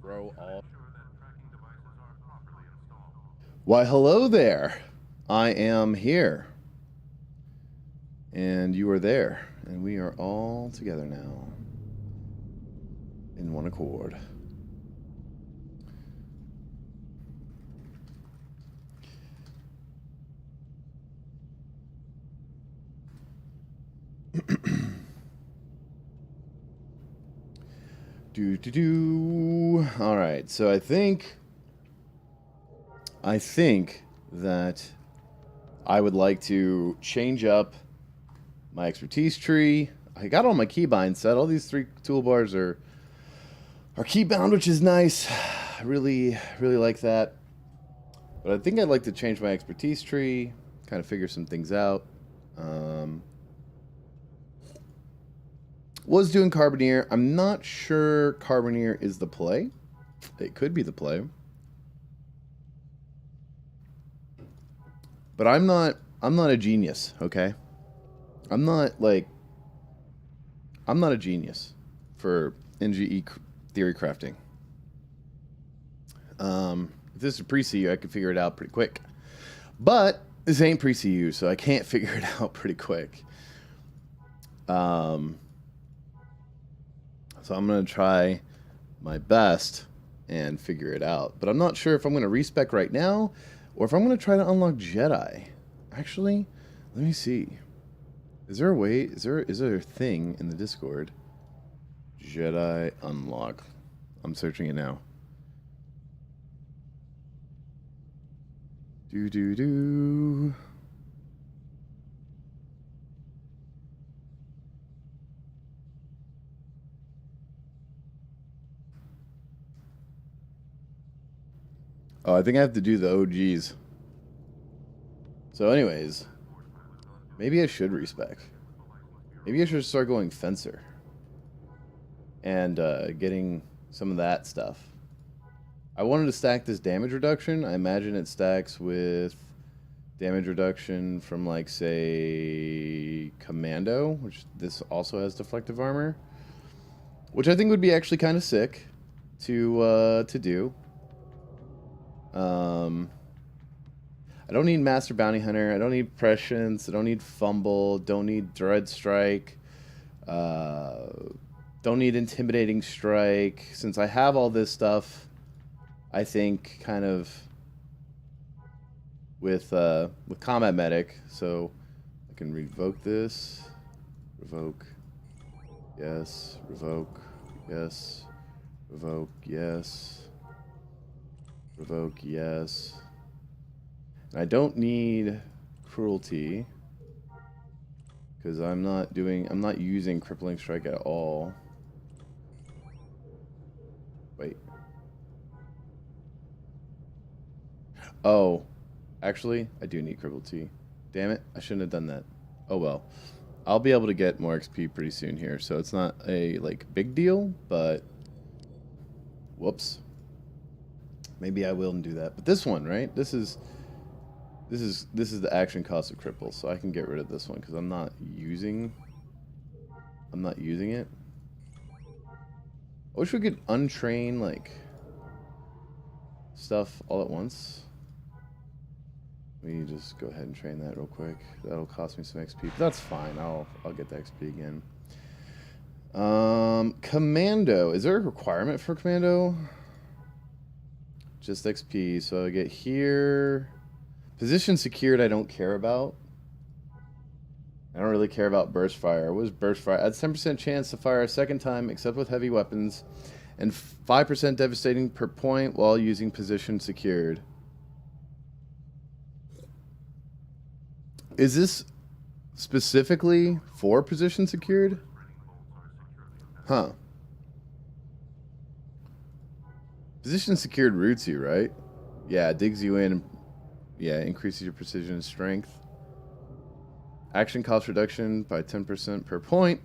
Bro, all. Why, hello there. I am here, and you are there, and we are all together now in one accord. Do do do. All right, so I think that I would like to change up my expertise tree. I got all my keybinds set. All these three toolbars are keybound, which is nice. I really like that. But I think I'd like to change my expertise tree, kind of figure some things out. Um, was doing Carboneer. I'm not sure Carboneer is the play. It could be the play. But I'm not a genius, okay? I'm not like I'm not a genius for NGE theory crafting. If this is pre-CU, I could figure it out pretty quick. But this ain't pre-CU, so I can't figure it out pretty quick. Um, so I'm gonna try my best and figure it out. But I'm not sure if I'm gonna respec right now or if I'm gonna try to unlock Jedi. Actually, let me see. Is there a way? Is there a thing in the Discord? Jedi unlock. I'm searching it now. Do do do. Oh, I think I have to do the OGs. So, anyways, maybe I should respec. Maybe I should start going fencer and getting some of that stuff. I wanted to stack this damage reduction. I imagine it stacks with damage reduction from, like, say, Commando, which this also has deflective armor, which I think would be actually kind of sick to do. I don't need Master Bounty Hunter. I don't need Prescience. I don't need Fumble. Don't need Dread Strike. Uh, don't need Intimidating Strike. Since I have all this stuff, I think kind of with Combat Medic, so I can revoke this, revoke, yes, revoke, yes, revoke, yes, revoke, yes. And I don't need Cruelty because I'm not using Crippling Strike at all. Wait. Oh, actually, I do need Cruelty. Damn it, I shouldn't have done that. Oh well. I'll be able to get more XP pretty soon here, so it's not a like big deal, but whoops. Maybe I will do that. But this one, right? This is the action cost of cripple, so I can get rid of this one because I'm not using it. I wish we could untrain like stuff all at once. Let me just go ahead and train that real quick. That'll cost me some XP, but that's fine. I'll get the XP again. Commando. Is there a requirement for Commando? Just XP. So I get here. Position secured I don't care about. I don't really care about burst fire. What is burst fire? Adds 10% chance to fire a second time except with heavy weapons and 5% devastating per point while using position secured. Is this specifically for position secured? Huh. Position secured roots you, right? Yeah, it digs you in. Yeah, increases your precision and strength. Action cost reduction by 10% per point.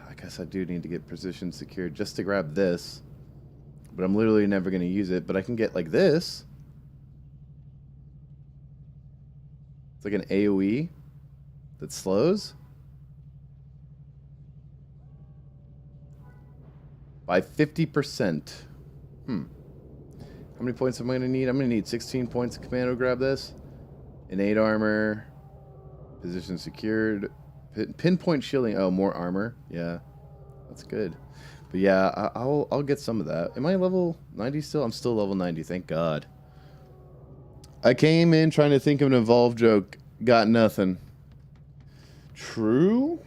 I guess I do need to get position secured just to grab this. But I'm literally never going to use it. But I can get like this. It's like an AoE that slows. by 50%. How many points am I going to need? I'm going to need 16 points of commando grab this. Innate armor. Position secured. Pinpoint shielding. Oh, more armor. Yeah, that's good. But yeah, I'll get some of that. Am I level 90 still? I'm still level 90, thank God. I came in trying to think of an evolve joke. Got nothing. True?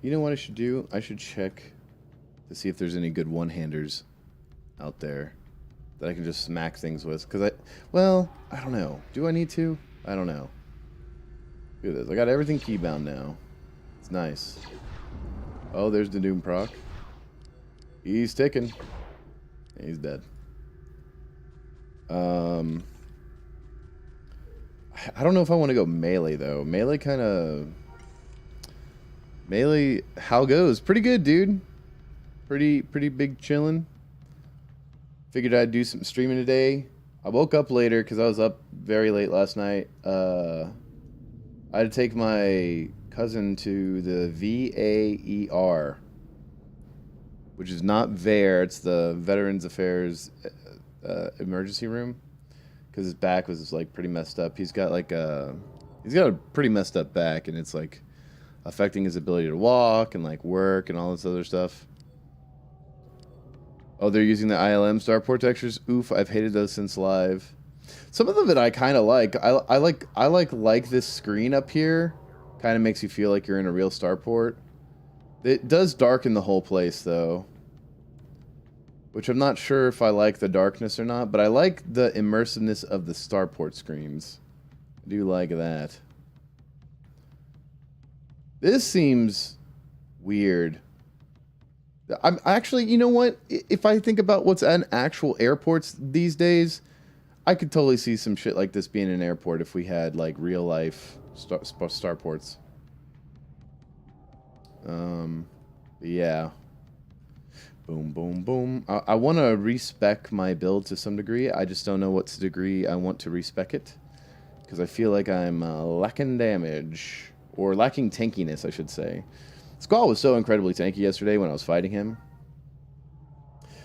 You know what I should do? I should check to see if there's any good one-handers out there that I can just smack things with. Because well, I don't know. Do I need to? I don't know. Look at this. I got everything keybound now. It's nice. Oh, there's the Doom proc. He's ticking. He's dead. I don't know if I want to go melee, though. Melee kind of... Melee, how goes? Pretty good, dude. Pretty big chillin'. Figured I'd do some streaming today. I woke up later because I was up very late last night. I had to take my cousin to the VAER, which is not VAER. It's the Veterans Affairs emergency room, because his back was like pretty messed up. He's got a pretty messed up back, and it's like affecting his ability to walk and like work and all this other stuff. Oh, they're using the ILM starport textures. Oof, I've hated those since live. Some of them that I kind of like. I like this screen up here. Kind of makes you feel like you're in a real starport. It does darken the whole place though, which I'm not sure if I like the darkness or not, but I like the immersiveness of the starport screens. I do like that. This seems weird. I'm actually, you know what? If I think about what's at actual airports these days, I could totally see some shit like this being an airport if we had like real life starports. Yeah. Boom, boom, boom. I want to respec my build to some degree. I just don't know what degree I want to respec it, because I feel like I'm lacking damage. Or lacking tankiness, I should say. Squall was so incredibly tanky yesterday when I was fighting him.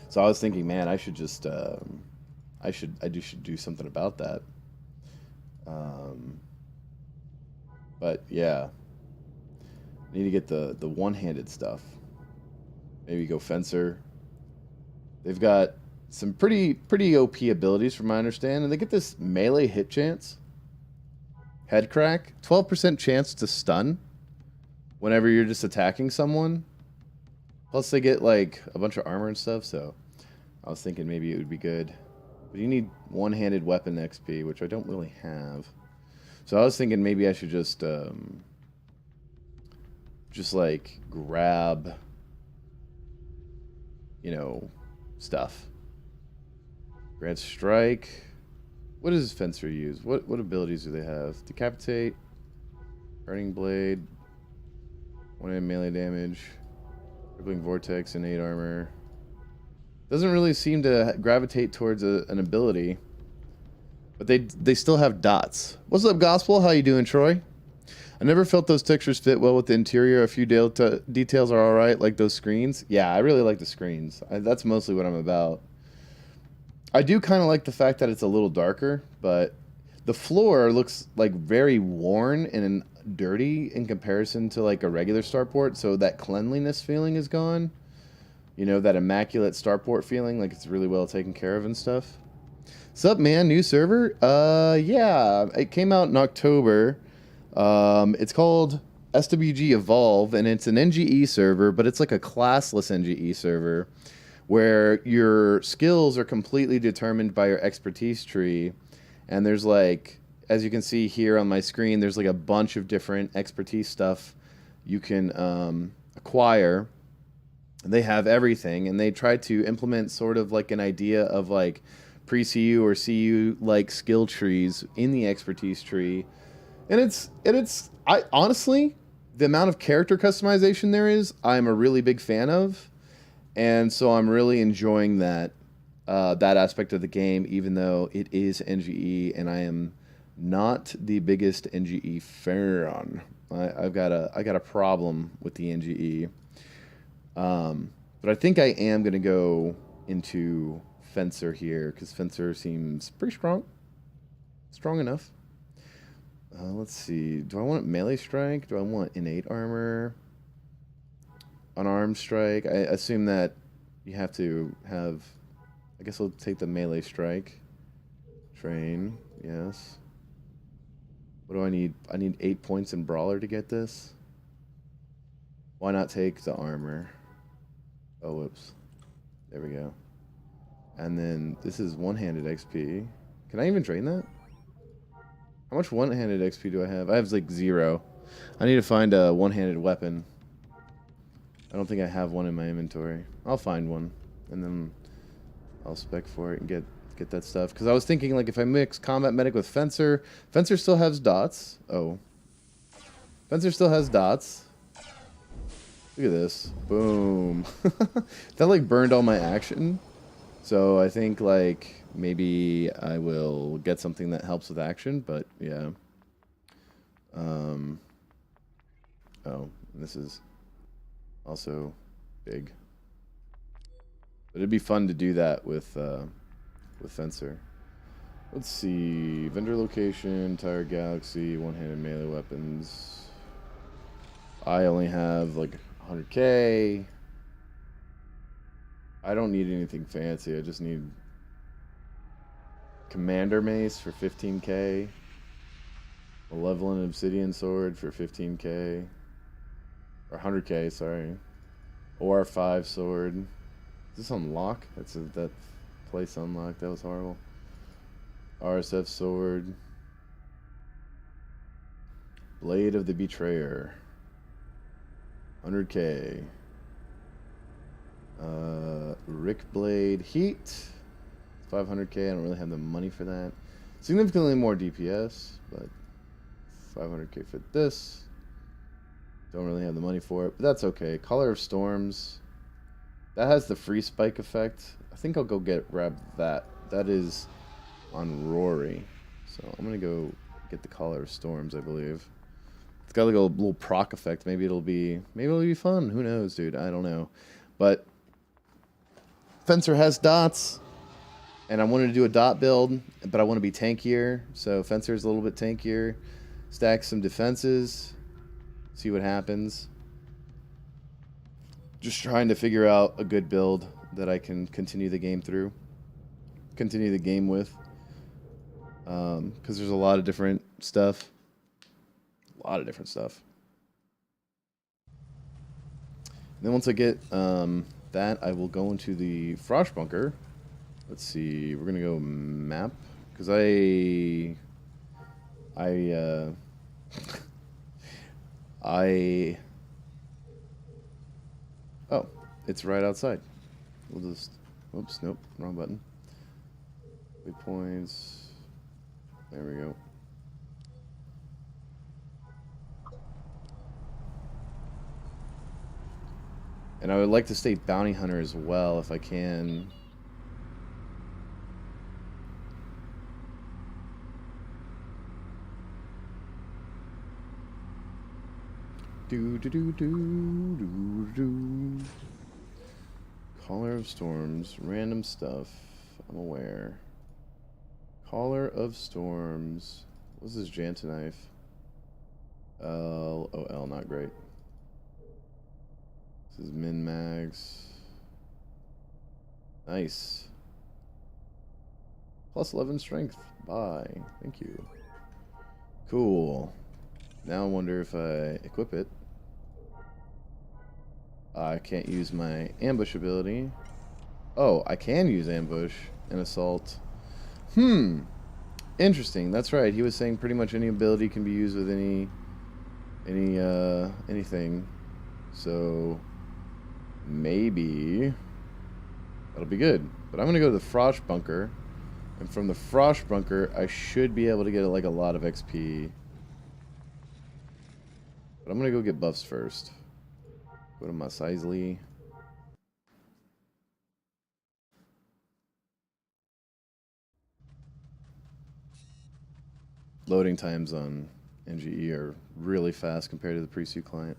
So I was thinking, man, I should just, I should do something about that. But yeah, I need to get the one-handed stuff. Maybe go fencer. They've got some pretty OP abilities, from my understanding, and they get this melee hit chance. Head crack, 12% chance to stun whenever you're just attacking someone. Plus they get like a bunch of armor and stuff, so I was thinking maybe it would be good. But you need one-handed weapon XP, which I don't really have. So I was thinking maybe I should just like grab, you know, stuff. Grant strike. What does Fencer use? What abilities do they have? Decapitate, Burning Blade, 1 melee damage, Crippling Vortex, innate armor. Doesn't really seem to gravitate towards an ability, but they still have dots. What's up, Gospel? How you doing, Troy? I never felt those textures fit well with the interior. A few details are all right, like those screens. Yeah, I really like the screens. That's mostly what I'm about. I do kind of like the fact that it's a little darker, but the floor looks like very worn and dirty in comparison to like a regular starport, so that cleanliness feeling is gone. You know, that immaculate starport feeling, like it's really well taken care of and stuff. Sup, man? New server? Yeah, it came out in October. It's called SWG Evolve, and it's an NGE server, but it's like a classless NGE server, where your skills are completely determined by your expertise tree. And there's like, as you can see here on my screen, there's like a bunch of different expertise stuff you can acquire. They have everything, and they try to implement sort of like an idea of like pre-CU or CU like skill trees in the expertise tree. And I honestly, the amount of character customization there is, I'm a really big fan of. And so I'm really enjoying that aspect of the game, even though it is NGE, and I am not the biggest NGE fan. I got a problem with the NGE. But I think I am gonna go into Fencer here because Fencer seems pretty strong, strong enough. Let's see. Do I want melee strike? Do I want innate armor? Unarmed strike? I assume that you have to have. I guess I'll take the melee strike. Train, yes. What do I need? I need 8 points in Brawler to get this. Why not take the armor? Oh, whoops. There we go. And then this is one-handed XP. Can I even train that? How much one-handed XP do I have? I have like 0. I need to find a one-handed weapon. I don't think I have one in my inventory. I'll find one, and then I'll spec for it and get that stuff. Because I was thinking, like, if I mix Combat Medic with Fencer, Fencer still has dots. Oh. Fencer still has dots. Look at this. Boom. That, like, burned all my action. So I think, like, maybe I will get something that helps with action, but, yeah. Oh, this is also big. But it'd be fun to do that with Fencer. Let's see. Vendor location, entire galaxy, one-handed melee weapons. I only have like 100k. I don't need anything fancy. I just need Commander Mace for 15k. Malevolent Obsidian Sword for 15k. Or 100k, sorry. OR5 Sword. Is this unlock? That place unlocked. That was horrible. RSF Sword. Blade of the Betrayer. 100k. Rick Blade Heat. 500k. I don't really have the money for that. Significantly more DPS, but 500k for this. Don't really have the money for it, but that's okay. Color of Storms. That has the free spike effect. I think I'll go grab that. That is on Rory. So I'm gonna go get the Color of Storms, I believe. It's got like a little proc effect. Maybe it'll be fun. Who knows, dude? I don't know. But Fencer has dots. And I wanted to do a dot build, but I want to be tankier. So Fencer's a little bit tankier. Stack some defenses. See what happens. Just trying to figure out a good build that I can continue the game through. Continue the game with. Because there's a lot of different stuff. A lot of different stuff. And then once I get that, I will go into the Frosh Bunker. Let's see. We're going to go map. Because oh, it's right outside. We'll just, oops, nope, wrong button. Waypoints. There we go. And I would like to stay bounty hunter as well if I can. Caller of Storms, random stuff. I'm aware. Caller of Storms. What's this Janta knife? LOL, not great. This is min mags. Nice. Plus 11 strength. Bye. Thank you. Cool. Now I wonder if I equip it. I can't use my ambush ability. Oh, I can use ambush and assault. Interesting. That's right. He was saying pretty much any ability can be used with anything. So maybe that'll be good. But I'm gonna go to the Frosh Bunker, and from the Frosh Bunker, I should be able to get like a lot of XP. But I'm gonna go get buffs first. Go to my Sizely. Loading times on NGE are really fast compared to the pre-suit client.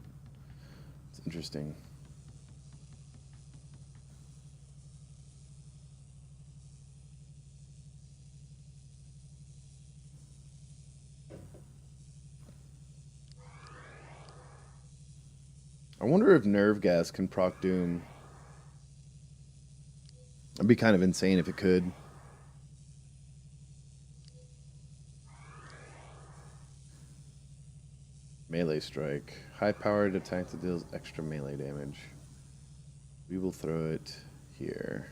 It's interesting. I wonder if nerve gas can proc Doom. It'd be kind of insane if it could. Melee strike. High powered attack that deals extra melee damage. We will throw it here.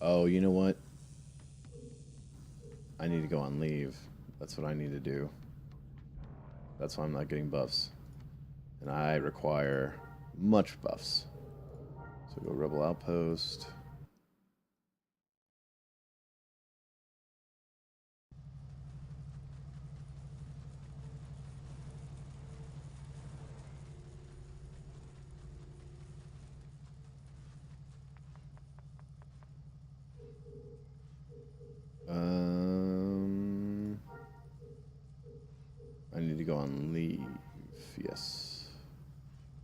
Oh, you know what? I need to go on leave. That's what I need to do. That's why I'm not getting buffs. And I require much buffs. So go Rebel Outpost. I need to go on leave. Yes.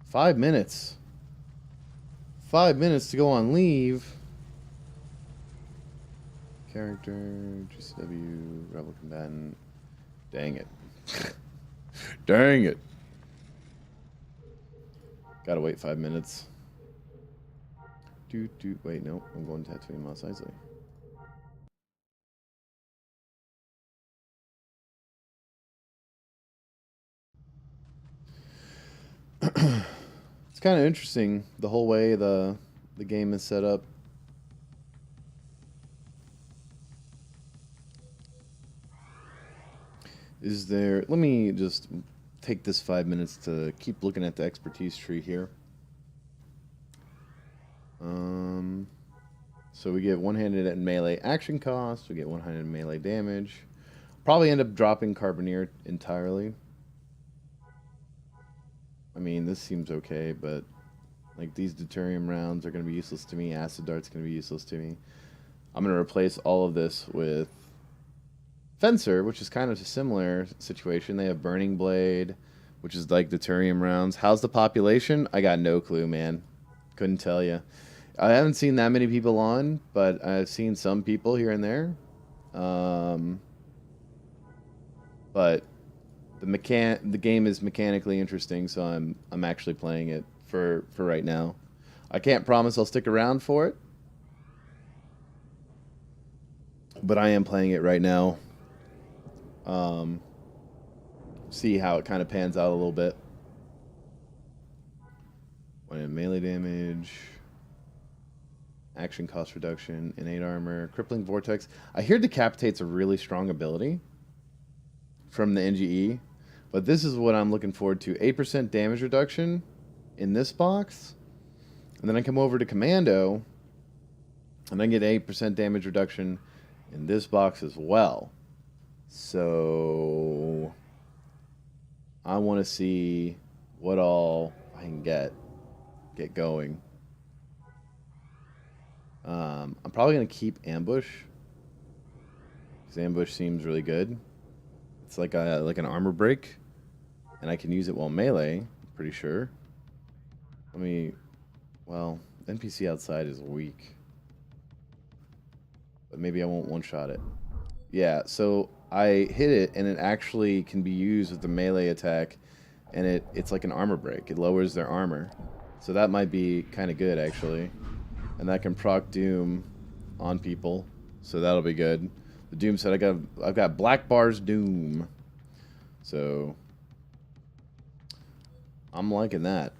5 minutes. 5 minutes to go on leave. Character, GCW, Rebel Combatant. Dang it. Dang it. Gotta wait 5 minutes. Wait, no. I'm going to Tatooine, Mos Eisley. It's kind of interesting the whole way the game is set up. Is there... Let me just take this 5 minutes to keep looking at the expertise tree here. So we get one-handed and melee action cost. We get one-handed melee damage. Probably end up dropping Carboneer entirely. I mean, this seems okay, but like these deuterium rounds are going to be useless to me. Acid dart's going to be useless to me. I'm going to replace all of this with Fencer, which is kind of a similar situation. They have Burning Blade, which is like deuterium rounds. How's the population? I got no clue, man. Couldn't tell you. I haven't seen that many people on, but I've seen some people here and there. But the game is mechanically interesting, so I'm actually playing it for right now. I can't promise I'll stick around for it, but I am playing it right now. See how it kind of pans out a little bit. One in melee damage, action cost reduction, innate armor, crippling vortex. I hear Decapitate's a really strong ability from the NGE, but this is what I'm looking forward to. 8% damage reduction in this box, and then I come over to Commando, and I get 8% damage reduction in this box as well. So I want to see what all I can get going. I'm probably going to keep Ambush, because Ambush seems really good. It's like an armor break, and I can use it while melee, I'm pretty sure. Well, NPC outside is weak, but maybe I won't one-shot it. Yeah, so I hit it, and it actually can be used with the melee attack, and it's like an armor break. It lowers their armor. So that might be kind of good, actually. And that can proc Doom on people, so that'll be good. The Doom said I've got Black Bar's Doom. So I'm liking that.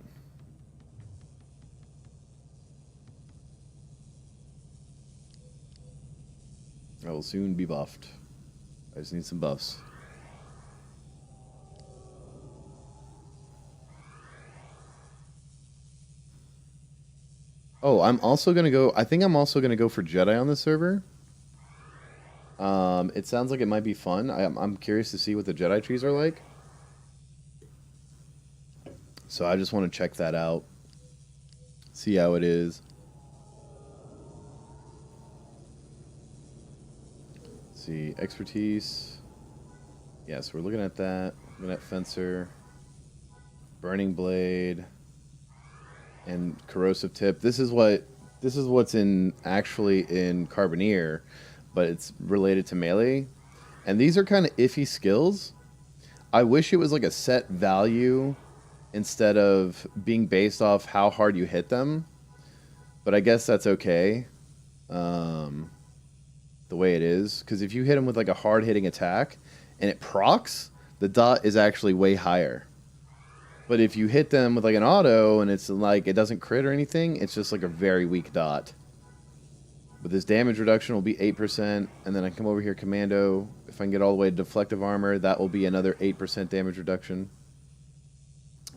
I will soon be buffed. I just need some buffs. Oh, I'm also gonna go. I think I'm also gonna go for Jedi on the server. It sounds like it might be fun. I'm curious to see what the Jedi trees are like. So I just want to check that out. See how it is. Let's see, expertise. Yeah, so we're looking at that. Looking at Fencer, Burning Blade, and Corrosive Tip. This is what's in actually in Carboneer, but it's related to melee. And these are kind of iffy skills. I wish it was like a set value instead of being based off how hard you hit them. But I guess that's okay. Um, the way it is, because if you hit them with like a hard hitting attack and it procs, the dot is actually way higher. But if you hit them with like an auto and it's like it doesn't crit or anything, it's just like a very weak dot. But this damage reduction will be 8%, and then I come over here commando. If I can get all the way to deflective armor, that will be another 8% damage reduction.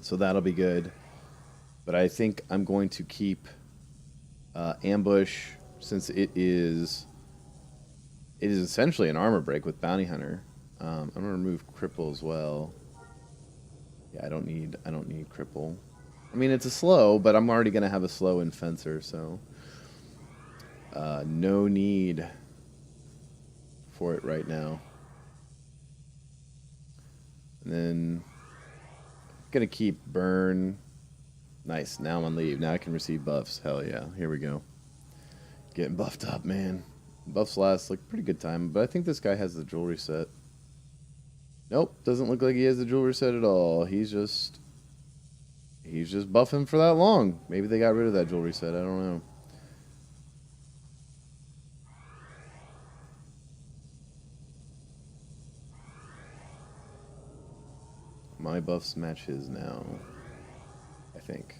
So that'll be good. But I think I'm going to keep ambush, since it is essentially an armor break with bounty hunter. I'm gonna remove cripple as well. Yeah, I don't need cripple. I mean, it's a slow, but I'm already gonna have a slow in fencer, so no need for it right now. And then gonna keep burn. Nice. Now I'm on leave. Now I can receive buffs. Hell yeah. Here we go. Getting buffed up, man. Buffs last like pretty good time, but I think this guy has the jewelry set. Nope, doesn't look like he has the jewelry set at all. He's just buffing for that long. Maybe they got rid of that jewelry set. I don't know. My buffs match his now, I think.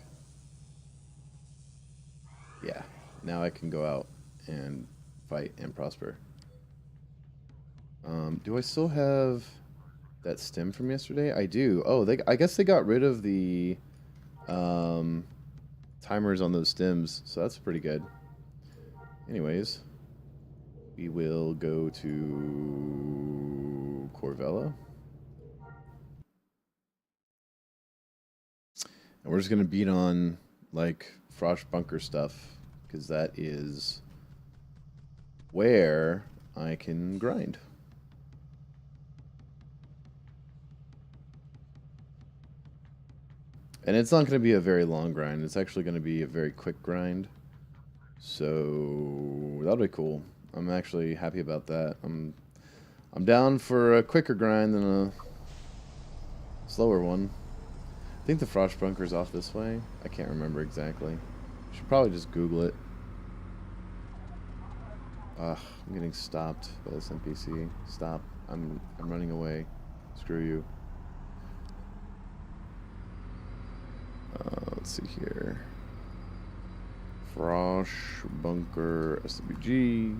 Yeah, now I can go out and fight and prosper. Do I still have that stem from yesterday? I do. Oh, I guess they got rid of the timers on those stems, so that's pretty good. Anyways, we will go to Corvella. And we're just going to beat on, like, Frost Bunker stuff, because that is where I can grind. And it's not going to be a very long grind. It's actually going to be a very quick grind. So that'll be cool. I'm actually happy about that. I'm down for a quicker grind than a slower one. I think the Frost Bunker's off this way. I can't remember exactly. Should probably just Google it. Ugh, I'm getting stopped by this NPC. Stop. I'm running away. Screw you. Let's see here. Frost Bunker SWG.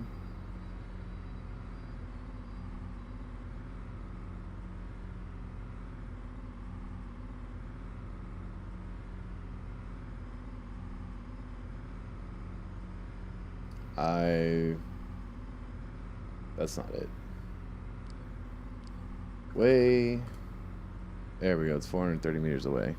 That's not it. Way. There we go. It's 430 meters away.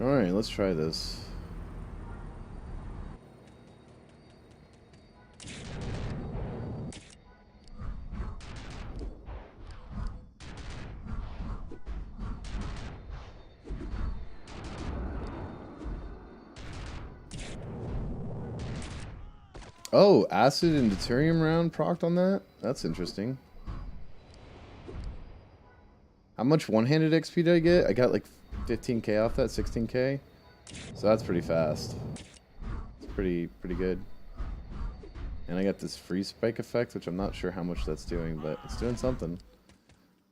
Alright, let's try this. Oh, acid and deuterium round procced on that? That's interesting. How much one-handed XP did I get? I got like 15k off that, 16k. So that's pretty fast. It's pretty good. And I got this freeze spike effect, which I'm not sure how much that's doing, but it's doing something.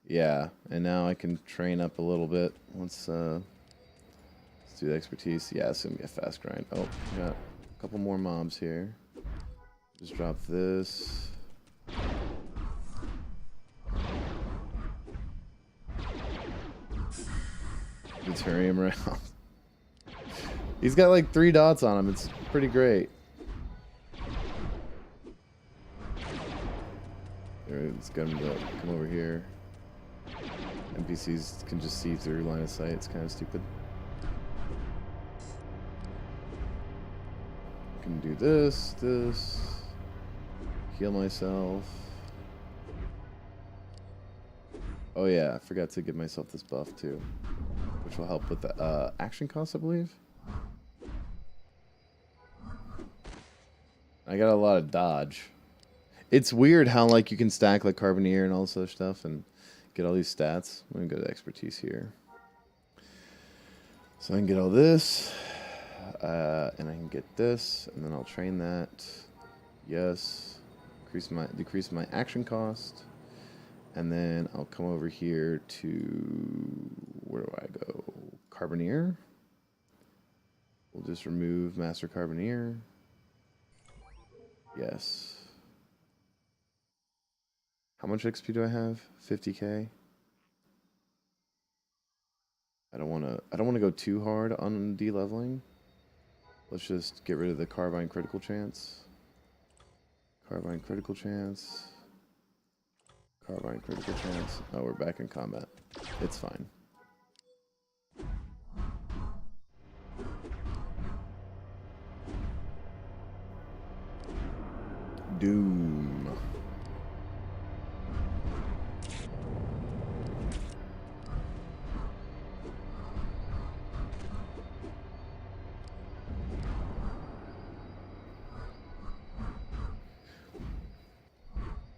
Yeah, and now I can train up a little bit. Let's do the expertise. Yeah, it's gonna be a fast grind. Oh, we got a couple more mobs here. Just drop this. Deuterium round. He's got like 3 dots on him. It's pretty great. Alright, let's get him to come over here. NPCs can just see through line of sight. It's kind of stupid. I can do this. Heal myself. Oh yeah, I forgot to give myself this buff too, which will help with the action cost, I believe. I got a lot of dodge. It's weird how like you can stack like Carboneer and all this other stuff and get all these stats. I'm gonna go to expertise here, so I can get all this, and I can get this, and then I'll train that. Yes, decrease my action cost. And then I'll come over here to, where do I go? Carboneer. We'll just remove Master Carboneer. Yes. How much XP do I have? 50k. I don't wanna go too hard on de-leveling. Let's just get rid of the Carbine critical chance. Carbine critical chance. Carbine critical chance. Oh, we're back in combat. It's fine. Doom.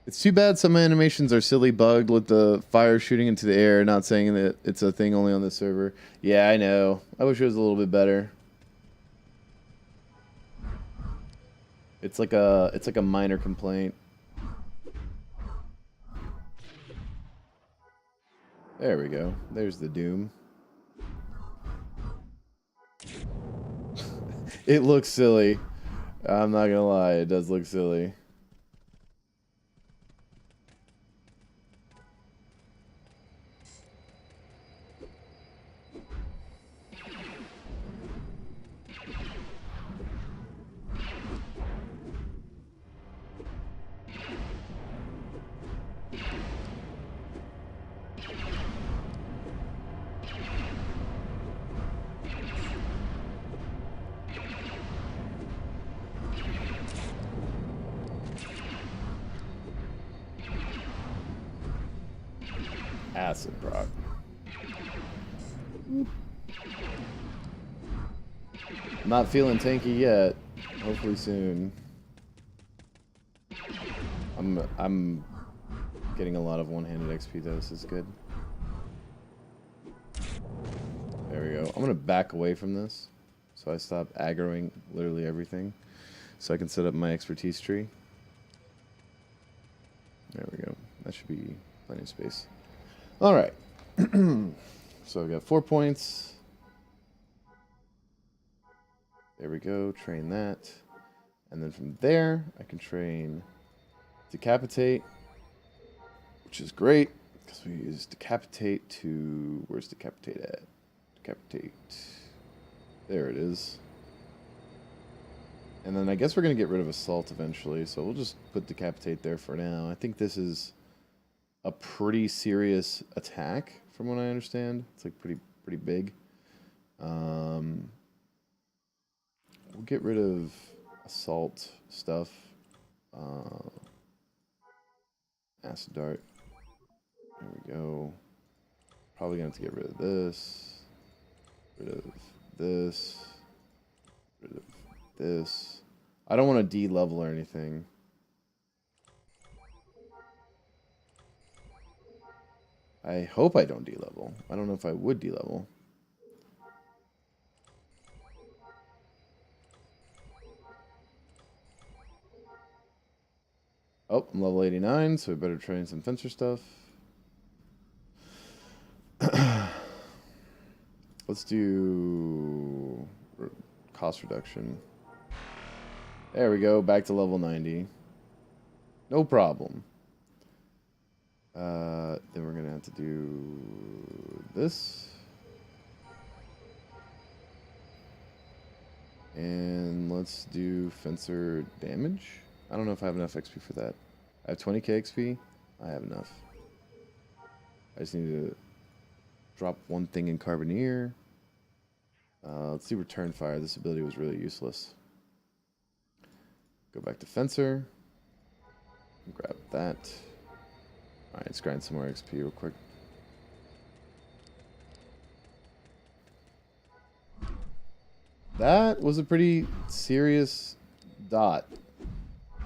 It's too bad some animations are silly bugged with the fire shooting into the air, not saying that it's a thing only on this server. Yeah, I know. I wish it was a little bit better. It's like a minor complaint. There we go. There's the Doom. It looks silly. I'm not gonna lie, it does look silly. Acid proc. Not feeling tanky yet. Hopefully soon. I'm getting a lot of one-handed XP though. This is good. There we go. I'm gonna back away from this, so I stop aggroing literally everything, so I can set up my expertise tree. There we go. That should be plenty of space. All right. So I've got 4 points. There we go. Train that. And then from there, I can train Decapitate, which is great because we use Decapitate to... Where's Decapitate at? Decapitate. There it is. And then I guess we're going to get rid of Assault eventually, so we'll just put Decapitate there for now. I think this is a pretty serious attack, from what I understand. It's like pretty big. We'll get rid of Assault stuff. Acid Dart. There we go. Probably going to have to get rid of this. Rid of this. Rid of this. I don't want to de-level or anything. I hope I don't de-level. I don't know if I would de-level. Oh, I'm level 89, so we better train some fencer stuff. Let's do cost reduction. There we go, back to level 90. No problem. Then we're gonna have to do this. And let's do fencer damage. I don't know if I have enough XP for that. I have 20k XP. I have enough. I just need to drop one thing in Carboneer. Let's see Return Fire. This ability was really useless. Go back to Fencer. Grab that. Alright, let's grind some more XP real quick. That was a pretty serious dot.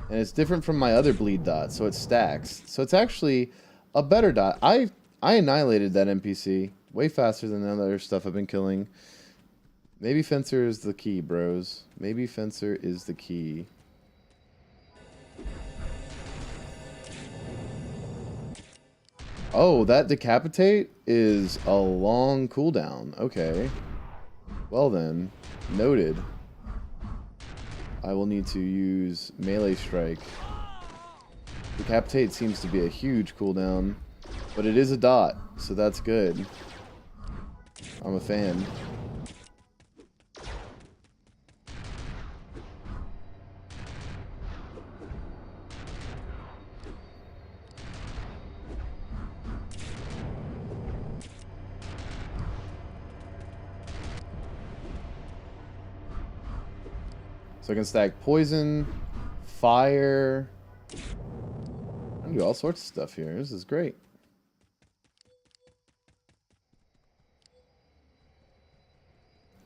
And it's different from my other bleed dot, so it stacks. So it's actually a better dot. I annihilated that NPC way faster than the other stuff I've been killing. Maybe Fencer is the key, bros. Maybe Fencer is the key. Oh, that Decapitate is a long cooldown. Okay. Well then, noted. I will need to use Melee Strike. Decapitate seems to be a huge cooldown, but it is a dot, so that's good. I'm a fan. So I can stack poison, fire. I can do all sorts of stuff here. This is great.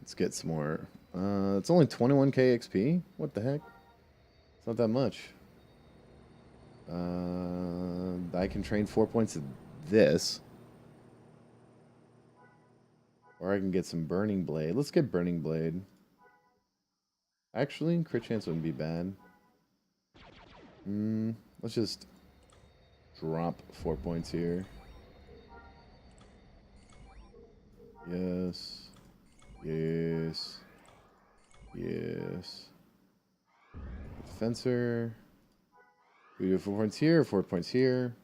Let's get some more. It's only 21k XP. What the heck? It's not that much. I can train 4 points of this. Or I can get some Burning Blade. Let's get Burning Blade. Actually, crit chance wouldn't be bad. Let's just drop 4 points here. Yes. Yes. Yes. Fencer. We do 4 points here, 4 points here.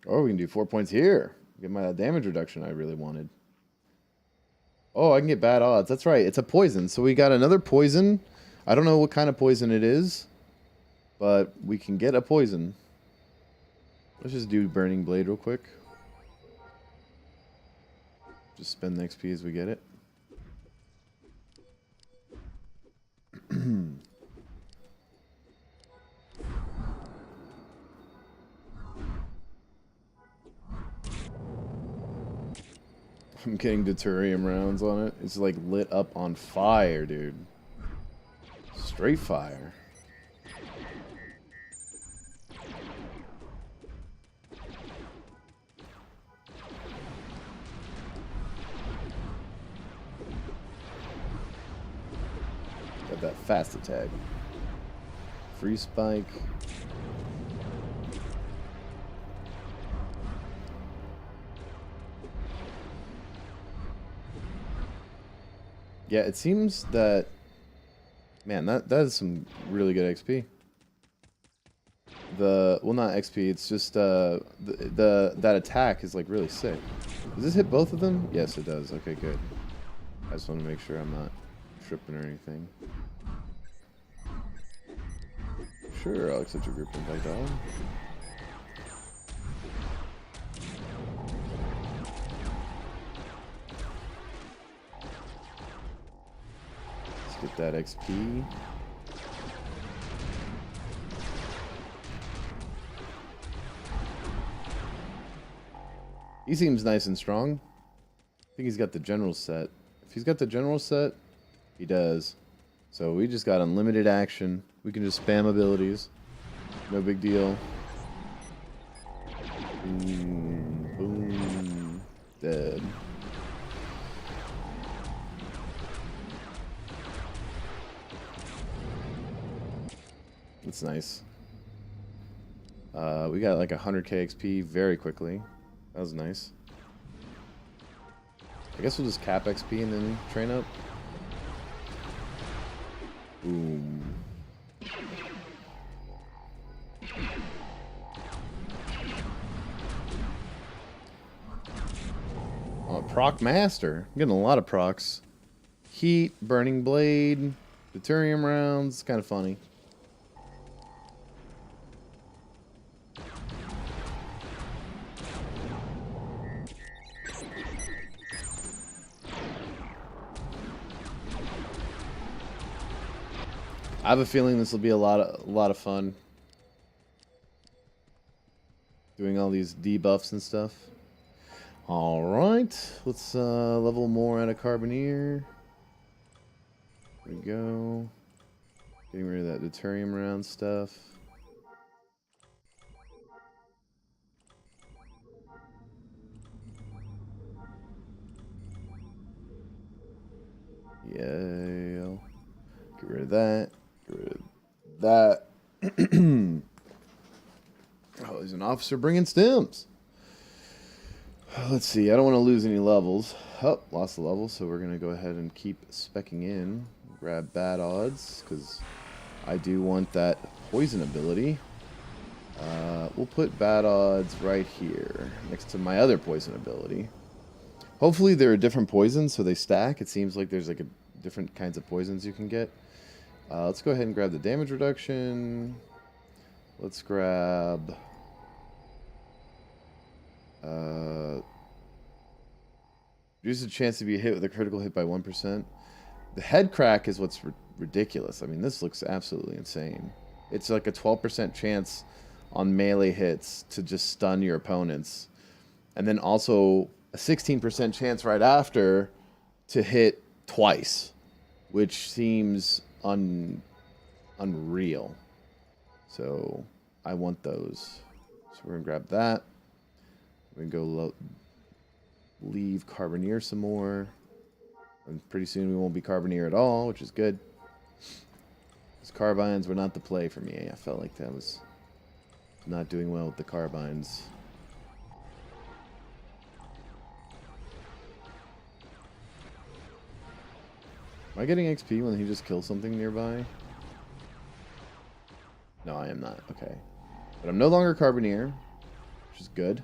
Or we can do 4 points here. Get my damage reduction I really wanted. Oh, I can get bad odds. That's right. It's a poison. So we got another poison. I don't know what kind of poison it is, but we can get a poison. Let's just do Burning Blade real quick. Just spend the XP as we get it. I'm getting deuterium rounds on it. It's like lit up on fire, dude. Straight fire. Got that fast attack. Free spike. Yeah, it seems that, man, that is some really good XP. Well, not XP, it's just that attack is like really sick. Does this hit both of them? Yes, it does. Okay, good. I just want to make sure I'm not tripping or anything. Sure, I'll accept your group invite, dog. Get that XP. He seems nice and strong. I think he's got the general set. If he's got the general set, he does. So we just got unlimited action. We can just spam abilities. No big deal. Boom. Boom. Dead. That's nice. We got like 100k XP very quickly. That was nice. I guess we'll just cap XP and then train up. Boom. Oh, proc master. I'm getting a lot of procs. Heat, burning blade, deuterium rounds. Kind of funny. I have a feeling this will be a lot of fun. Doing all these debuffs and stuff. Alright, let's level more out of Carboneer. There we go. Getting rid of that deuterium round stuff. Yeah. Get rid of that. Get rid of that. Oh, there's an officer bringing stims. Let's see. I don't want to lose any levels. Oh, lost the level, so we're going to go ahead and keep specking in. Grab bad odds, because I do want that poison ability. We'll put bad odds right here, next to my other poison ability. Hopefully there are different poisons, so they stack. It seems like there's like different kinds of poisons you can get. Let's go ahead and grab the damage reduction. Let's grab... reduce the chance to be hit with a critical hit by 1%. The head crack is what's ridiculous. I mean, this looks absolutely insane. It's like a 12% chance on melee hits to just stun your opponents. And then also a 16% chance right after to hit twice, which seems unreal. So I want those. So we're going to grab that. We're going to go leave Carboneer some more. And pretty soon we won't be Carboneer at all, which is good. Because Carbines were not the play for me. I felt like that was not doing well with the Carbines. Am I getting XP when he just kills something nearby? No, I am not. Okay. But I'm no longer Carboneer, which is good.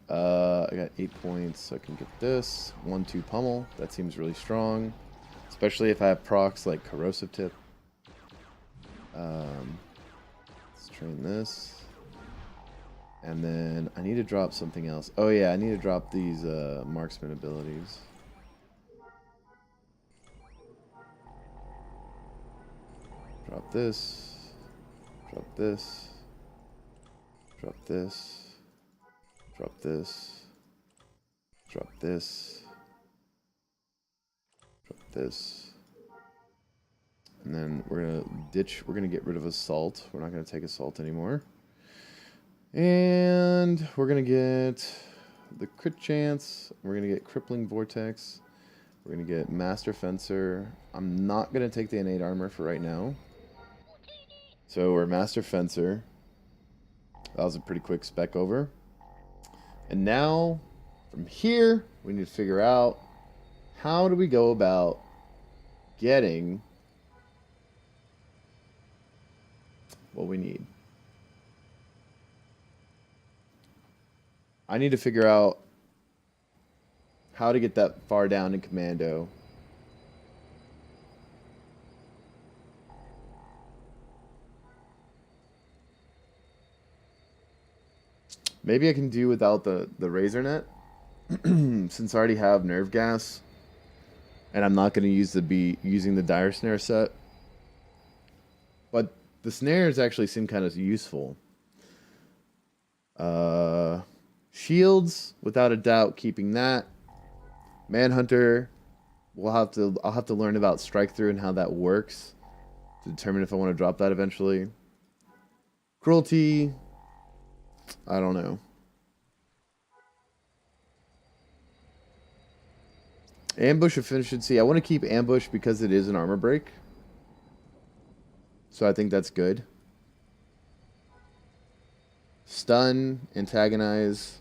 I got 8 points, so I can get this. 1-2 pummel. That seems really strong. Especially if I have procs like Corrosive Tip. Let's train this. And then I need to drop something else. Oh yeah, I need to drop these marksman abilities. Drop this. Drop this. Drop this. Drop this. Drop this. Drop this. And then we're going to ditch. We're going to get rid of Assault. We're not going to take Assault anymore. And we're going to get the crit chance. We're going to get Crippling Vortex. We're going to get Master Fencer. I'm not going to take the innate armor for right now. So we're Master Fencer. That was a pretty quick spec over. And now, from here, we need to figure out how do we go about getting what we need. I need to figure out how to get that far down in Commando. Maybe I can do without the Razor Net, since I already have Nerve Gas, and I'm not going to use using the Dire Snare set. But the snares actually seem kind of useful. Shields, without a doubt, keeping that. Manhunter, I'll have to learn about Strike Through and how that works to determine if I want to drop that eventually. Cruelty, I don't know. Ambush efficiency. I want to keep ambush because it is an armor break. So I think that's good. Stun, antagonize.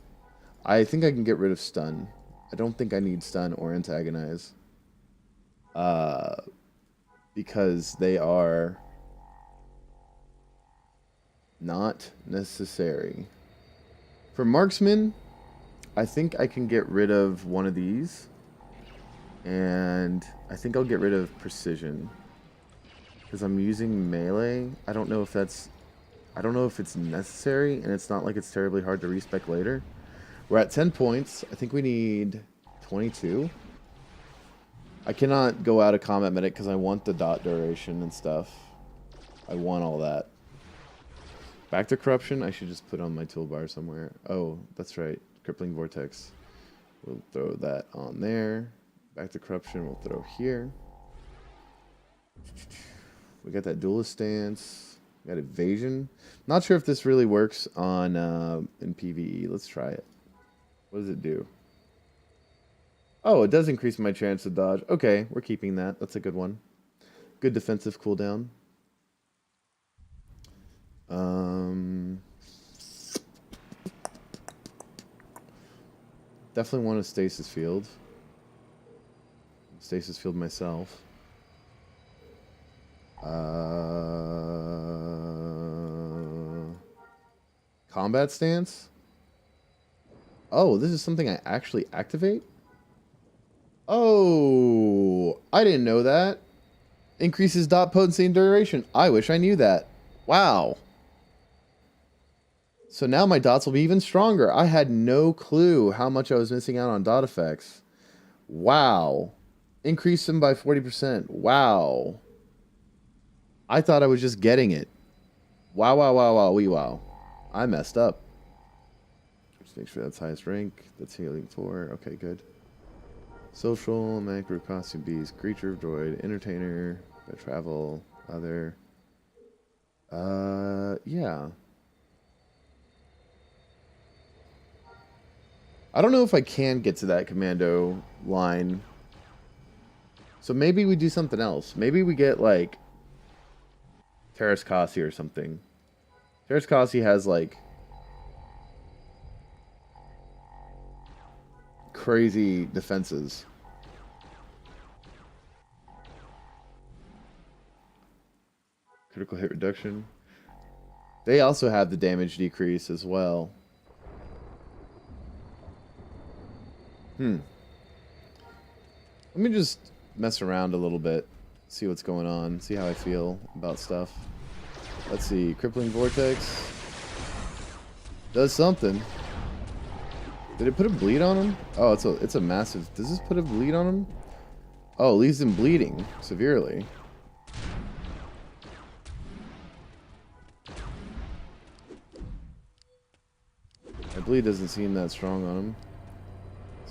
I think I can get rid of stun. I don't think I need stun or antagonize. Because they are not necessary. For marksman, I think I can get rid of one of these. And I think I'll get rid of precision. Because I'm using melee. I don't know if it's necessary, and it's not like it's terribly hard to respec later. We're at 10 points. I think we need 22. I cannot go out of combat medic because I want the dot duration and stuff. I want all that. Back to corruption. I should just put on my toolbar somewhere. Oh, that's right. Crippling vortex. We'll throw that on there. Back to corruption. We'll throw here. We got that duelist stance. We got evasion. Not sure if this really works on in PvE. Let's try it. What does it do? Oh, it does increase my chance to dodge. Okay, we're keeping that. That's a good one. Good defensive cooldown. Definitely want a stasis field. Stasis field myself. Combat stance? Oh, this is something I actually activate? Oh, I didn't know that. Increases dot potency and duration. I wish I knew that. Wow. So now my dots will be even stronger. I had no clue how much I was missing out on dot effects. Wow. Increase them by 40%. Wow. I thought I was just getting it. Wow, wow, wow, wow, wee wow. I messed up. Just make sure that's highest rank. That's healing 4. Okay, good. Social, macro, costume beast, creature, droid, entertainer, travel, other. Yeah. I don't know if I can get to that commando line. So maybe we do something else. Maybe we get, like, Terrace Kasi or something. Terrace Kasi has, like, crazy defenses. Critical hit reduction. They also have the damage decrease as well. Let me just mess around a little bit. See what's going on. See how I feel about stuff. Let's see. Crippling Vortex. Does something. Did it put a bleed on him? Oh, it's a massive... Does this put a bleed on him? Oh, it leaves him bleeding severely. My bleed doesn't seem that strong on him.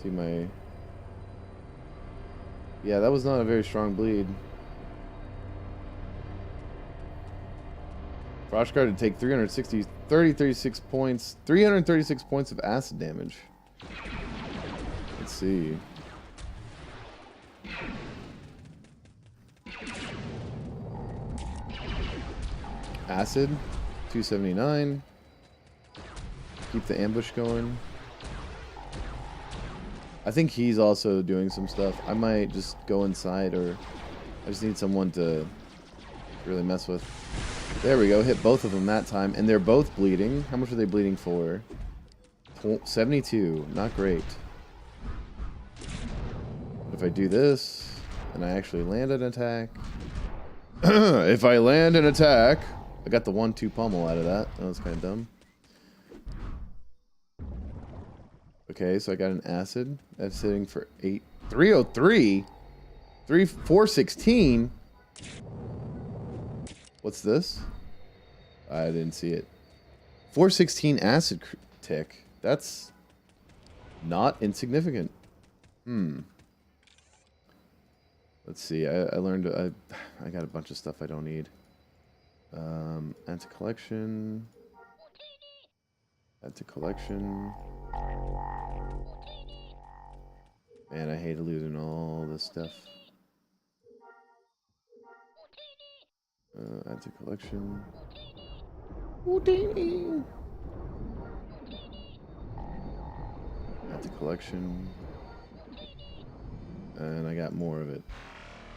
See my... Yeah, that was not a very strong bleed. Froshguard to take 336 points. 336 points of acid damage. Let's see. Acid, 279. Keep the ambush going. I think he's also doing some stuff. I might just go inside, or I just need someone to really mess with. There we go. Hit both of them that time, and they're both bleeding. How much are they bleeding for? 72. Not great. But if I do this, and I actually land an attack. If I land an attack, I got the 1-2 pummel out of that. That was kind of dumb. Okay, so I got an acid. That's hitting for 303. 416. What's this? I didn't see it. 416 acid tick. That's not insignificant. Let's see. I learned. I got a bunch of stuff I don't need. Add to collection. Add to collection. Man, I hate losing all this stuff. Add to collection. Houdini. Add to collection. And I got more of it.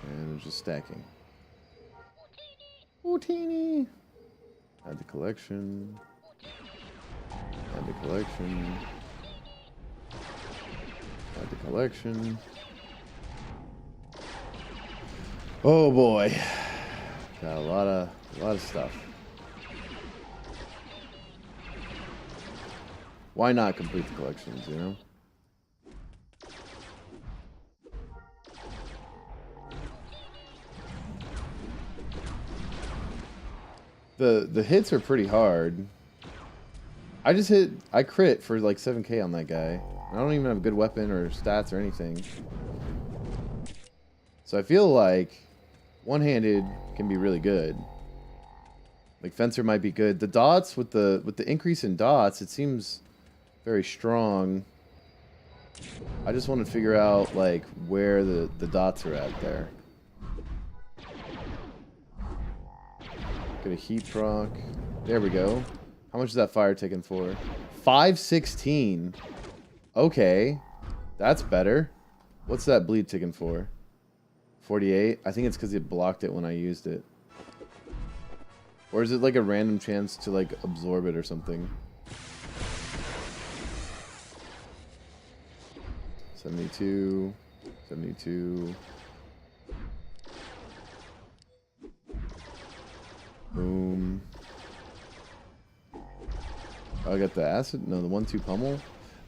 And it's just stacking. Houdini. Add to collection. Add to collection. Add to collection. Oh boy. Got a lot of stuff. Why not complete the collections, you know? The hits are pretty hard. I crit for like 7k on that guy. I don't even have a good weapon or stats or anything. So I feel like one-handed can be really good. Like Fencer might be good. The dots with the increase in dots, it seems very strong. I just want to figure out like where the dots are at there. Get a heat proc. There we go. How much is that fire taking for? 516. Okay. That's better. What's that bleed ticking for? 48? I think it's because it blocked it when I used it. Or is it like a random chance to like absorb it or something? 72. 72. Boom. Oh, I got the acid? No, the 1-2 pummel?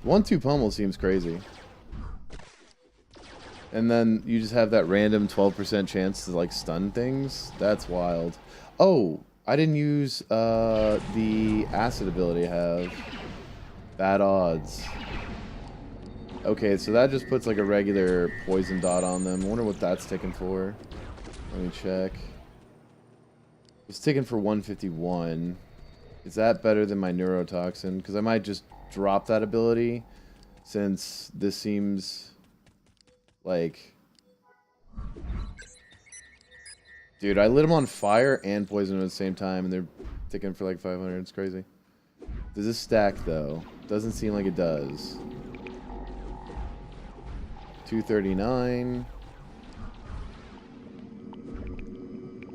The 1-2 pummel seems crazy. And then you just have that random 12% chance to like stun things? That's wild. Oh, I didn't use the acid ability I have. Bad odds. Okay, so that just puts like a regular poison dot on them. I wonder what that's ticking for. Let me check. It's ticking for 151. Is that better than my neurotoxin? Because I might just drop that ability since this seems like... Dude, I lit them on fire and poison them at the same time and they're ticking for like 500. It's crazy. Does this stack though? Doesn't seem like it does. 239.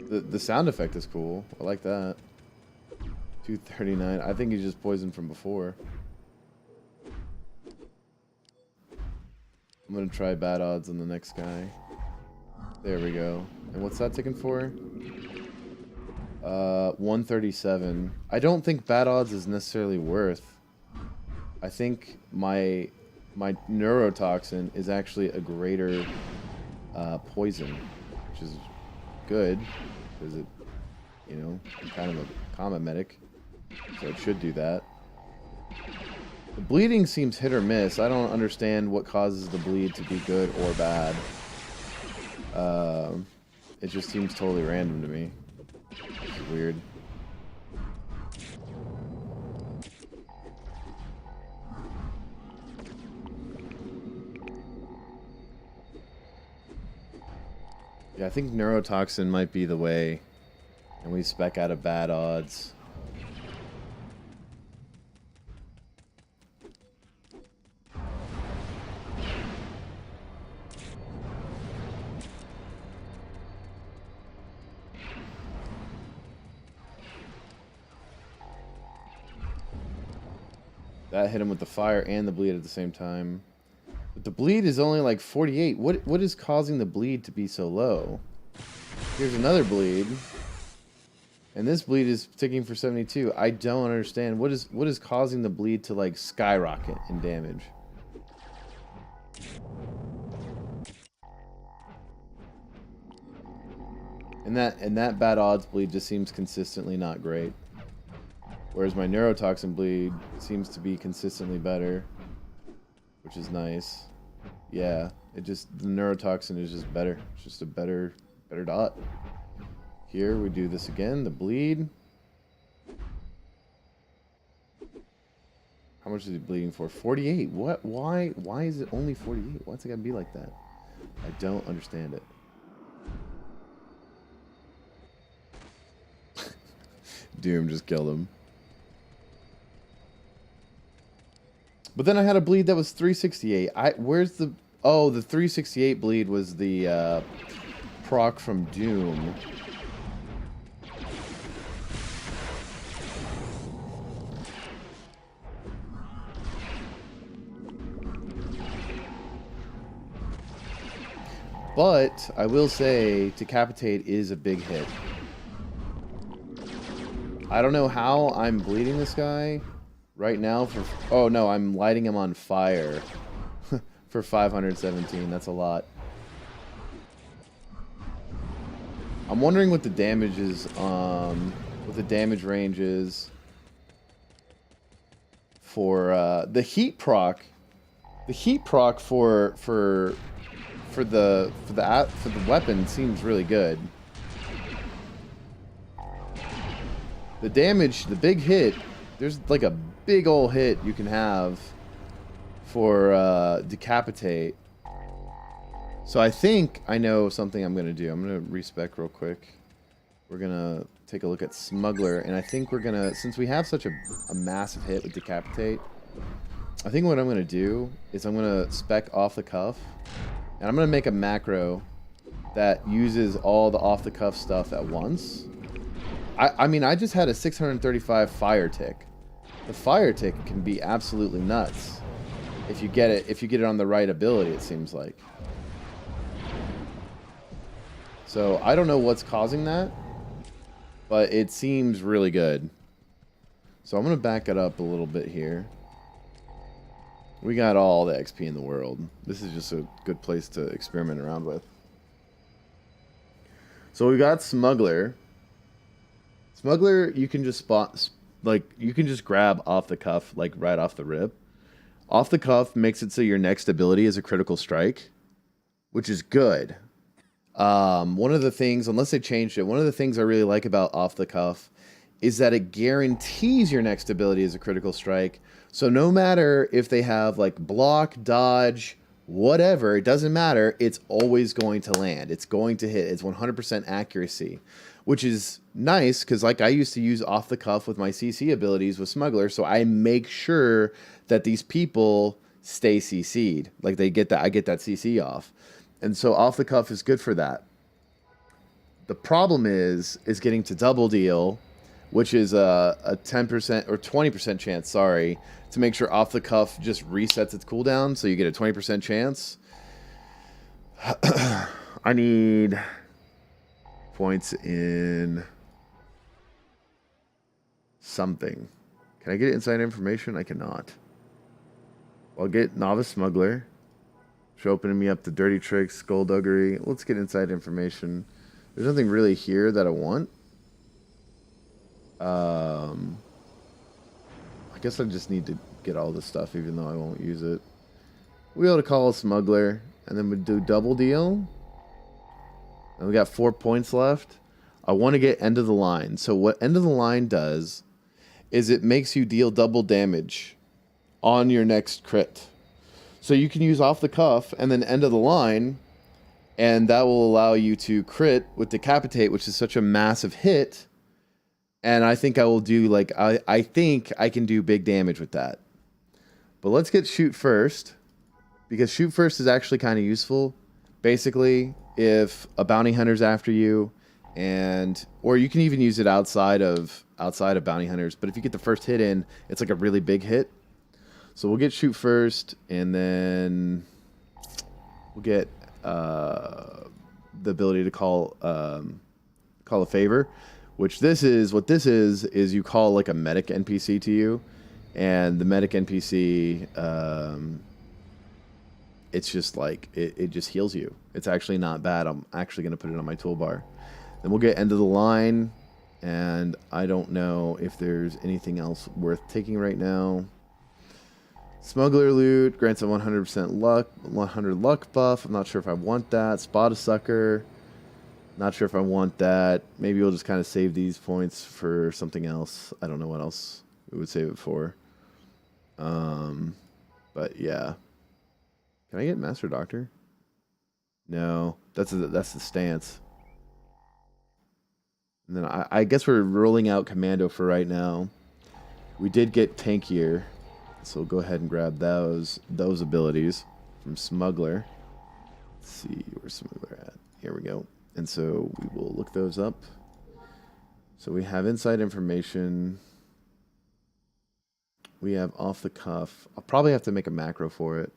The sound effect is cool. I like that. 239. I think he's just poisoned from before. I'm gonna try bad odds on the next guy. There we go. And what's that ticking for? 137. I don't think bad odds is necessarily worth. I think my neurotoxin is actually a greater poison, which is good because it, you know, I'm kind of a combat medic, so it should do that. The bleeding seems hit or miss. I don't understand what causes the bleed to be good or bad. It just seems totally random to me. It's weird. Yeah, I think neurotoxin might be the way, and we spec out of bad odds. That hit him with the fire and the bleed at the same time. But the bleed is only like 48. What is causing the bleed to be so low? Here's another bleed. And this bleed is ticking for 72. I don't understand. What is causing the bleed to like skyrocket in damage? And that bad odds bleed just seems consistently not great. Whereas my neurotoxin bleed seems to be consistently better, which is nice. Yeah, the neurotoxin is just better. It's just a better dot. Here we do this again, the bleed. How much is he bleeding for? 48. What? Why is it only 48? Why's it gotta be like that? I don't understand it. Doom just killed him. But then I had a bleed that was 368. Where's the... Oh, the 368 bleed was the proc from Doom. But I will say Decapitate is a big hit. I don't know how I'm bleeding this guy right now for... Oh, no, I'm lighting him on fire for 517. That's a lot. I'm wondering what the damage is what the damage range is for the heat proc. The heat proc for the weapon seems really good. The damage, the big hit, there's like a big ol' hit you can have for decapitate. So I think I know something I'm gonna do. I'm gonna respec real quick. We're gonna take a look at Smuggler, and I think we're gonna, since we have such a massive hit with decapitate, I think what I'm gonna do is I'm gonna spec off the cuff, and I'm gonna make a macro that uses all the off the cuff stuff at once. I mean, I just had a 635 fire tick. The fire tick can be absolutely nuts if you get it on the right ability, it seems like. So I don't know what's causing that, but it seems really good. So I'm gonna back it up a little bit here. We got all the XP in the world. This is just a good place to experiment around with. So we got Smuggler. Smuggler, you can just you can just grab off the cuff, like right off the rip. Off the cuff makes it so your next ability is a critical strike, which is good. One of the things, unless they changed it, one of the things I really like about off the cuff is that it guarantees your next ability is a critical strike. So no matter if they have like block, dodge, whatever, it doesn't matter. It's always going to land. It's going to hit. It's 100% accuracy, which is nice because like I used to use off the cuff with my CC abilities with Smuggler. So I make sure that these people stay CC'd. Like they get that, I get that CC off. And so off the cuff is good for that. The problem is getting to double deal, which is a 10% or 20% chance, sorry, to make sure off the cuff just resets its cooldown, so you get a 20% chance. I need points in something. Can I get inside information? I cannot. I'll get Novice Smuggler. She's opening me up to Dirty Tricks, Skullduggery. Let's get inside information. There's nothing really here that I want. I guess I just need to get all this stuff, even though I won't use it. We'll be able to call a Smuggler, and then we do double deal. And we got 4 points left. I want to get end of the line. So what end of the line does is it makes you deal double damage on your next crit. So you can use off the cuff and then end of the line, and that will allow you to crit with Decapitate, which is such a massive hit. And I think I will do, like, I think I can do big damage with that. But let's get Shoot First, because Shoot First is actually kind of useful. Basically, if a bounty hunter's after you, or you can even use it outside of bounty hunters. But if you get the first hit in, it's like a really big hit. So we'll get Shoot First, and then we'll get the ability to call a favor. Which this is, what this is you call like a medic NPC to you. And the medic NPC, it's just like, it just heals you. It's actually not bad. I'm actually going to put it on my toolbar. Then we'll get end of the line. And I don't know if there's anything else worth taking right now. Smuggler loot grants a 100% luck, 100 luck buff. I'm not sure if I want that. Spot a sucker. Not sure if I want that. Maybe we'll just kind of save these points for something else. I don't know what else we would save it for. But yeah. Can I get Master Doctor? No, that's the stance. And then I guess we're rolling out Commando for right now. We did get Tankier, so we'll go ahead and grab those abilities from Smuggler. Let's see where's Smuggler at. Here we go. And so we will look those up. So we have inside information. We have off the cuff. I'll probably have to make a macro for it.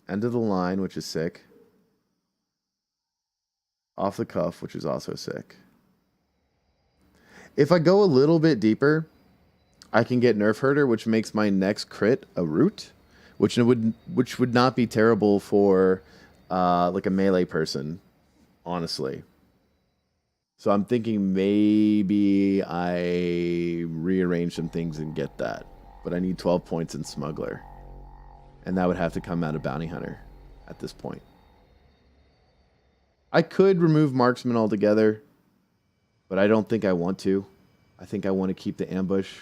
End of the line, which is sick. Off the cuff, which is also sick. If I go a little bit deeper, I can get Nerf Herder, which makes my next crit a root, which would not be terrible for like a melee person. Honestly. So I'm thinking maybe I rearrange some things and get that. But I need 12 points in Smuggler. And that would have to come out of Bounty Hunter at this point. I could remove Marksman altogether, but I don't think I want to. I think I want to keep the Ambush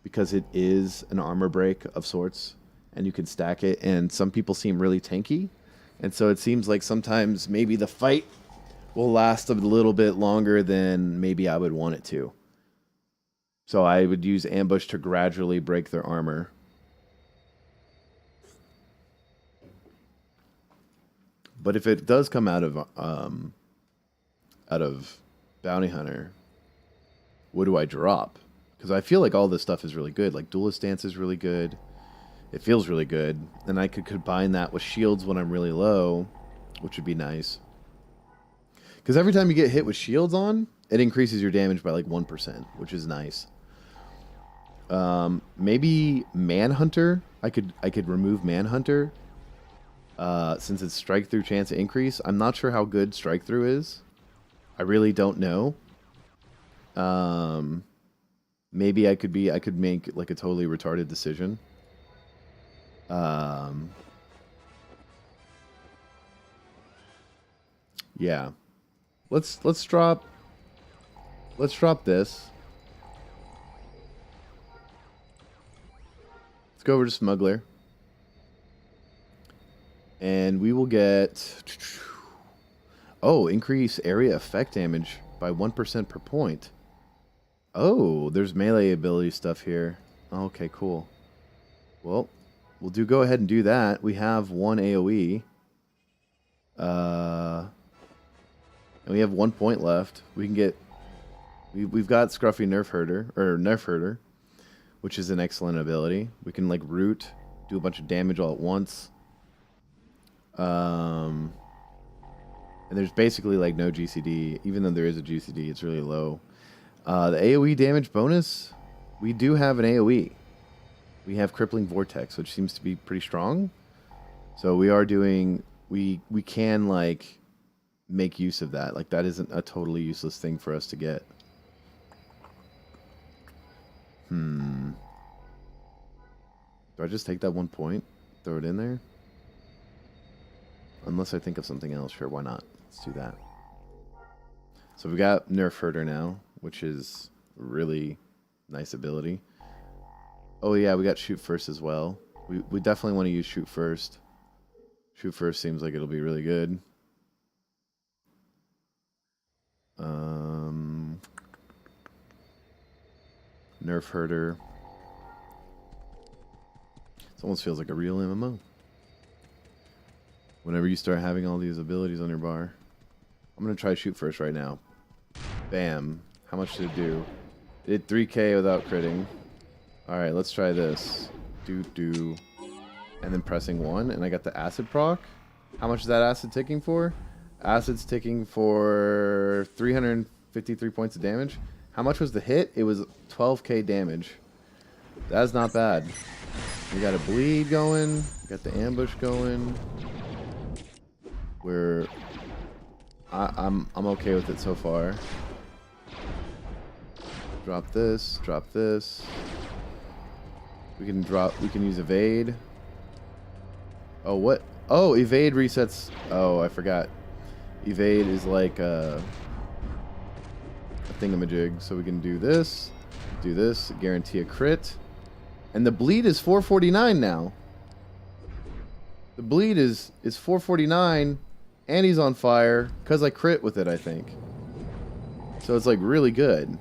because it is an armor break of sorts, and you can stack it, and some people seem really tanky, and so it seems like sometimes maybe the fight will last a little bit longer than maybe I would want it to. So I would use Ambush to gradually break their armor. But if it does come out of Bounty Hunter, what do I drop? Because I feel like all this stuff is really good. Like Duelist Stance is really good. It feels really good. And I could combine that with shields when I'm really low, which would be nice. Because every time you get hit with shields on, it increases your damage by like 1%, which is nice. Maybe Manhunter. I could remove Manhunter. Since it's strike through chance to increase. I'm not sure how good strike through is. I really don't know. Maybe I could make like a totally retarded decision. Yeah. Let's drop this. Let's go over to Smuggler. And we will get... Oh, increase area effect damage by 1% per point. Oh, there's melee ability stuff here. Okay, cool. Well, we'll go ahead and do that. We have one AoE. And we have 1 point left. We can get... We've got Scruffy Nerf Herder, which is an excellent ability. We can, like, root, do a bunch of damage all at once. And there's basically like no GCD. Even though there is a GCD, it's really low. The AoE damage bonus, we do have an AoE. We have Crippling Vortex, which seems to be pretty strong. So we are doing... We can like make use of that. Like that isn't a totally useless thing for us to get. Do I just take that 1 point? Throw it in there? Unless I think of something else. Sure, why not? Let's do that. So we got Nerf Herder now, which is a really nice ability. Oh yeah, we got Shoot First as well. We definitely want to use Shoot First. Shoot First seems like it'll be really good. Nerf Herder. This almost feels like a real MMO. Whenever you start having all these abilities on your bar. I'm going to try Shoot First right now. Bam. How much did it do? It did 3k without critting. Alright, let's try this. And then pressing 1, and I got the acid proc. How much is that acid ticking for? Acid's ticking for 353 points of damage. How much was the hit? It was 12k damage. That's not bad. We got a bleed going. We got the ambush going. I'm okay with it so far. Drop this, drop this. We can use evade. Oh, what? Oh, evade resets. Oh, I forgot. Evade is like a thingamajig. So we can do this, guarantee a crit. And the bleed is 449 now. The bleed is 449, and he's on fire, because I crit with it, I think. So it's like really good.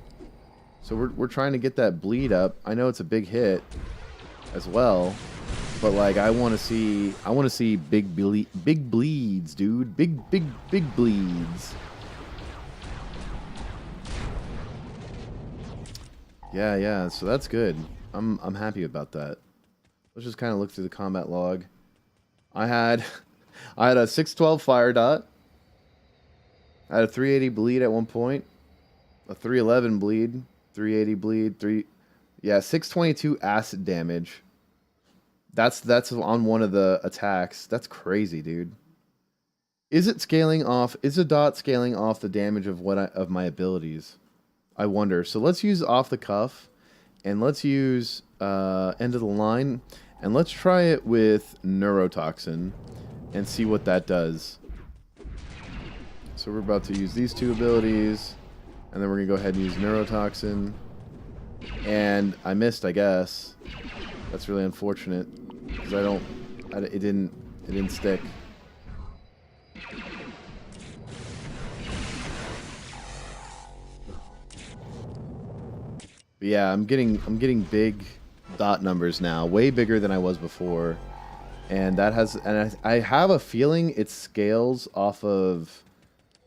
So we're trying to get that bleed up. I know it's a big hit as well, but like I want to see big bleeds, dude. Big bleeds. Yeah, so that's good. I'm happy about that. Let's just kind of look through the combat log. I had a 612 fire dot. I had a 380 bleed at one point. A 311 bleed. 380 bleed. 622 acid damage. That's on one of the attacks. That's crazy, dude. Is it scaling off? Is a dot scaling off the damage of of my abilities? I wonder. So let's use off the cuff, and let's use end of the line, and let's try it with neurotoxin, and see what that does. So we're about to use these two abilities, and then we're gonna go ahead and use neurotoxin. And I missed, I guess. That's really unfortunate because it didn't stick. But yeah, I'm getting big dot numbers now, way bigger than I was before, and I have a feeling it scales off of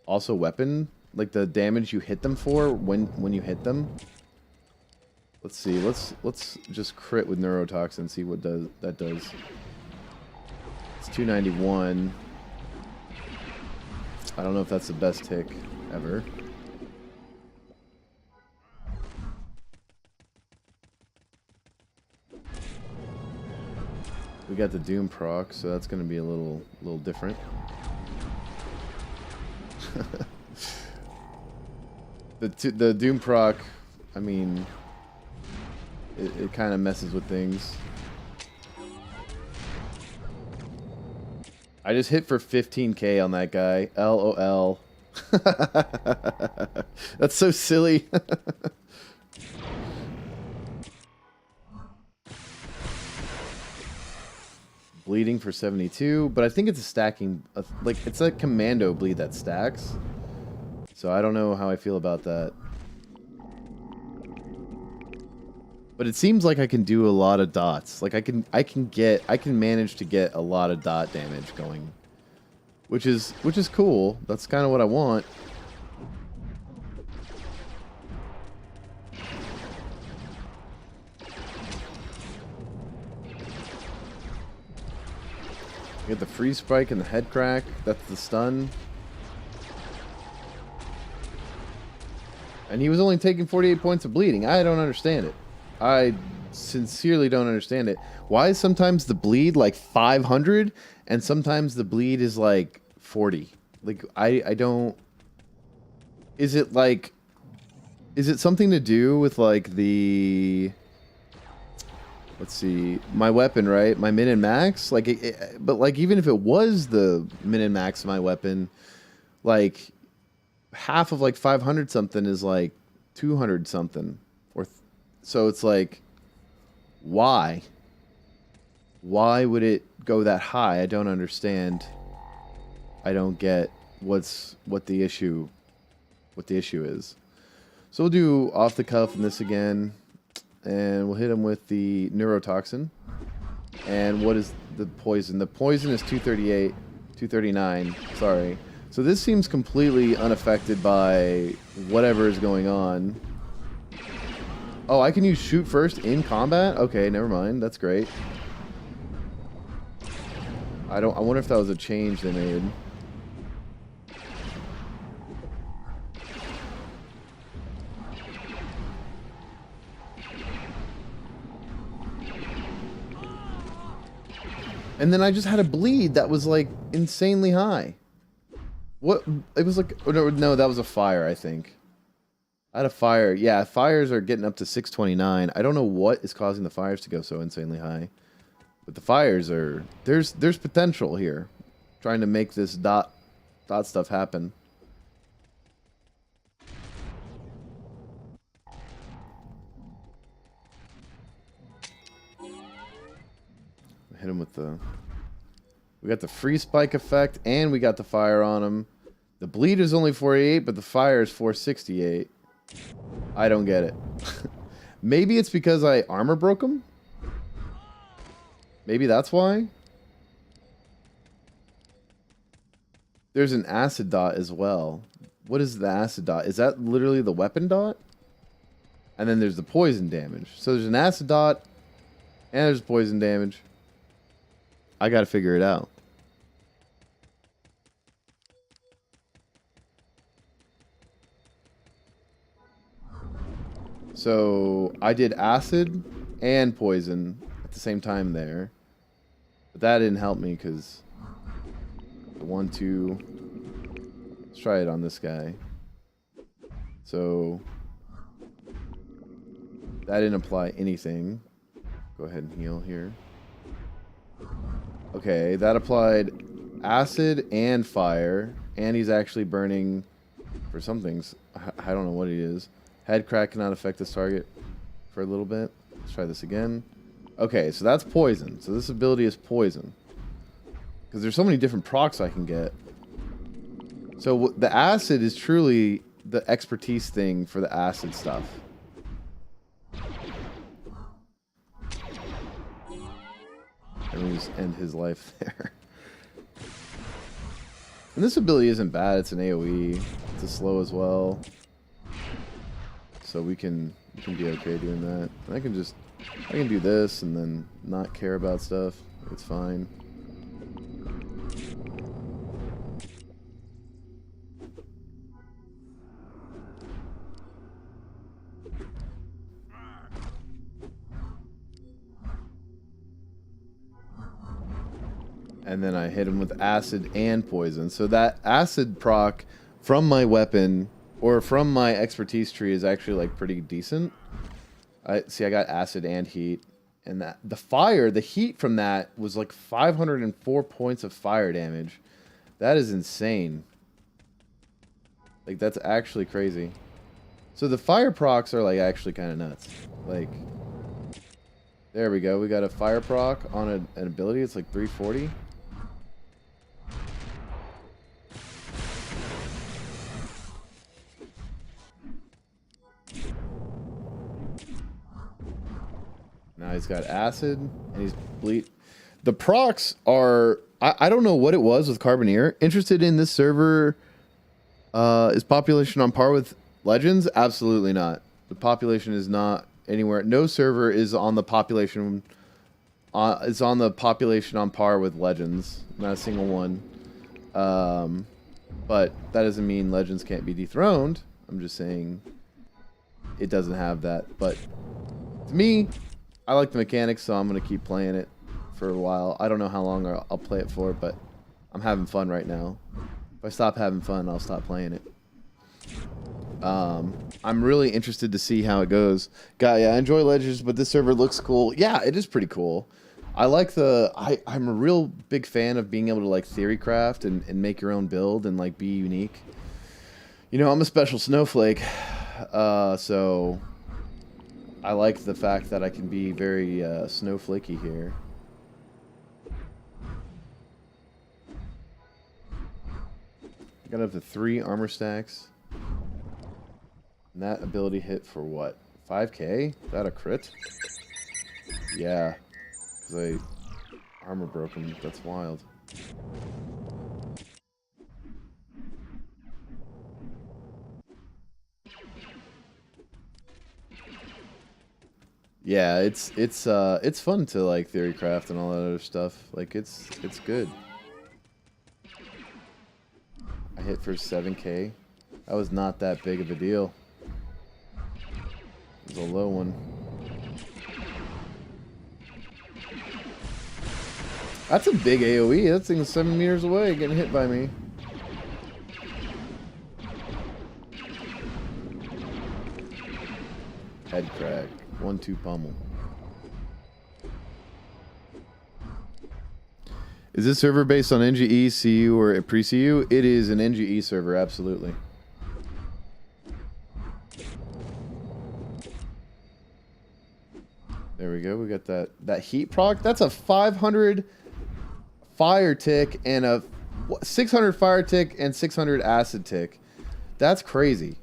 also weapon, like the damage you hit them for when you hit them. Let's see. Let's just crit with neurotoxin, see what that does. It's 291. I don't know if that's the best tick ever. We got the Doom proc, so that's going to be a little different. The Doom proc, I mean, it kind of messes with things. I just hit for 15k on that guy. LOL. That's so silly. Bleeding for 72, but I think it's a stacking, like it's a commando bleed that stacks. So I don't know how I feel about that. But it seems like I can do a lot of dots. Like I can manage to get a lot of dot damage going. Which is cool. That's kind of what I want. You get the freeze spike and the head crack. That's the stun. And he was only taking 48 points of bleeding. I don't understand it. I sincerely don't understand it. Why is sometimes the bleed like 500 and sometimes the bleed is like 40? Like, I don't... Is it like... Is it something to do with like the... Let's see, my weapon, right? My min and max? Like, but like even if it was the min and max of my weapon, like half of like 500 something is like 200 something. So it's like, why? Why would it go that high? I don't understand. I don't get what the issue is. So we'll do off the cuff in this again. And we'll hit him with the neurotoxin. And what is the poison? The poison is 238, 239, sorry. So this seems completely unaffected by whatever is going on. Oh, I can use shoot first in combat? Okay, never mind. That's great. I wonder if that was a change they made. And then I just had a bleed that was like insanely high. What? It was like, oh, no, that was a fire, I think. I had a fire. Yeah, fires are getting up to 629. I don't know what is causing the fires to go so insanely high. But the fires are... There's potential here. Trying to make this dot stuff happen. Hit him with the... We got the free spike effect, and we got the fire on him. The bleed is only 48, but the fire is 468. I don't get it. Maybe it's because I armor broke him? Maybe that's why? There's an acid dot as well. What is the acid dot? Is that literally the weapon dot? And then there's the poison damage. So there's an acid dot, and there's poison damage. I gotta figure it out. So I did acid and poison at the same time there. But that didn't help me because the 1, 2. Let's try it on this guy. So that didn't apply anything. Go ahead and heal here. Okay, that applied acid and fire, and he's actually burning for some things. I don't know what it is. Head crack cannot affect this target for a little bit. Let's try this again. Okay, so that's poison. So this ability is poison. Because there's so many different procs I can get. So the acid is truly the expertise thing for the acid stuff. And we just end his life there. And this ability isn't bad. It's an AoE. It's a slow as well. So we can be okay doing that. And I can do this and then not care about stuff. It's fine. And then I hit him with acid and poison. So that acid proc from my weapon or from my expertise tree is actually like pretty decent. I got acid and heat. And that the heat from that was like 504 points of fire damage. That is insane. Like that's actually crazy. So the fire procs are like actually kind of nuts. Like there we go. We got a fire proc on an ability. It's like 340. Now he's got acid, and he's bleed. The procs are... I don't know what it was with Carboneer. Interested in this server? Is population on par with Legends? Absolutely not. The population is not anywhere. No server is on the population... is on the population on par with Legends. Not a single one. But that doesn't mean Legends can't be dethroned. I'm just saying it doesn't have that. But to me... I like the mechanics, so I'm going to keep playing it for a while. I don't know how long I'll play it for, but I'm having fun right now. If I stop having fun, I'll stop playing it. I'm really interested to see how it goes. Yeah, I enjoy Legends, but this server looks cool. Yeah, it is pretty cool. I like I'm a real big fan of being able to like theory craft and make your own build and like be unique. You know, I'm a special snowflake, so... I like the fact that I can be very snowflakey here. I got up to 3 armor stacks. And that ability hit for what? 5k? Is that a crit? Yeah. Because I armor broke him. That's wild. Yeah, it's fun to like theory craft and all that other stuff. Like it's good. I hit for 7k. That was not that big of a deal. It was a low one. That's a big AoE. That thing's 7 meters away, getting hit by me. Head crack. 1-2 pummel. Is this server based on NGE, CU, or pre-CU? It is an NGE server, absolutely. There we go. We got that heat proc. That's a 500 fire tick and a 600 fire tick and 600 acid tick. That's crazy.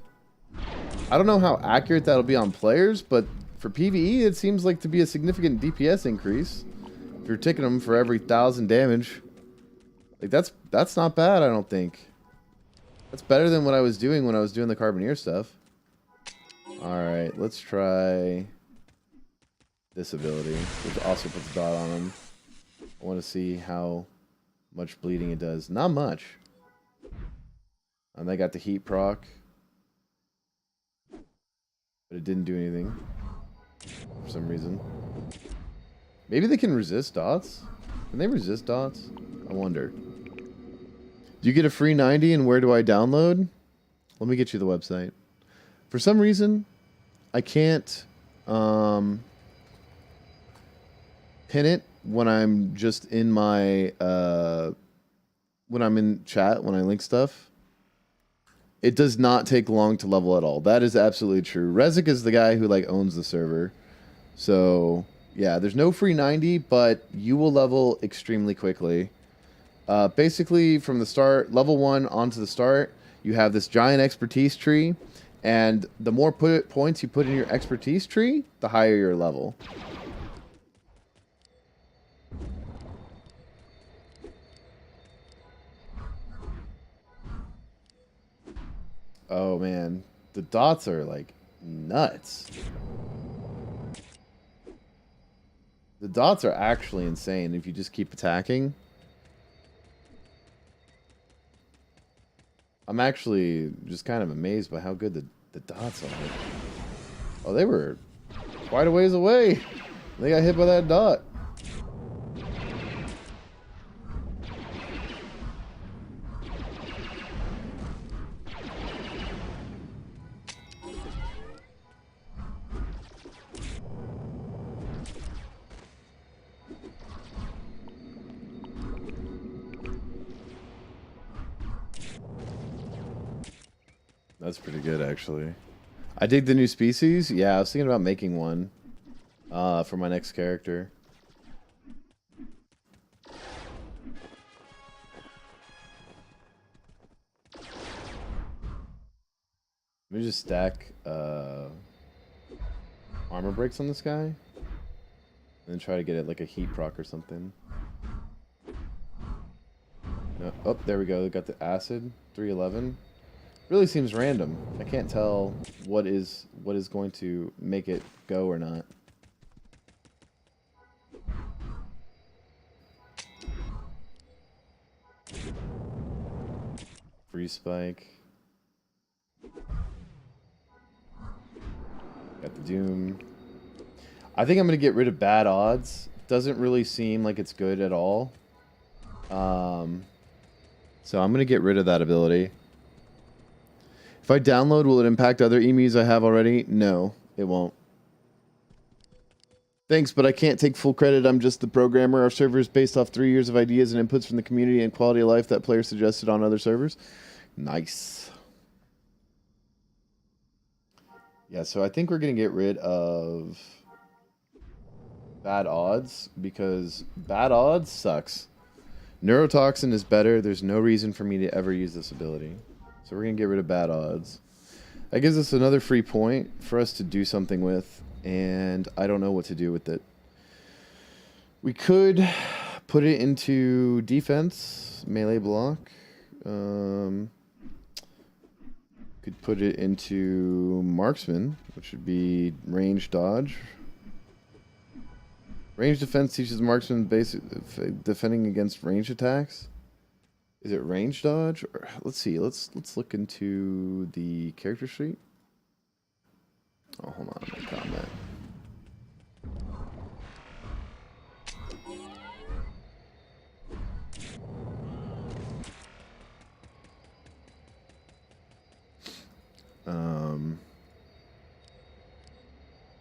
I don't know how accurate that'll be on players, but for PvE, it seems like to be a significant DPS increase. If you're ticking them for every 1,000 damage, like that's not bad. I don't think that's better than what I was doing when I was doing the Carboneer stuff. All right, let's try this ability, which also puts a dot on him. I want to see how much bleeding it does. Not much. And I got the heat proc, but it didn't do anything. For some reason. Maybe they can resist dots? Can they resist dots? I wonder. Do you get a free 90 and where do I download? Let me get you the website. For some reason, I can't pin it when I'm just in my when I'm in chat, when I link stuff. It does not take long to level at all. That is absolutely true. Rezik is the guy who like owns the server. So, yeah, there's no free 90, but you will level extremely quickly. Basically, from the start, level 1 onto the start, you have this giant expertise tree, and the more points you put in your expertise tree, the higher your level. Oh, man. The dots are, like, nuts. The dots are actually insane if you just keep attacking. I'm actually just kind of amazed by how good the dots are. Oh, they were quite a ways away. They got hit by that dot. That's pretty good, actually. I dig the new species. Yeah, I was thinking about making one for my next character. Let me just stack armor breaks on this guy. And then try to get it like a heat proc or something. No, oh, there we go. We got the acid. 311. Really seems random. I can't tell what is going to make it go or not. Free spike. Got the doom. I think I'm gonna get rid of bad odds. Doesn't really seem like it's good at all. So I'm gonna get rid of that ability. If I download, will it impact other emus I have already? No, it won't. Thanks, but I can't take full credit. I'm just the programmer. Our server is based off 3 years of ideas and inputs from the community and quality of life that players suggested on other servers. Nice. Yeah, so I think we're going to get rid of bad odds because bad odds sucks. Neurotoxin is better. There's no reason for me to ever use this ability. So we're going to get rid of bad odds. That gives us another free point for us to do something with, and I don't know what to do with it. We could put it into defense, melee block. Could put it into marksman, which would be range dodge. Range defense teaches marksman basic defending against range attacks. Is it range dodge? Or, let's see. Let's look into the character sheet. Oh, hold on. My comment.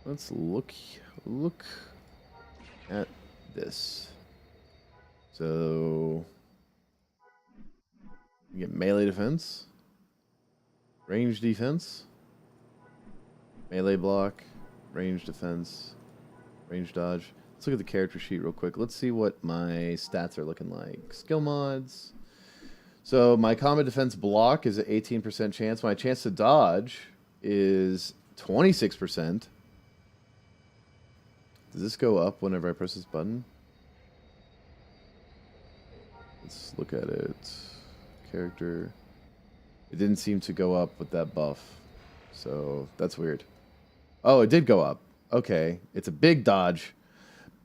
Let's look at this. So you get melee defense, range defense, melee block, range defense, range dodge. Let's look at the character sheet real quick. Let's see what my stats are looking like. Skill mods. So my combat defense block is an 18% chance. My chance to dodge is 26%. Does this go up whenever I press this button? Let's look at it. Character. It didn't seem to go up with that buff. So that's weird. Oh, it did go up. Okay. It's a big dodge.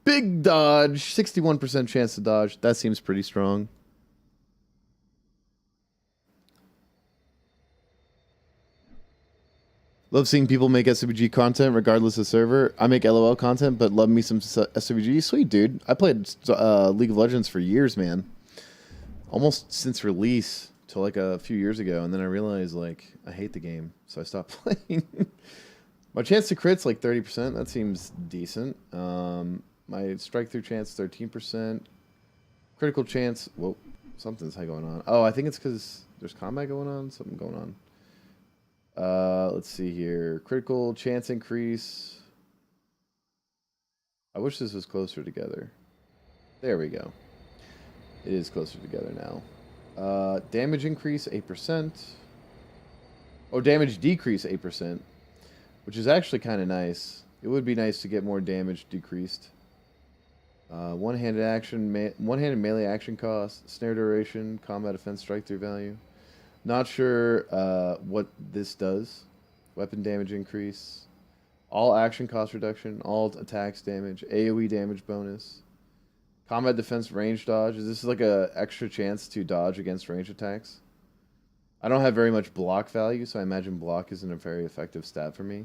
Big dodge. 61% chance to dodge. That seems pretty strong. Love seeing people make SWG content regardless of server. I make LOL content, but love me some SWG. Sweet, dude. I played League of Legends for years, man. almost since release till like a few years ago, and then I realized like I hate the game, so I stopped playing. My chance to crit's like 30%. That seems decent. My strike through chance 13%. Critical chance. Whoa, something's going on. Oh, I think it's because there's combat going on. Something going on. Let's see here. Critical chance increase. I wish this was closer together. There we go. It is closer together now. Damage increase 8%. Oh, damage decrease 8%, which is actually kind of nice. It would be nice to get more damage decreased. One-handed action, one-handed melee action cost, snare duration, combat defense, strike through value. Not sure what this does. Weapon damage increase. All action cost reduction. All attacks damage. AoE damage bonus. Combat defense range dodge. Is this like a extra chance to dodge against range attacks? I don't have very much block value, so I imagine block isn't a very effective stat for me.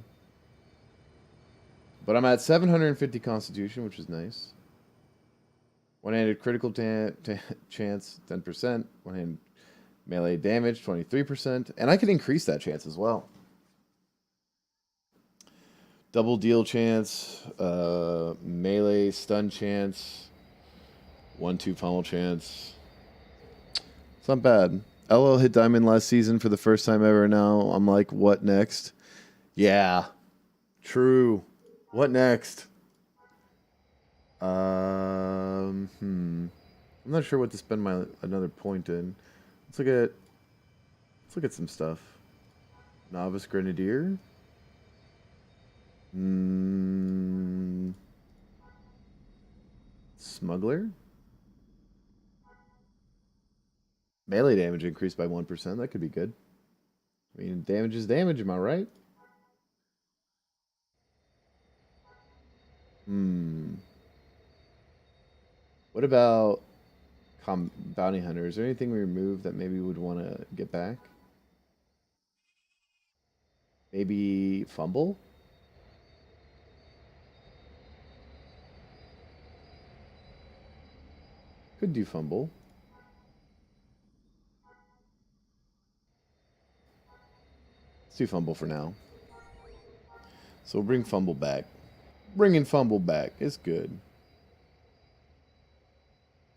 But I'm at 750 constitution, which is nice. One-handed critical chance, 10%. One-handed melee damage, 23%. And I can increase that chance as well. Double deal chance, melee stun chance, 1-2 pummel chance. It's not bad. LL hit diamond last season for the first time ever. Now I'm like, what next? Yeah, true. What next? I'm not sure what to spend my another point in. Let's look at some stuff. Novice Grenadier. Smuggler. Melee damage increased by 1%. That could be good. I mean, damage is damage, am I right? What about bounty hunter? Is there anything we removed that maybe we would want to get back? Maybe fumble? Could do fumble. Let's do fumble for now. So we'll bring fumble back. Bringing fumble back is good.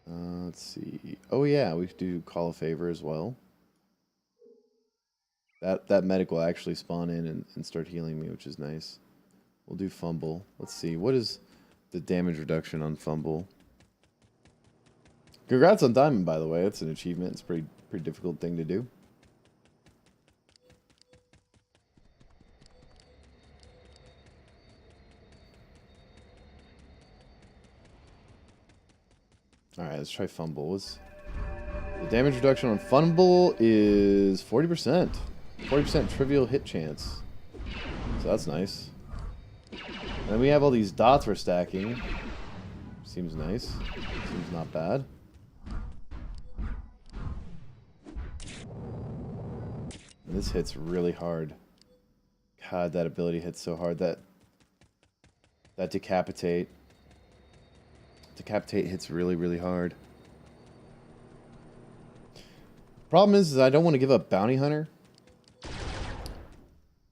Let's see. Oh yeah, we could do call a favor as well. That medic will actually spawn in and start healing me, which is nice. We'll do fumble. Let's see. What is the damage reduction on fumble? Congrats on diamond, by the way. It's an achievement. It's a pretty difficult thing to do. Alright, let's try fumble. The damage reduction on fumble is 40%. 40% trivial hit chance. So that's nice. And then we have all these dots we're stacking. Seems nice. Seems not bad. And this hits really hard. God, that ability hits so hard. That decapitate. Decapitate hits really, really hard. Problem is I don't want to give up Bounty Hunter.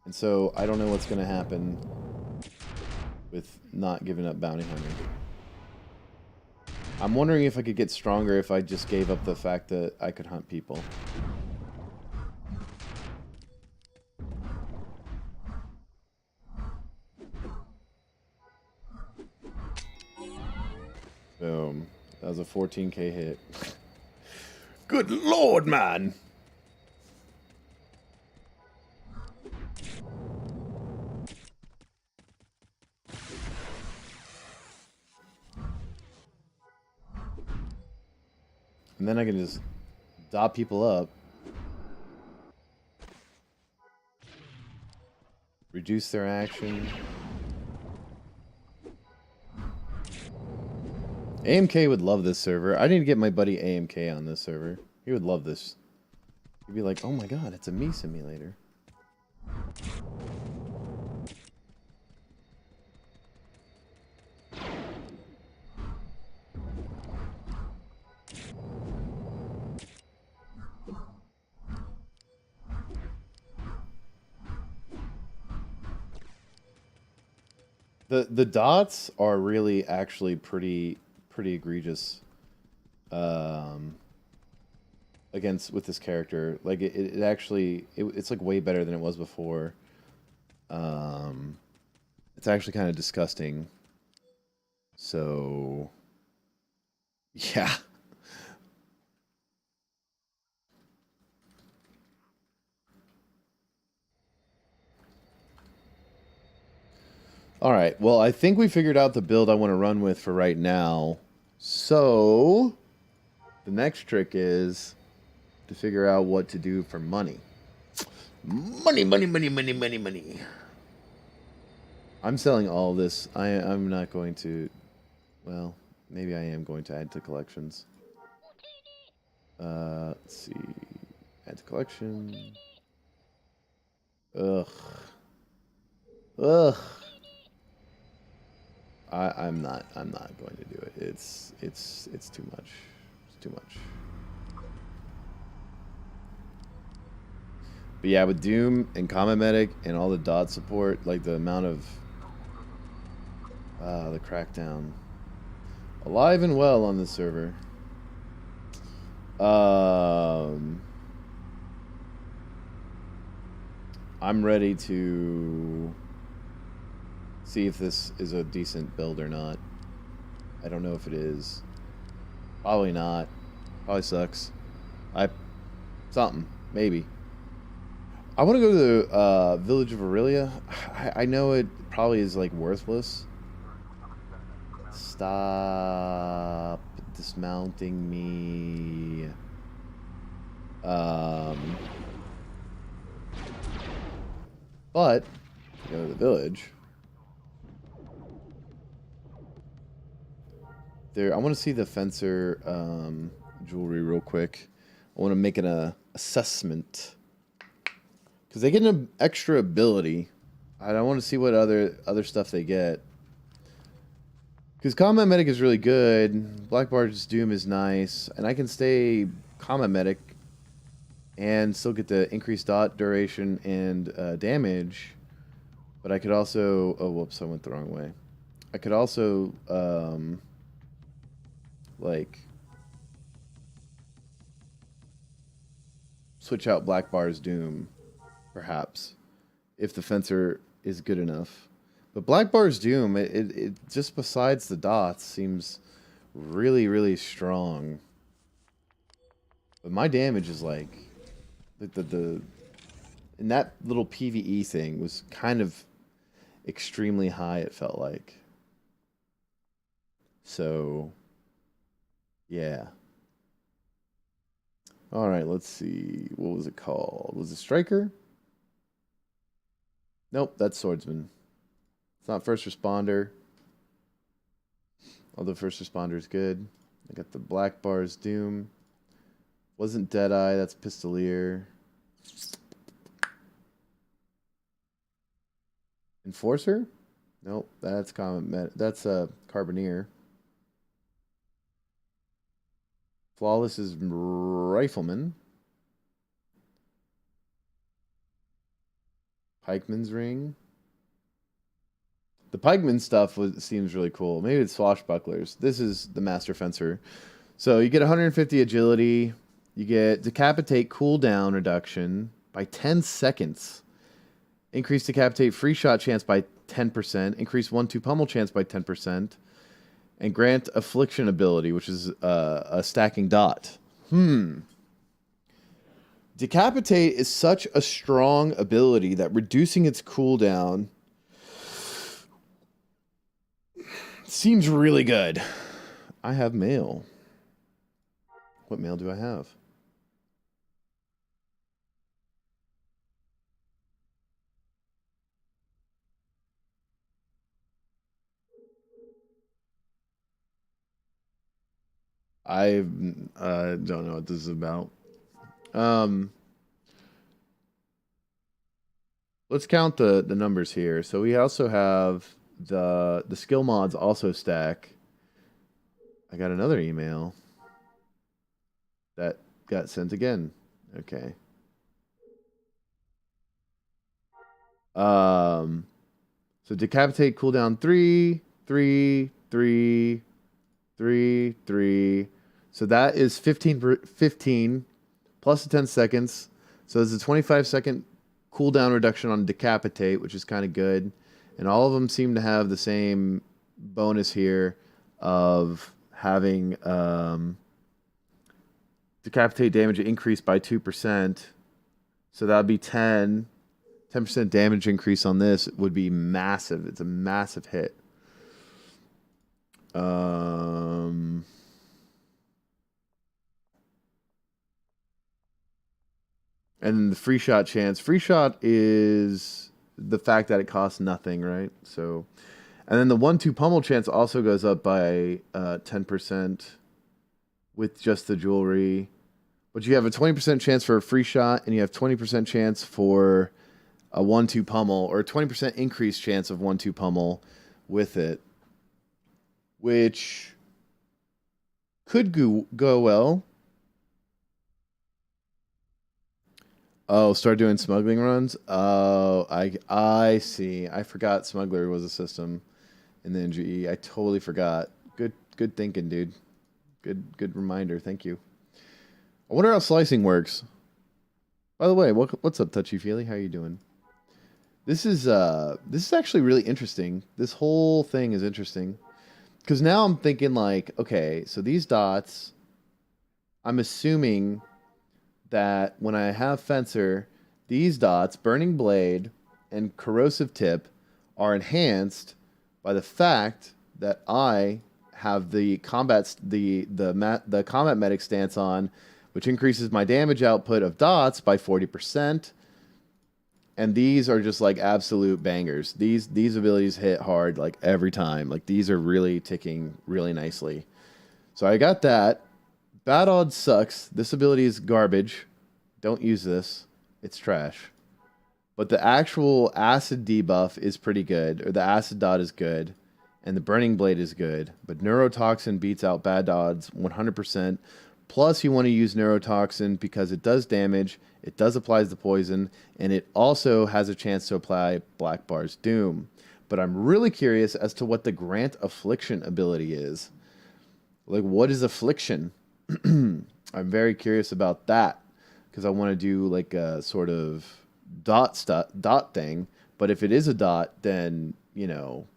And so I don't know what's going to happen with not giving up Bounty Hunter. I'm wondering if I could get stronger if I just gave up the fact that I could hunt people. Boom. That was a 14k hit. Good lord, man! And then I can just dot people up. Reduce their action. AMK would love this server. I need to get my buddy AMK on this server. He would love this. He'd be like, oh my god, it's a me simulator. The dots are really actually pretty egregious um against with this character. Like it actually it's like way better than it was before. Um it's actually kind of disgusting. So yeah. All right. Well, I think we figured out the build I want to run with for right now. So the next trick is to figure out what to do for money. Money, money, money, money, money, money. I'm selling all this. I'm not going to. Well, maybe I am going to add to collections. Let's see. Add to collection. Ugh. Ugh. I'm not going to do it. It's too much. It's too much. But yeah, with Doom and Combat Medic and all the dot support, like the amount of the crackdown. Alive and well on this server. Um I'm ready to see if this is a decent build or not. I don't know if it is. Probably not. Probably sucks. I something maybe. I want to go to the village of Aurelia. I know it probably is like worthless. Stop dismounting me. Um, but go to the village. There, I want to see the fencer jewelry real quick. I want to make an assessment because they get an extra ability. I want to see what other stuff they get. Because Combat Medic is really good. Black Barge's Doom is nice, and I can stay Combat Medic and still get the increased dot duration and damage. But I could also, oh whoops, I went the wrong way. I could also like switch out Black Bar's Doom, perhaps, if the fencer is good enough. But Black Bar's Doom, it just besides the dots seems really strong. But my damage is like the and that little PvE thing was kind of extremely high, it felt like. So yeah. All right, let's see. What was it called? Was it Striker? Nope, that's Swordsman. It's not First Responder. Although First Responder is good. I got the Black Bar's Doom. Wasn't Deadeye, that's Pistolier. Enforcer? Nope, that's that's Carbineer. Flawless is Rifleman. Pikeman's Ring. The Pikeman stuff seems really cool. Maybe it's Swashbucklers. This is the Master Fencer. So you get 150 agility. You get Decapitate cooldown reduction by 10 seconds. Increase Decapitate free shot chance by 10%. Increase 1-2 pummel chance by 10%. And grant Affliction ability, which is a stacking dot. Decapitate is such a strong ability that reducing its cooldown seems really good. I have mail. What mail do I have? I don't know what this is about. Um, let's count the numbers here. So we also have the skill mods also stack. I got another email that got sent again. Okay. Um, So decapitate cooldown 3, 3, 3, 3, 3. So that is 15 plus the 10 seconds. So there's a 25-second cooldown reduction on decapitate, which is kind of good. And all of them seem to have the same bonus here of having decapitate damage increase by 2%. So that would be 10. 10% damage increase on this would be massive. It's a massive hit. And then the free shot chance. Free shot is the fact that it costs nothing, right? So, and then the 1-2 pummel chance also goes up by 10% with just the jewelry. But you have a 20% chance for a free shot, and you have 20% chance for a 1-2 pummel, or a 20% increased chance of 1-2 pummel with it, which could go well. Oh, start doing smuggling runs? Oh, I see. I forgot smuggler was a system in the NGE. I totally forgot. Good thinking, dude. Good reminder. Thank you. I wonder how slicing works. By the way, what's up, Touchy Feely? How you doing? This is actually really interesting. This whole thing is interesting. Because now I'm thinking like, okay, so these dots, I'm assuming that when I have Fencer, these dots, Burning Blade and Corrosive Tip, are enhanced by the fact that I have the combat medic stance on, which increases my damage output of dots by 40%. And these are just like absolute bangers. These abilities hit hard like every time. Like these are really ticking really nicely. So I got that. Bad odds sucks. This ability is garbage. Don't use this. It's trash. But the actual acid debuff is pretty good, or the acid dot is good, and the burning blade is good. But neurotoxin beats out bad odds 100%. Plus, you want to use neurotoxin because it does damage, it does apply the poison, and it also has a chance to apply Black Bar's Doom. But I'm really curious as to what the Grant Affliction ability is. Like, what is Affliction? I'm very curious about that because I want to do like a sort of dot thing. But if it is a dot, then you know,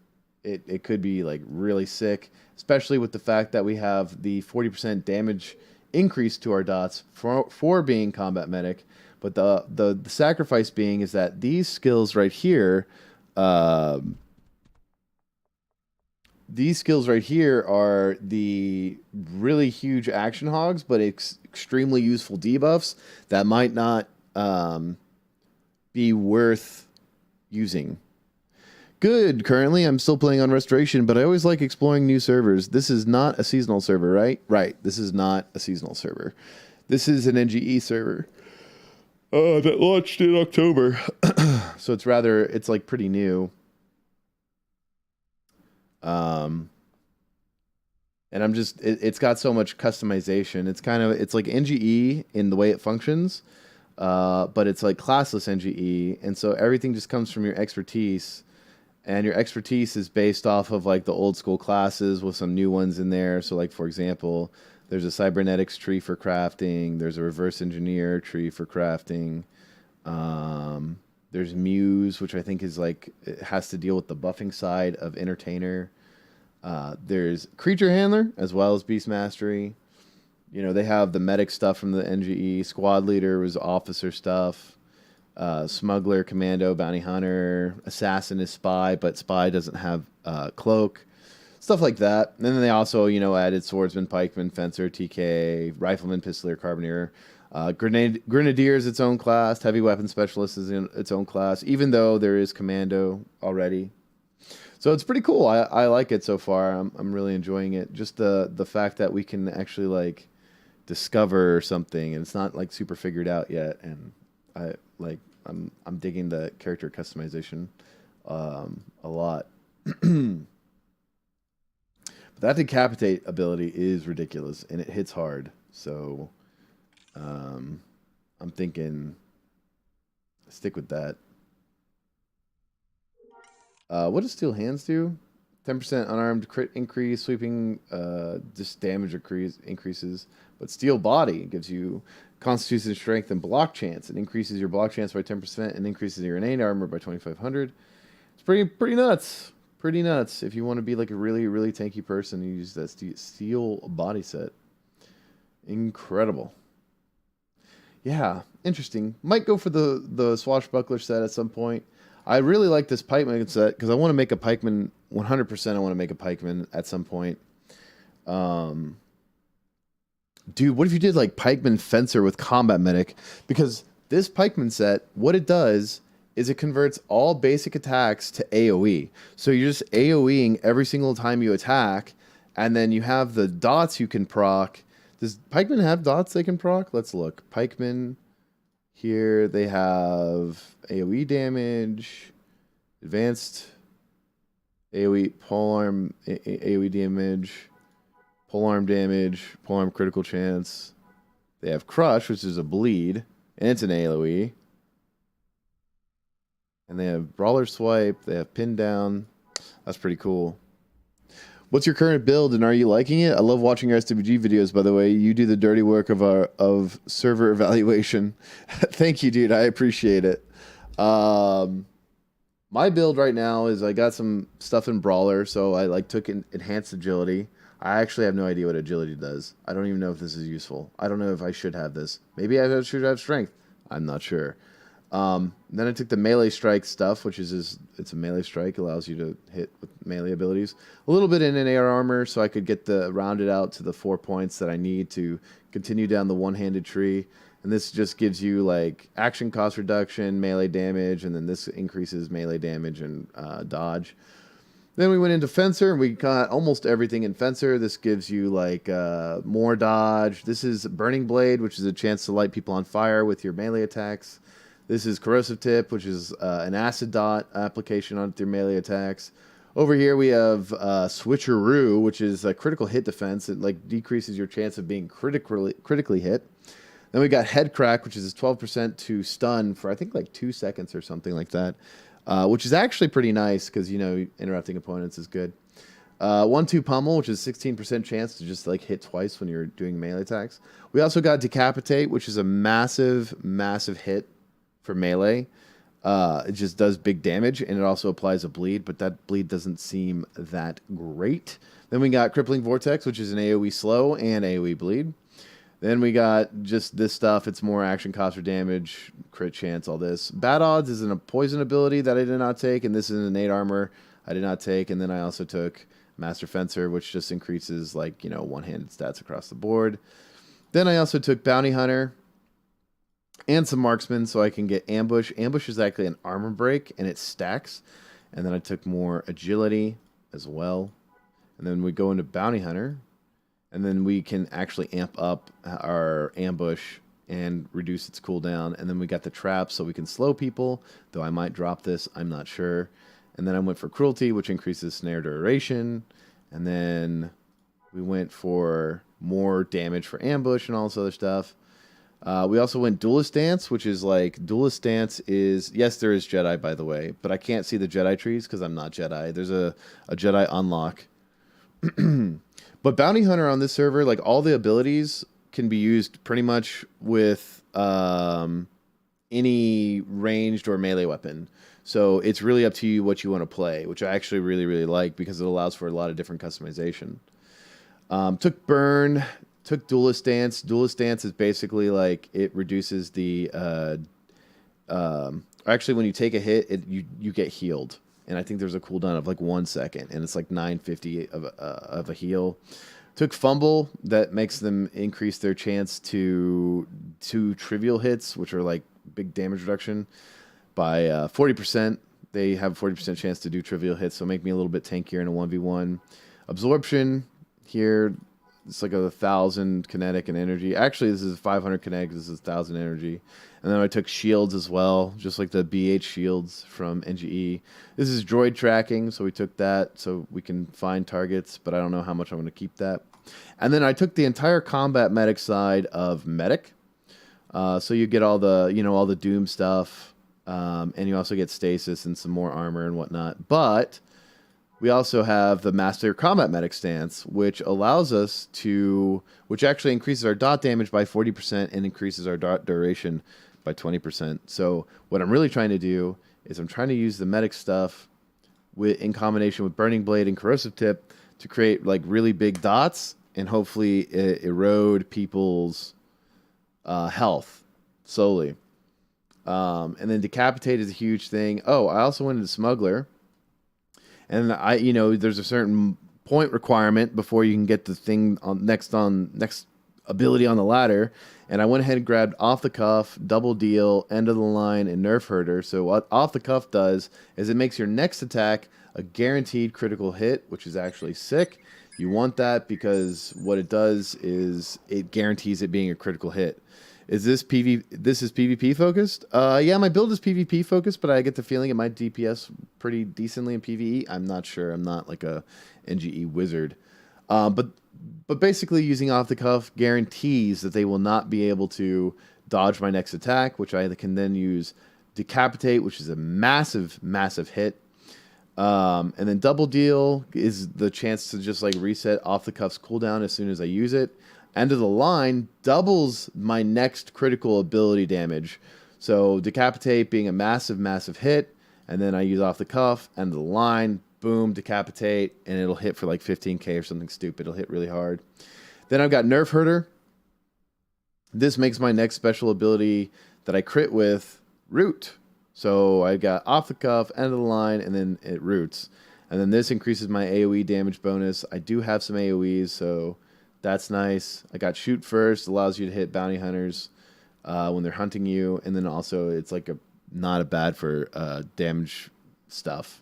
it could be like really sick, especially with the fact that we have the 40% damage increase to our dots for being combat medic. But the sacrifice being is that these skills right here. These skills right here are the really huge action hogs, but extremely useful debuffs that might not be worth using. Good. Currently, I'm still playing on Restoration, but I always like exploring new servers. This is not a seasonal server, right? Right. This is not a seasonal server. This is an NGE server that launched in October. So it's like pretty new. And I'm just, it's got so much customization. It's like NGE in the way it functions, but it's like classless NGE. And so everything just comes from your expertise, and your expertise is based off of like the old school classes with some new ones in there. So like, for example, there's a cybernetics tree for crafting. There's a reverse engineer tree for crafting. There's Muse, which I think is like, it has to deal with the buffing side of Entertainer. There's Creature Handler as well as Beast Mastery. You know, they have the medic stuff from the NGE. Squad Leader was officer stuff. Smuggler, Commando, Bounty Hunter. Assassin is Spy, but Spy doesn't have Cloak. Stuff like that. And then they also, you know, added Swordsman, Pikeman, Fencer, TK, Rifleman, Pistoleer, Carbineer. Grenadier is its own class. Heavy Weapon Specialist is in its own class, even though there is Commando already. So it's pretty cool. I like it so far. I'm really enjoying it. Just the fact that we can actually like discover something, and it's not like super figured out yet. And I'm digging the character customization a lot. But that decapitate ability is ridiculous, and it hits hard. So I'm thinking stick with that. What does Steel Hands do? 10% unarmed crit increase, sweeping just damage increases. But Steel Body gives you Constitution Strength and block chance. It increases your block chance by 10% and increases your innate armor by 2,500. It's pretty nuts. Pretty nuts. If you want to be like a really, really tanky person, you use that Steel Body set. Incredible. Yeah, interesting. Might go for the Swashbuckler set at some point. I really like this pikeman set because I want to make a pikeman 100%. I want to make a pikeman at some point. Dude, what if you did like pikeman fencer with combat medic? Because this pikeman set, what it does is it converts all basic attacks to AoE. So you're just AoEing every single time you attack, and then you have the dots you can proc. Does pikeman have dots they can proc? Let's look. Pikeman. Here they have AoE damage, advanced AoE polearm, AoE damage, polearm damage, polearm critical chance. They have crush, which is a bleed, and it's an AoE. And they have brawler swipe. They have pin down. That's pretty cool. What's your current build, and are you liking it? I love watching your SWG videos, by the way. You do the dirty work of server evaluation. Thank you, dude. I appreciate it. My build right now is I got some stuff in Brawler, so I like took enhanced agility. I actually have no idea what agility does. I don't even know if this is useful. I don't know if I should have this. Maybe I should have strength. I'm not sure. Then I took the melee strike stuff, which is it's a melee strike, allows you to hit with melee abilities. A little bit in an AR armor, so I could get the rounded out to the 4 points that I need to continue down the one-handed tree. And this just gives you like action cost reduction, melee damage, and then this increases melee damage and dodge. Then we went into Fencer, and we got almost everything in Fencer. This gives you like more dodge. This is Burning Blade, which is a chance to light people on fire with your melee attacks. This is Corrosive Tip, which is an acid dot application on your melee attacks. Over here we have Switcheroo, which is a critical hit defense. It like decreases your chance of being critically hit. Then we got Head Crack, which is 12% to stun for I think like 2 seconds or something like that, which is actually pretty nice because you know interrupting opponents is good. 1-2 Pummel, which is 16% chance to just like hit twice when you're doing melee attacks. We also got Decapitate, which is a massive hit for melee. It just does big damage, and it also applies a bleed, but that bleed doesn't seem that great. Then we got Crippling Vortex, which is an AoE slow and AoE bleed. Then we got just this stuff. It's more action cost for damage, crit chance, all this. Bad Odds is a poison ability that I did not take, and this is an innate armor I did not take. And then I also took Master Fencer, which just increases like, you know, one-handed stats across the board. Then I also took Bounty Hunter and some Marksman so I can get Ambush. Ambush is actually an armor break, and it stacks. And then I took more Agility as well. And then we go into Bounty Hunter, and then we can actually amp up our Ambush and reduce its cooldown. And then we got the Trap so we can slow people, though I might drop this, I'm not sure. And then I went for Cruelty, which increases snare duration. And then we went for more damage for Ambush and all this other stuff. We also went Duelist Dance, which is like, Duelist Dance is, yes, there is Jedi, by the way, but I can't see the Jedi trees because I'm not Jedi. There's a Jedi unlock. But Bounty Hunter on this server, like all the abilities can be used pretty much with any ranged or melee weapon. So it's really up to you what you want to play, which I actually really, really like because it allows for a lot of different customization. Took Burn. Took Duelist Dance. Duelist Dance is basically like it reduces the. Actually, when you take a hit, you get healed, and I think there's a cooldown of like 1 second, and it's like 950 of a heal. Took Fumble, that makes them increase their chance to trivial hits, which are like big damage reduction by 40%. They have a 40% chance to do trivial hits, so make me a little bit tankier in a 1v1. Absorption here. It's like 1,000 kinetic and energy. Actually, this is 500 kinetic. This is 1,000 energy. And then I took shields as well, just like the BH shields from NGE. This is droid tracking, so we took that so we can find targets, but I don't know how much I'm going to keep that. And then I took the entire combat medic side of medic. So you get all the, all the Doom stuff. And you also get stasis and some more armor and whatnot. But we also have the Master Combat Medic stance, which allows us to, which actually increases our dot damage by 40% and increases our dot duration by 20%. So what I'm really trying to do is I'm trying to use the medic stuff in combination with Burning Blade and Corrosive Tip to create like really big dots and hopefully erode people's health slowly. And then Decapitate is a huge thing. Oh, I also went into Smuggler. And there's a certain point requirement before you can get the thing next ability on the ladder. And I went ahead and grabbed Off the Cuff, Double Deal, End of the Line, and Nerf Herder. So what Off the Cuff does is it makes your next attack a guaranteed critical hit, which is actually sick. You want that because what it does is it guarantees it being a critical hit. Is this This is PvP focused? Yeah, my build is PvP focused, but I get the feeling it might DPS pretty decently in PvE. I'm not sure. I'm not like a NGE wizard. But basically using Off the Cuff guarantees that they will not be able to dodge my next attack, which I can then use Decapitate, which is a massive, massive hit. And then Double Deal is the chance to just like reset Off the Cuff's cooldown as soon as I use it. End of the Line doubles my next critical ability damage. So Decapitate being a massive, massive hit, and then I use Off the Cuff, End of the Line, boom, Decapitate, and it'll hit for like 15k or something stupid. It'll hit really hard. Then I've got Nerf Herder. This makes my next special ability that I crit with root. So I got Off the Cuff, End of the Line, and then it roots. And then this increases my AoE damage bonus. I do have some AoEs, so that's nice. I got Shoot First, allows you to hit bounty hunters when they're hunting you, and then also it's like not bad for damage stuff.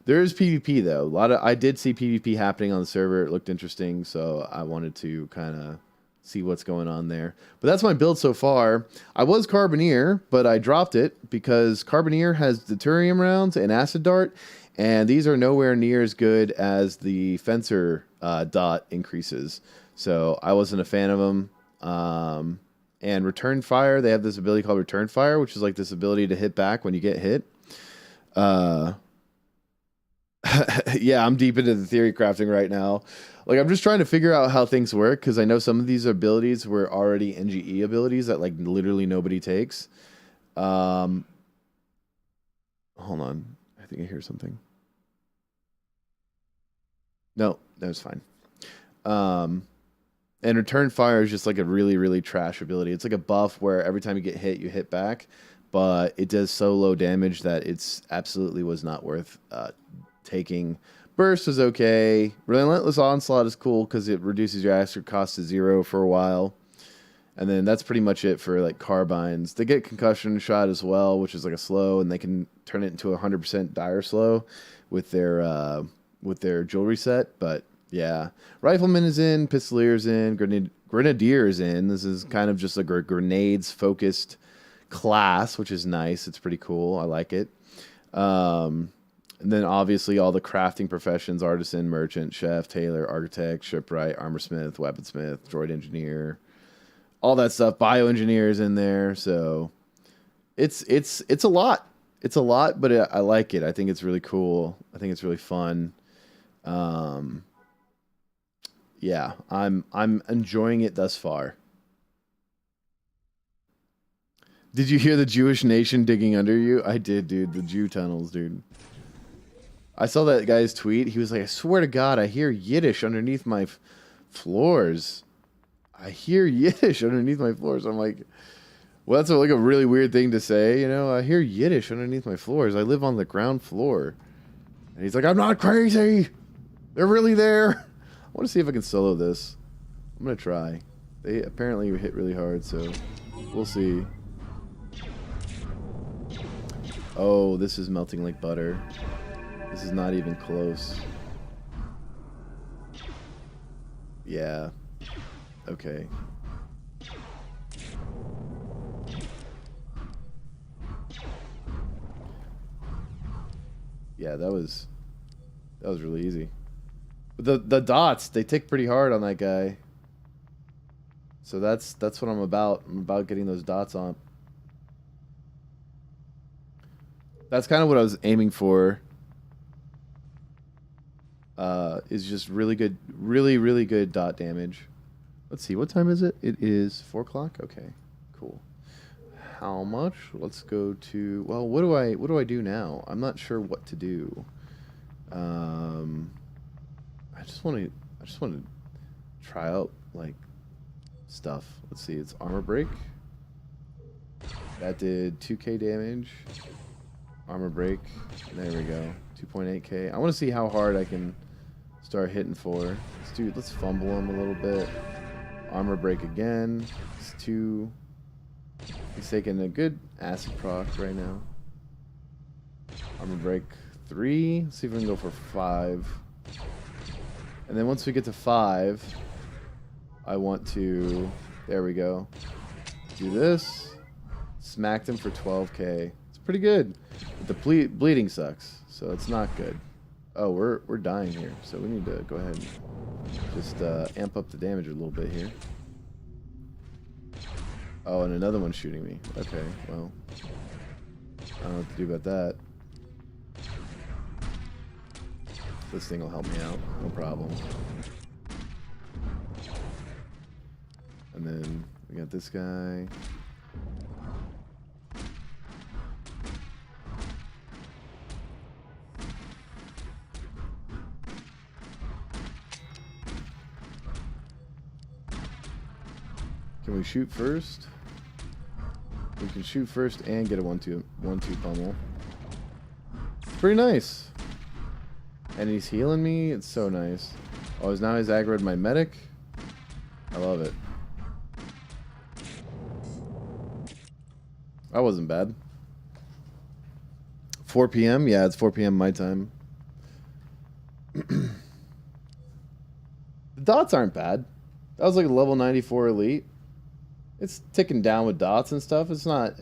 There is PvP though. I did see PvP happening on the server. It looked interesting, so I wanted to kind of see what's going on there. But that's my build so far. I was Carboneer, but I dropped it because Carboneer has Deuterium rounds and Acid Dart, and these are nowhere near as good as the Fencer dot increases. So I wasn't a fan of them. And Return Fire, they have this ability called Return Fire, which is like this ability to hit back when you get hit. Yeah, I'm deep into the theory crafting right now. Like, I'm just trying to figure out how things work, because I know some of these abilities were already NGE abilities that, like, literally nobody takes. Hold on. I think I hear something. No, that was fine. And Return Fire is just like a really, really trash ability. It's like a buff where every time you get hit, you hit back, but it does so low damage that it's absolutely was not worth taking. Burst is okay. Relentless Onslaught is cool because it reduces your acid cost to 0 for a while. And then that's pretty much it for like carbines. They get concussion shot as well, which is like a slow, and they can turn it into a 100% dire slow with their jewelry set. But yeah, Rifleman is in, Pistolier is in, Grenadier is in. This is kind of just a grenades focused class, which is nice. It's pretty cool. I like it. And then obviously all the crafting professions: artisan, merchant, chef, tailor, architect, shipwright, armorsmith, weaponsmith, droid engineer, all that stuff. Bioengineer is in there. So it's a lot. It's a lot, but I like it. I think it's really cool. I think it's really fun. Yeah, I'm enjoying it thus far. Did you hear the Jewish nation digging under you? I did, dude. The Jew tunnels, dude. I saw that guy's tweet. He was like, I swear to God, I hear Yiddish underneath my floors. I hear Yiddish underneath my floors. I'm like, well, that's like a really weird thing to say, you know? I hear Yiddish underneath my floors. I live on the ground floor. And he's like, I'm not crazy. They're really there. I want to see if I can solo this. I'm going to try. They apparently hit really hard, so we'll see. Oh, this is melting like butter. This is not even close. Yeah. Okay. Yeah, that was really easy. But the dots, they tick pretty hard on that guy. So that's what I'm about. I'm about getting those dots on. That's kind of what I was aiming for. Is just really good, really good dot damage. Let's see, what time is it? It is 4 o'clock. Okay, cool. How much? Let's go to. Well, what do I do now? I'm not sure what to do. I just want to try out like stuff. Let's see. It's armor break. That did 2k damage. Armor break. There we go. 2.8k. I want to see how hard I can start hitting for. Let's fumble him a little bit. Armor break again. It's 2. He's taking a good acid proc right now. Armor break 3. Let's see if we can go for 5. And then once we get to 5, I want to, there we go, do this. Smacked him for 12k. It's pretty good. But the bleeding sucks, so it's not good. Oh, we're dying here, so we need to go ahead and just amp up the damage a little bit here. Oh, and another one's shooting me. Okay, well, I don't know what to do about that. This thing will help me out, no problem. And then we got this guy. Can we shoot first? We can shoot first and get a 1-2 pummel. Pretty nice. And he's healing me. It's so nice. Oh, now he's aggroed my medic. I love it. That wasn't bad. 4 p.m. Yeah, it's 4 p.m. my time. The dots aren't bad. That was like a level 94 elite. It's ticking down with dots and stuff. It's not...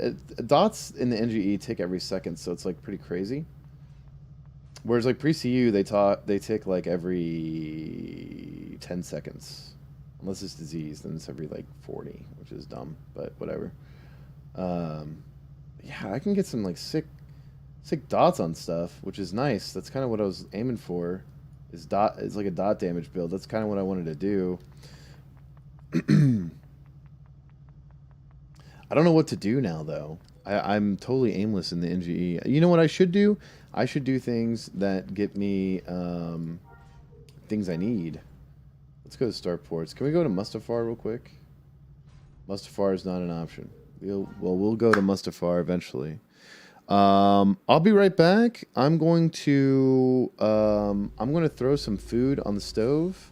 dots in the NGE tick every second, so it's like pretty crazy. Whereas like pre-CU, they tick like every 10 seconds. Unless it's disease, then it's every like 40, which is dumb, but whatever. Yeah, I can get some like sick dots on stuff, which is nice. That's kind of what I was aiming for. It's like a dot damage build. That's kind of what I wanted to do. I don't know what to do now, though. I'm totally aimless in the NGE. You know what I should do? I should do things that get me things I need. Let's go to starports. Can we go to Mustafar real quick? Mustafar is not an option. We'll go to Mustafar eventually. I'll be right back. I'm going to throw some food on the stove.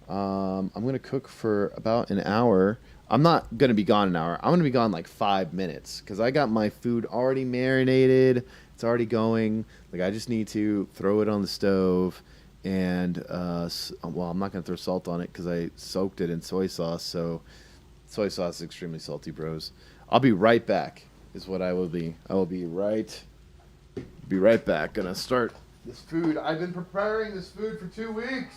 I'm going to cook for about an hour. I'm not going to be gone an hour. I'm going to be gone like 5 minutes because I got my food already marinated. It's already going. Like, I just need to throw it on the stove. And, well, I'm not going to throw salt on it because I soaked it in soy sauce. So, soy sauce is extremely salty, bros. I'll be right back is what I will be. I will be right back. Gonna start this food. I've been preparing this food for 2 weeks.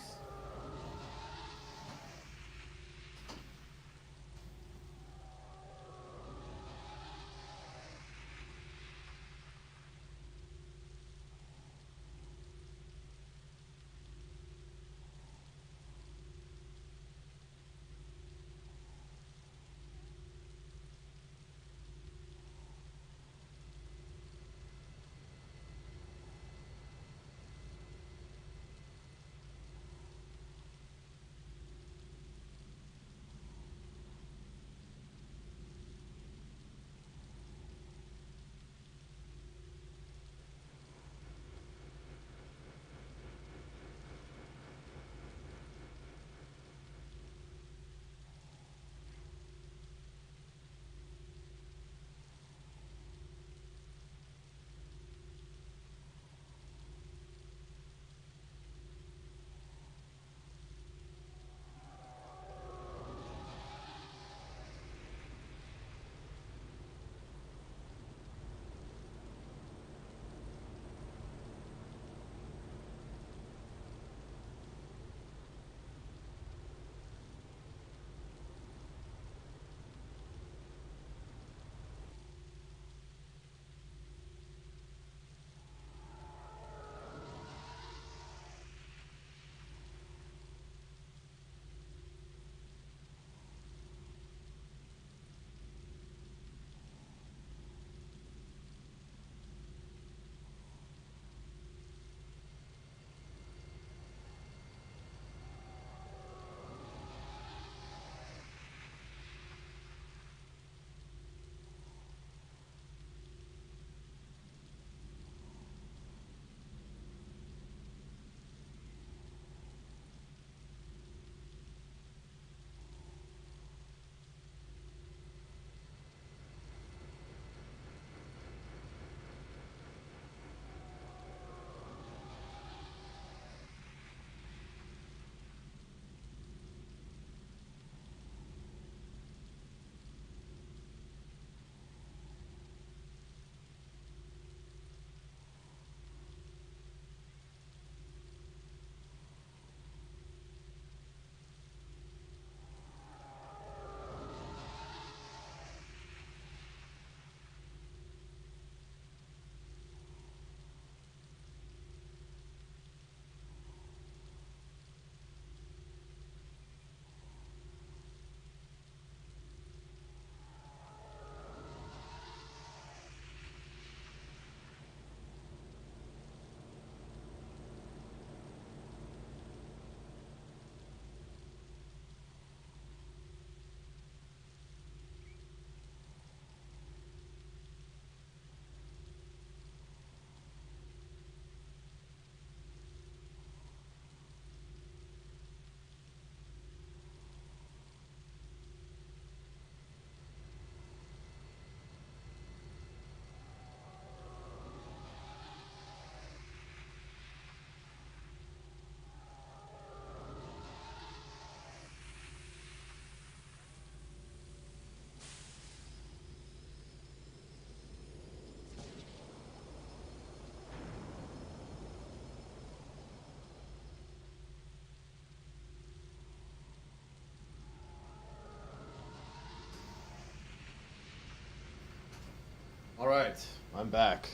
Alright, I'm back.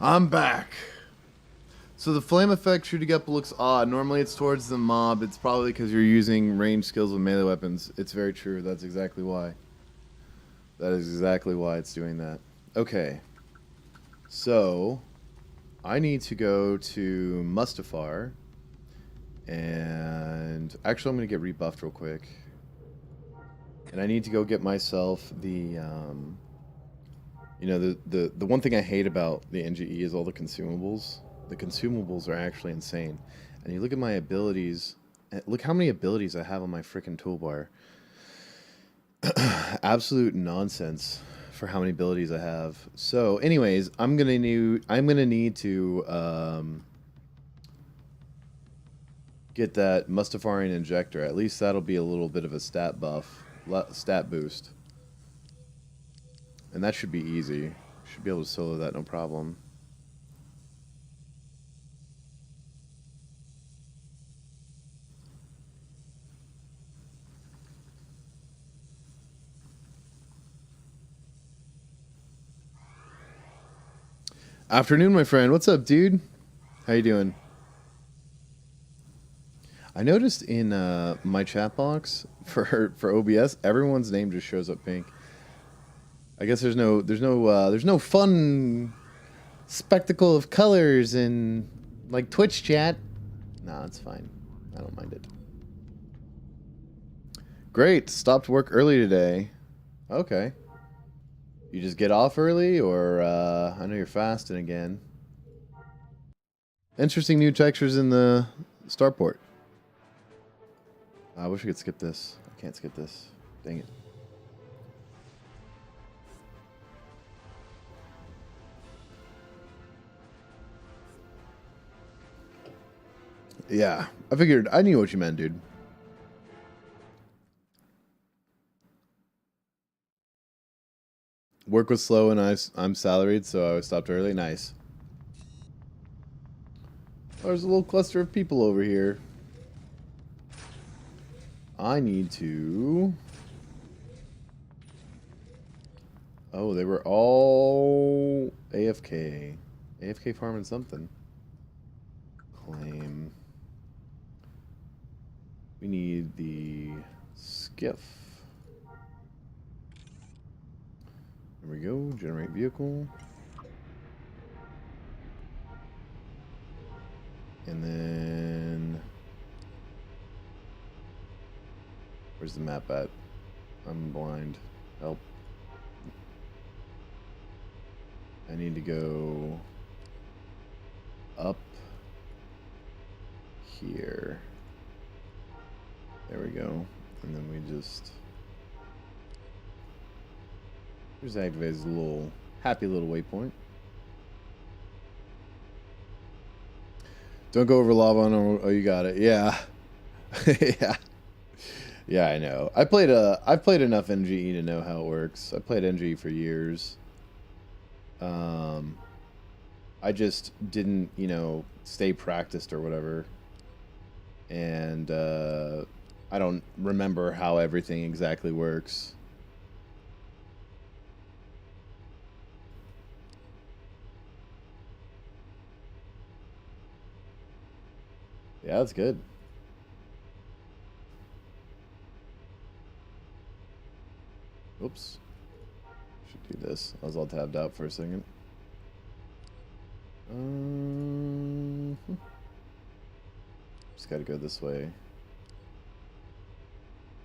I'm back. So the flame effect shooting up looks odd. Normally it's towards the mob. It's probably because you're using range skills with melee weapons. It's very true. That's exactly why. That is exactly why it's doing that. Okay. So, I need to go to Mustafar. And actually I'm going to get rebuffed real quick. And I need to go get myself the... you know, the one thing I hate about the NGE is all the consumables. The consumables are actually insane. And you look at my abilities, look how many abilities I have on my freaking toolbar. Absolute nonsense for how many abilities I have. So, anyways, I'm gonna need to get that Mustafarian injector. At least that'll be a little bit of a stat buff, stat boost. And that should be easy. Should be able to solo that no problem. Afternoon, my friend. What's up, dude? How you doing? I noticed in my chat box for OBS, everyone's name just shows up pink. I guess there's no fun spectacle of colors in like Twitch chat. Nah, it's fine. I don't mind it. Great. Stopped work early today. Okay. You just get off early, or I know you're fasting again. Interesting new textures in the starport. I wish I could skip this. I can't skip this. Dang it. Yeah, I figured. I knew what you meant, dude. Work was slow and I'm salaried, so I stopped early. Nice. There's a little cluster of people over here. I need to... Oh, they were all AFK. AFK farming something. Claim. We need the skiff. There we go. Generate vehicle. And then... Where's the map at? I'm blind. Help. I need to go up here. There we go. And then we just... Here's activates a little happy little waypoint. Don't go over lava on. Oh, you got it. Yeah, yeah, yeah. I know. I've played enough NGE to know how it works. I played NGE for years. I just didn't, you know, stay practiced or whatever, and I don't remember how everything exactly works. Yeah, that's good. Oops. Should do this. I was all tabbed out for a second. Just gotta go this way. And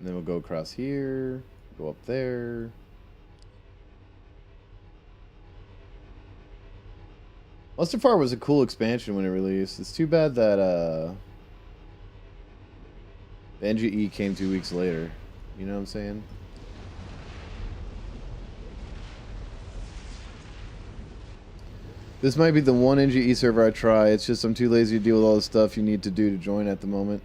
then we'll go across here, go up there. Mustafar was a cool expansion when it released. It's too bad that the NGE came 2 weeks later. You know what I'm saying? This might be the one NGE server I try. It's just I'm too lazy to deal with all the stuff you need to do to join at the moment.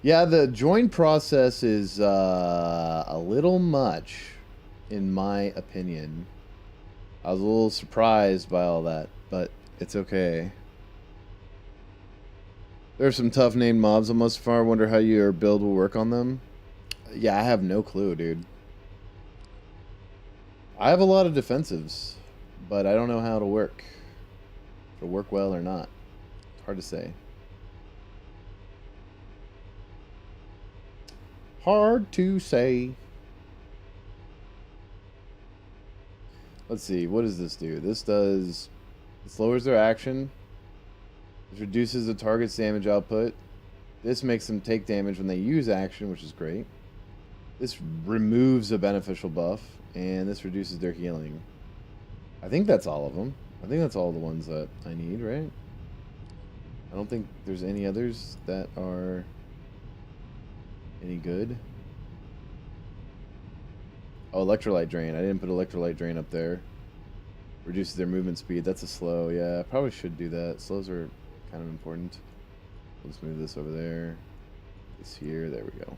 Yeah, the join process is a little much, in my opinion. I was a little surprised by all that, but it's okay. There are some tough named mobs on Mustafar. I wonder how your build will work on them. Yeah, I have no clue, dude. I have a lot of defensives, but I don't know how it'll work. If it'll work well or not. It's hard to say. Hard to say. Let's see, what does this do? This lowers their action. This reduces the target's damage output. This makes them take damage when they use action, which is great. This removes a beneficial buff, and this reduces their healing. I think that's all of them. I think that's all the ones that I need, right? I don't think there's any others that are any good. Oh, electrolyte drain. I didn't put electrolyte drain up there. Reduces their movement speed. That's a slow. Yeah, I probably should do that. Slows are kind of important. Let's move this over there. This here. There we go.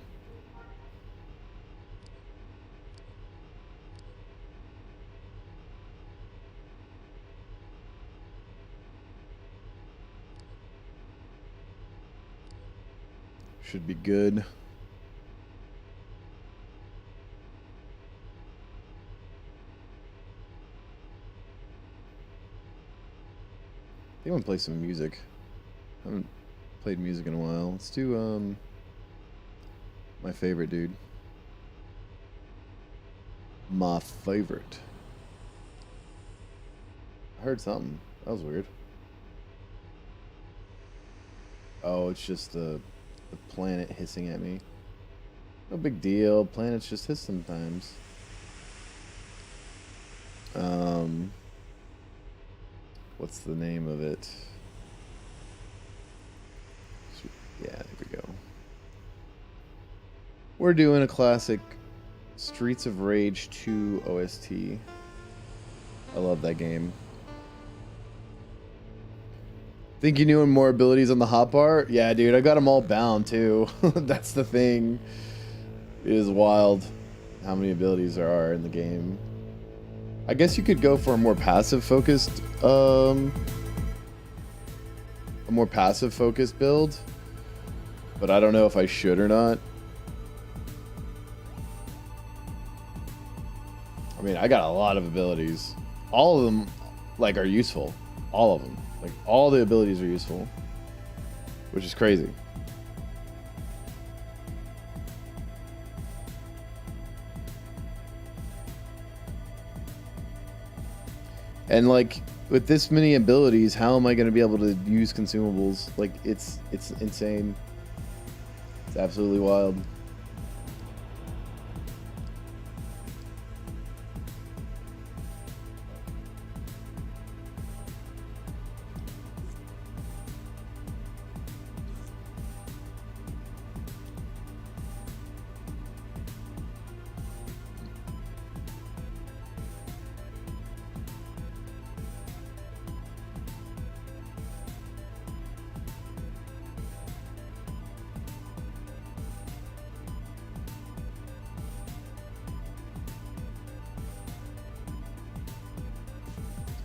Should be good. I want to play some music. I haven't played music in a while. Let's do my favorite dude. My favorite. I heard something. That was weird. Oh, it's just the planet hissing at me. No big deal. Planets just hiss sometimes. What's the name of it? Yeah, there we go. We're doing a classic Streets of Rage 2 OST. I love that game. Think you knew more abilities on the hotbar? Yeah, dude, I got them all bound too. That's the thing. It is wild how many abilities there are in the game. I guess you could go for a more passive focused build, but I don't know if I should or not. I mean, I got a lot of abilities. All of them, like, are useful. All of them. Like, all the abilities are useful, which is crazy. And like with this many abilities, how am I going to be able to use consumables? Like it's insane. It's absolutely wild.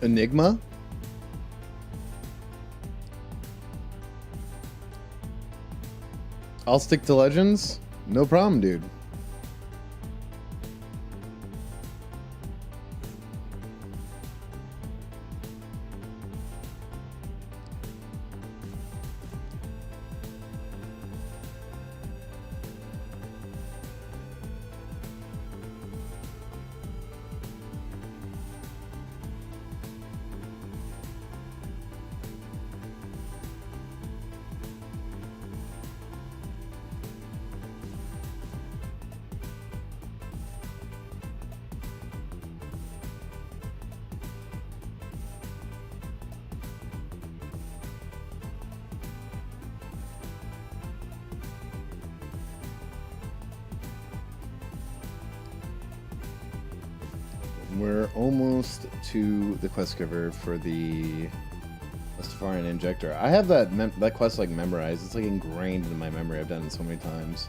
Enigma? I'll stick to Legends. No problem, dude. We're almost to the quest giver for the Rastafarian Injector. I have that quest like memorized. It's like ingrained in my memory. I've done it so many times.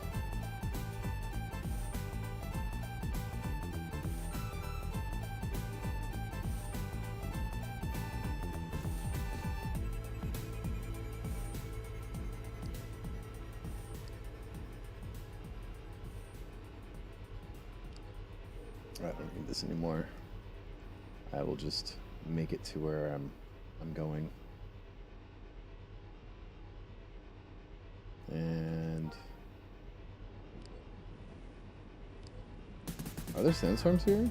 I don't need this anymore. I will just make it to where I'm going. And are there sandstorms here?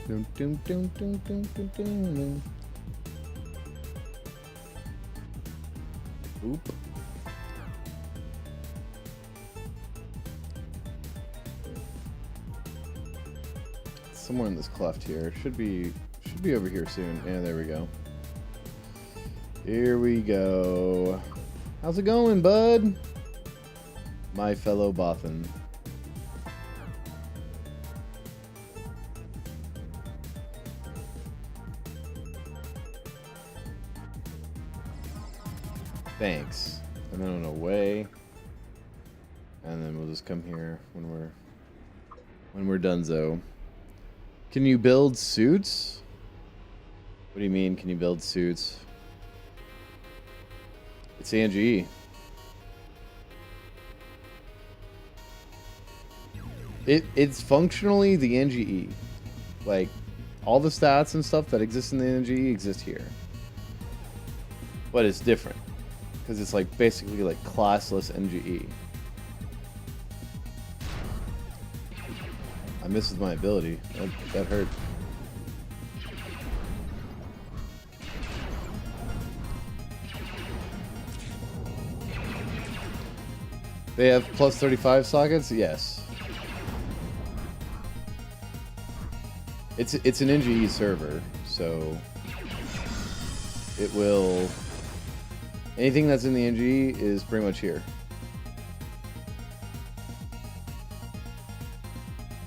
Dun, dun, dun, dun, dun, dun, dun, dun. Oop. Somewhere in this cleft here. Should be over here soon. Yeah, there we go. Here we go. How's it going, bud? My fellow Bothan. Thanks. And then on away. And then we'll just come here when we're donezo. Can you build suits? What do you mean, can you build suits? It's ANGE. It's functionally the NGE. Like, all the stats and stuff that exist in the NGE exist here. But it's different. Because it's like basically like classless NGE. I missed with my ability. That hurt. They have plus 35 sockets? Yes. It's an NGE server, so it will... Anything that's in the NGE is pretty much here.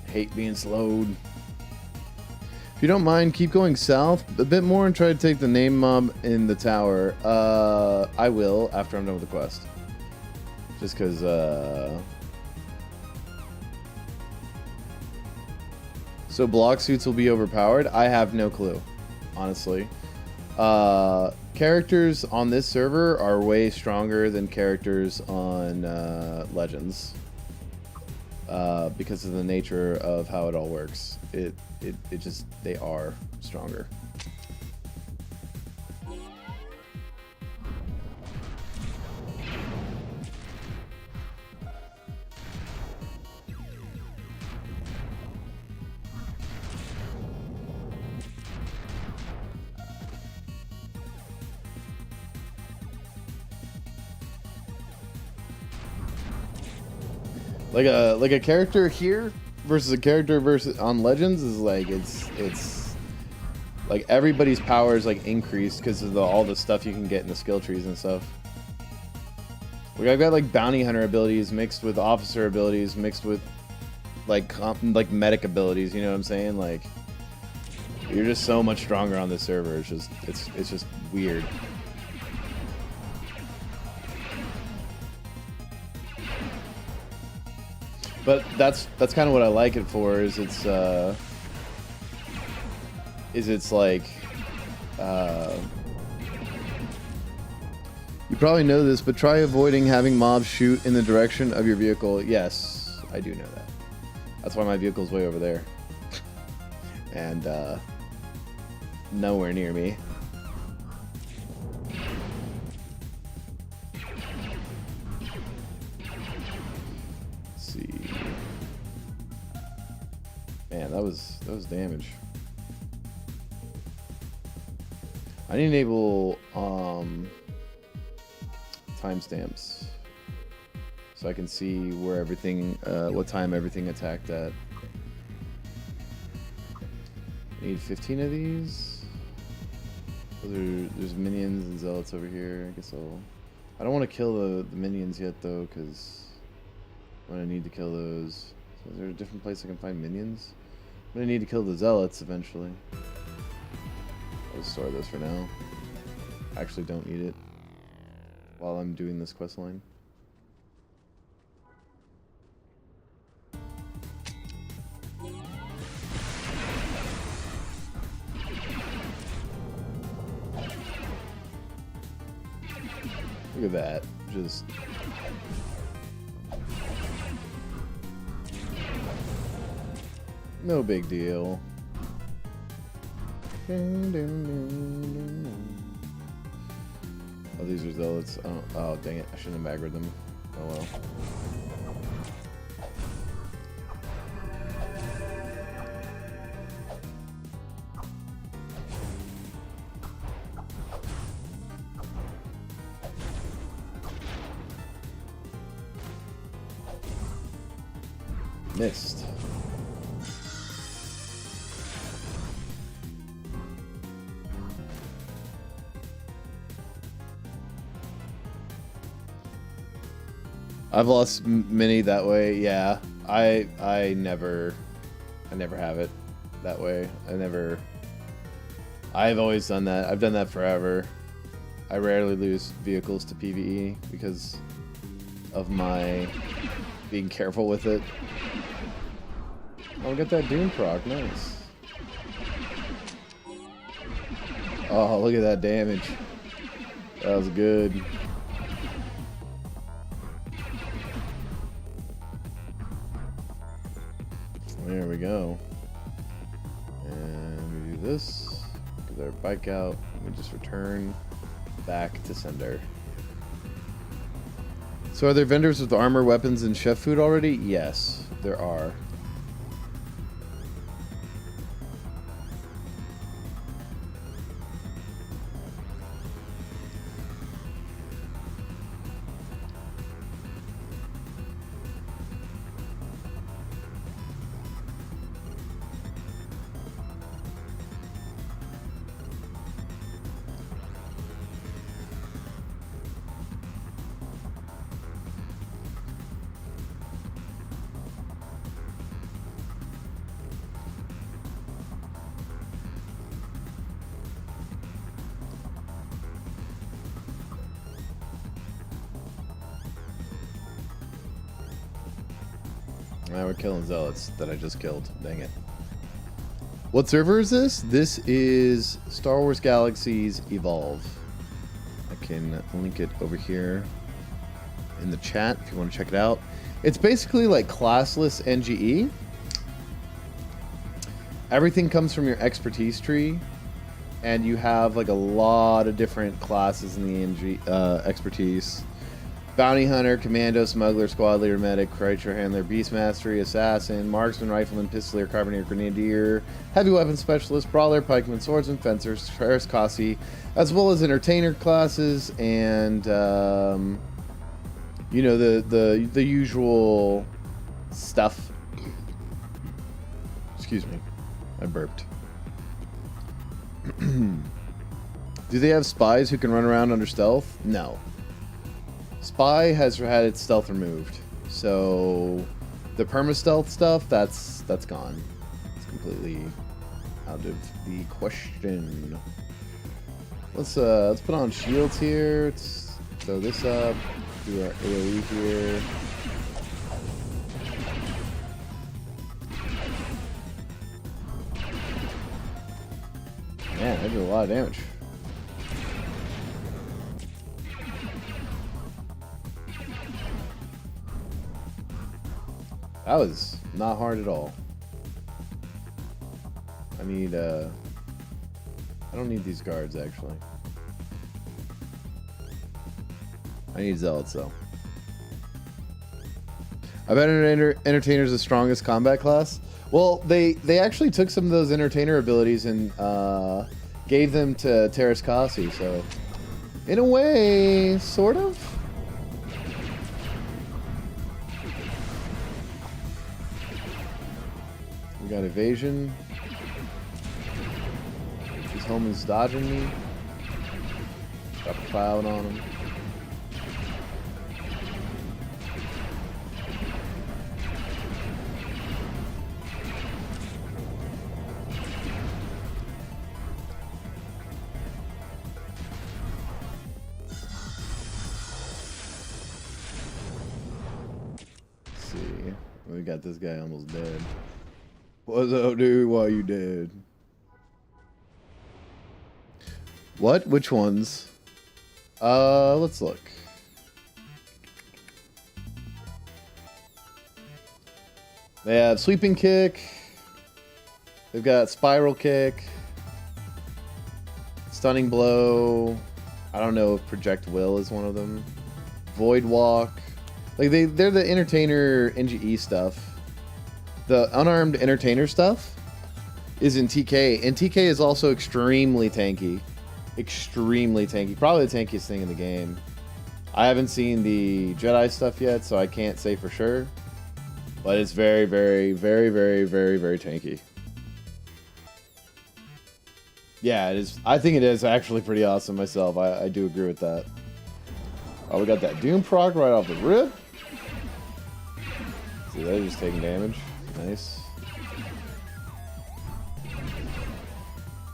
Hate being slowed. If you don't mind, keep going south a bit more and try to take the name mob in the tower. I will after I'm done with the quest. Just because, So block suits will be overpowered? I have no clue, honestly. Characters on this server are way stronger than characters on Legends. Because of the nature of how it all works. It just, they are stronger. Like a character here versus a character versus on Legends is like it's like everybody's power is like increased because of all the stuff you can get in the skill trees and stuff. Like I've got like bounty hunter abilities mixed with officer abilities mixed with like medic abilities. You know what I'm saying? Like you're just so much stronger on this server. It's just weird. But that's kind of what I like it for. Is it's like you probably know this, but try avoiding having mobs shoot in the direction of your vehicle. Yes, I do know that. That's why my vehicle's way over there, and nowhere near me. Man, that was damage. I need to enable timestamps so I can see where everything, what time everything attacked at. I need 15 of these. There's minions and zealots over here. I guess I don't want to kill the minions yet though, because I'm gonna need to kill those. So is there a different place I can find minions? I'm gonna need to kill the zealots eventually. I'll just store this for now. I actually don't need it while I'm doing this quest line. Look at that. Just no big deal. Oh, these are zealots. Oh, dang it. I shouldn't have aggroed them. Oh well. Missed. I've lost many that way. Yeah, I never have it that way. I've always done that. I've done that forever. I rarely lose vehicles to PvE because of my being careful with it. Oh, get that Doom proc. Nice. Oh, look at that damage. That was good. There we go. And we do this. Get our bike out. We just return back to sender. So are there vendors with armor, weapons, and chef food already? Yes, there are. Now we're killing zealots that I just killed. Dang it. What server is this? This is Star Wars Galaxies Evolve. I can link it over here in the chat if you want to check it out. It's basically like classless NGE. Everything comes from your expertise tree, and you have like a lot of different classes in the NG expertise. Bounty Hunter, Commando, Smuggler, Squad Leader, Medic, Creature Handler, Beast Mastery, Assassin, Marksman, Rifleman, Pistoleer, Carbineer, Grenadier, Heavy Weapon Specialist, Brawler, Pikeman, Swordsman, Fencer, Ferris Kasi, as well as Entertainer classes and you know, the usual stuff. Excuse me, I burped. Do they have spies who can run around under stealth? No. Spy has had its stealth removed, so the perma-stealth stuff, that's gone. It's completely out of the question. Let's put on shields here. Let's throw this up. Do our AoE here. Man, that did a lot of damage. That was not hard at all. I don't need these guards, actually. I need zealots, though. I bet Entertainer's the strongest combat class. Well, they actually took some of those Entertainer abilities and gave them to Terras Kasi, so in a way, sort of. We got evasion. These homies dodging me. Got a cloud on them. Let's see. We got this guy almost dead. What's up, dude? Why you dead? What? Which ones? Let's look. They have Sweeping Kick. They've got Spiral Kick. Stunning Blow. I don't know if Project Will is one of them. Void Walk. Like they're the entertainer NGE stuff. The unarmed entertainer stuff is in TK, and TK is also extremely tanky. Extremely tanky. Probably the tankiest thing in the game. I haven't seen the Jedi stuff yet, so I can't say for sure. But it's very, very, very, very, very, very tanky. Yeah, it is. I think it is actually pretty awesome myself. I do agree with that. Oh, we got that Doom proc right off the rip. See, they're just taking damage. Nice.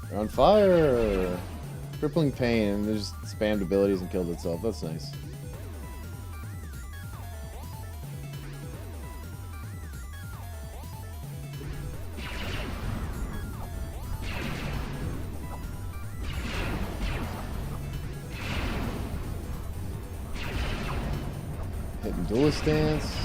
They're on fire. Crippling Pain, and they just spammed abilities and killed itself. That's nice. Hitting Duelist Stance.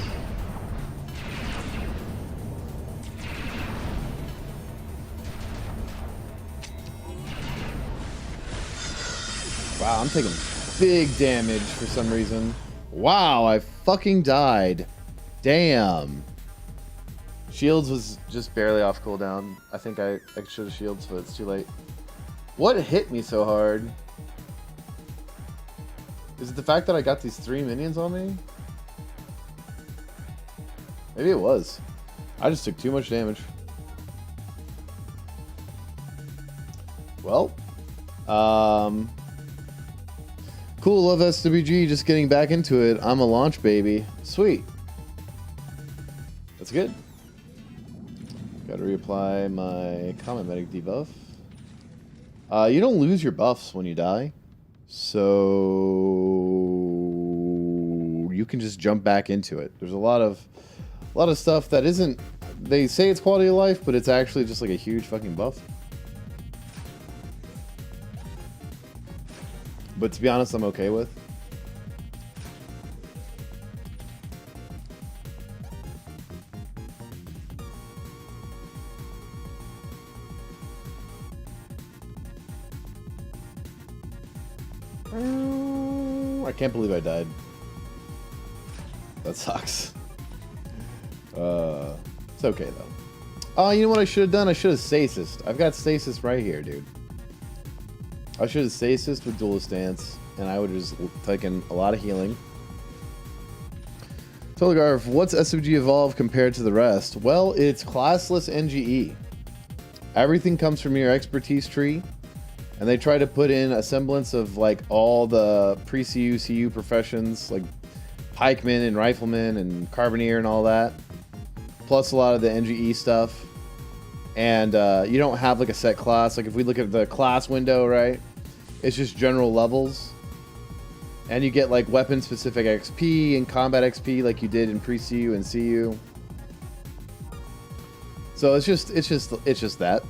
Wow, I'm taking big damage for some reason. Wow, I fucking died. Damn. Shields was just barely off cooldown. I think I should have shields, but it's too late. What hit me so hard? Is it the fact that I got these 3 minions on me? Maybe it was. I just took too much damage. Well, cool, love SWG, just getting back into it. I'm a launch baby. Sweet. That's good. Gotta reapply my Comet Medic debuff. You don't lose your buffs when you die. So you can just jump back into it. There's a lot of stuff that isn't, they say it's quality of life, but it's actually just like a huge fucking buff. But to be honest, I'm okay with. I can't believe I died. That sucks. It's okay though. Oh, you know what I should have done? I should have stasis. I've got stasis right here, dude. I should have stasis with Duelist Stance, and I would have just taken a lot of healing. Telegraph, what's SOG Evolve compared to the rest? Well, it's classless NGE. Everything comes from your expertise tree, and they try to put in a semblance of like all the pre-CU, CU professions, like pikemen and riflemen and carbineer and all that, plus a lot of the NGE stuff. And you don't have like a set class. Like if we look at the class window, right? It's just general levels. And you get like weapon specific XP and combat XP like you did in pre-CU and CU. So it's just that.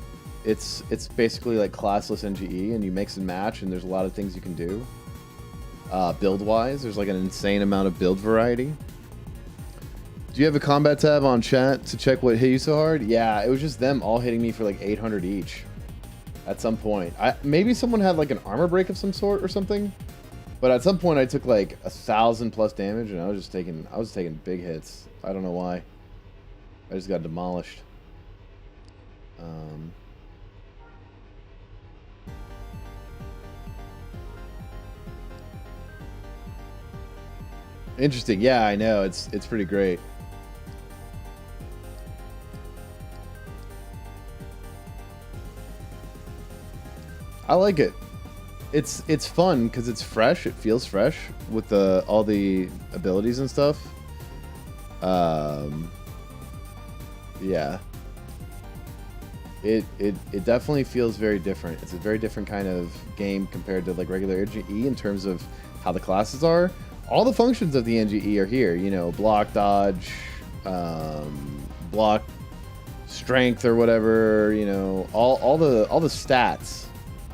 It's basically like classless NGE, and you mix and match, and there's a lot of things you can do. Build wise, there's like an insane amount of build variety. Do you have a combat tab on chat to check what hit you so hard? Yeah, it was just them all hitting me for like 800 each at some point. Maybe someone had like an armor break of some sort or something, but at some point I took like 1,000 plus damage, and I was taking big hits. I don't know why. I just got demolished. Interesting. Yeah, I know. It's pretty great. I like it. It's fun because it's fresh. It feels fresh with all the abilities and stuff. Yeah. It definitely feels very different. It's a very different kind of game compared to like regular NGE in terms of how the classes are. All the functions of the NGE are here. You know, block, dodge, block, strength or whatever. You know, all the stats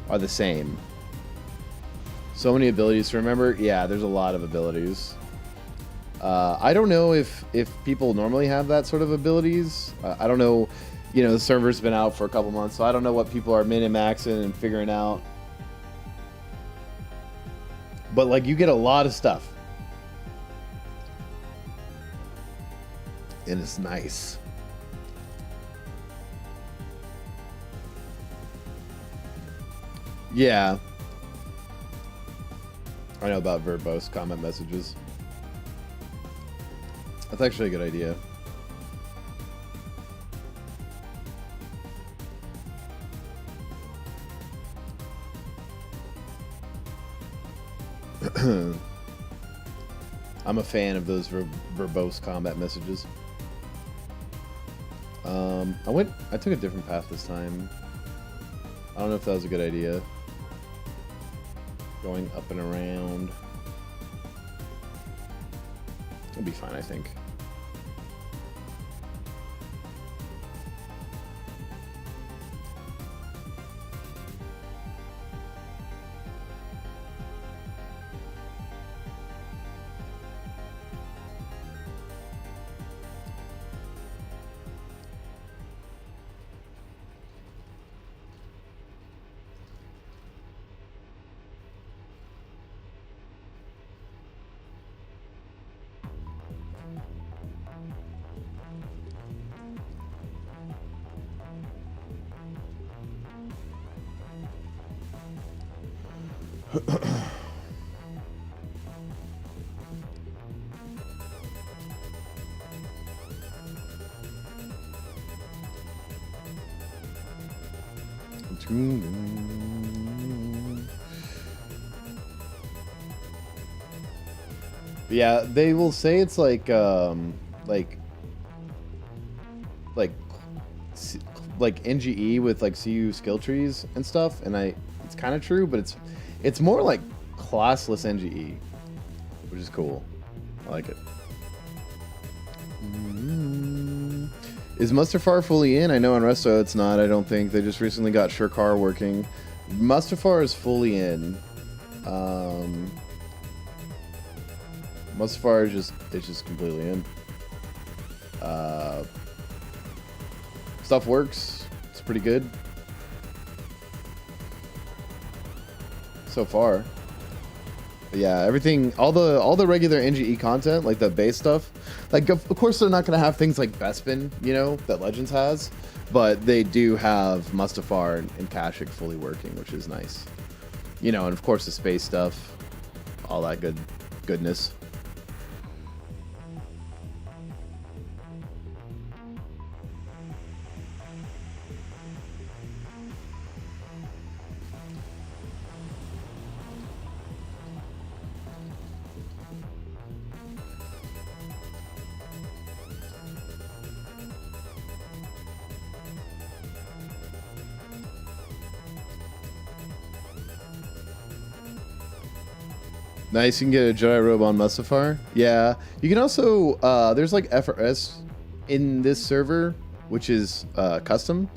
are the same. So many abilities to remember. Yeah, there's a lot of abilities. I don't know if people normally have that sort of abilities. I don't know. You know, the server's been out for a couple months, so I don't know what people are min and maxing and figuring out. But like you get a lot of stuff. And it's nice. Yeah. I know about verbose comment messages. That's actually a good idea. I'm a fan of those verbose combat messages. I took a different path this time. I don't know if that was a good idea. Going up and around. It'll be fine, I think. Yeah, they will say it's like NGE with like CU skill trees and stuff, and it's kind of true, but it's more like classless NGE, which is cool. I like it. Is Mustafar fully in? I know on Resto it's not. I don't think they just recently got Shurkar working. Mustafar is fully in. Mustafar is just completely in. Stuff works. It's pretty good so far. But yeah, everything, all the regular NGE content, like the base stuff, like of course they're not gonna have things like Bespin, you know, that Legends has, but they do have Mustafar and Kashyyyk fully working, which is nice. You know, and of course the space stuff, all that goodness. Nice, you can get a Jedi robe on Mustafar. Yeah, you can also, there's like FRS in this server, which is custom.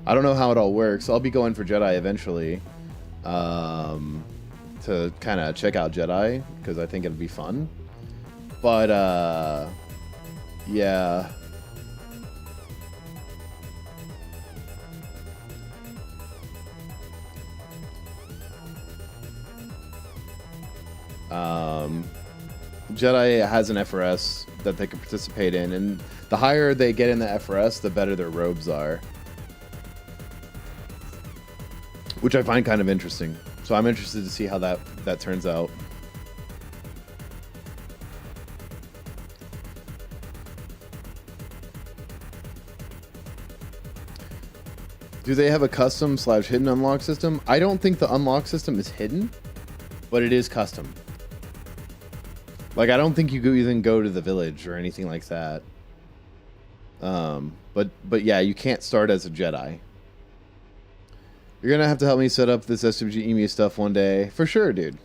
I don't know how it all works. I'll be going for Jedi eventually to kind of check out Jedi, because I think it'll be fun. But, yeah. Jedi has an FRS that they can participate in, and the higher they get in the FRS, the better their robes are. Which I find kind of interesting. So I'm interested to see how that turns out. Do they have a custom / hidden unlock system? I don't think the unlock system is hidden, but it is custom. Like, I don't think you even go to the village or anything like that. But yeah, you can't start as a Jedi. You're gonna have to help me set up this SWG EMU stuff one day. For sure, dude.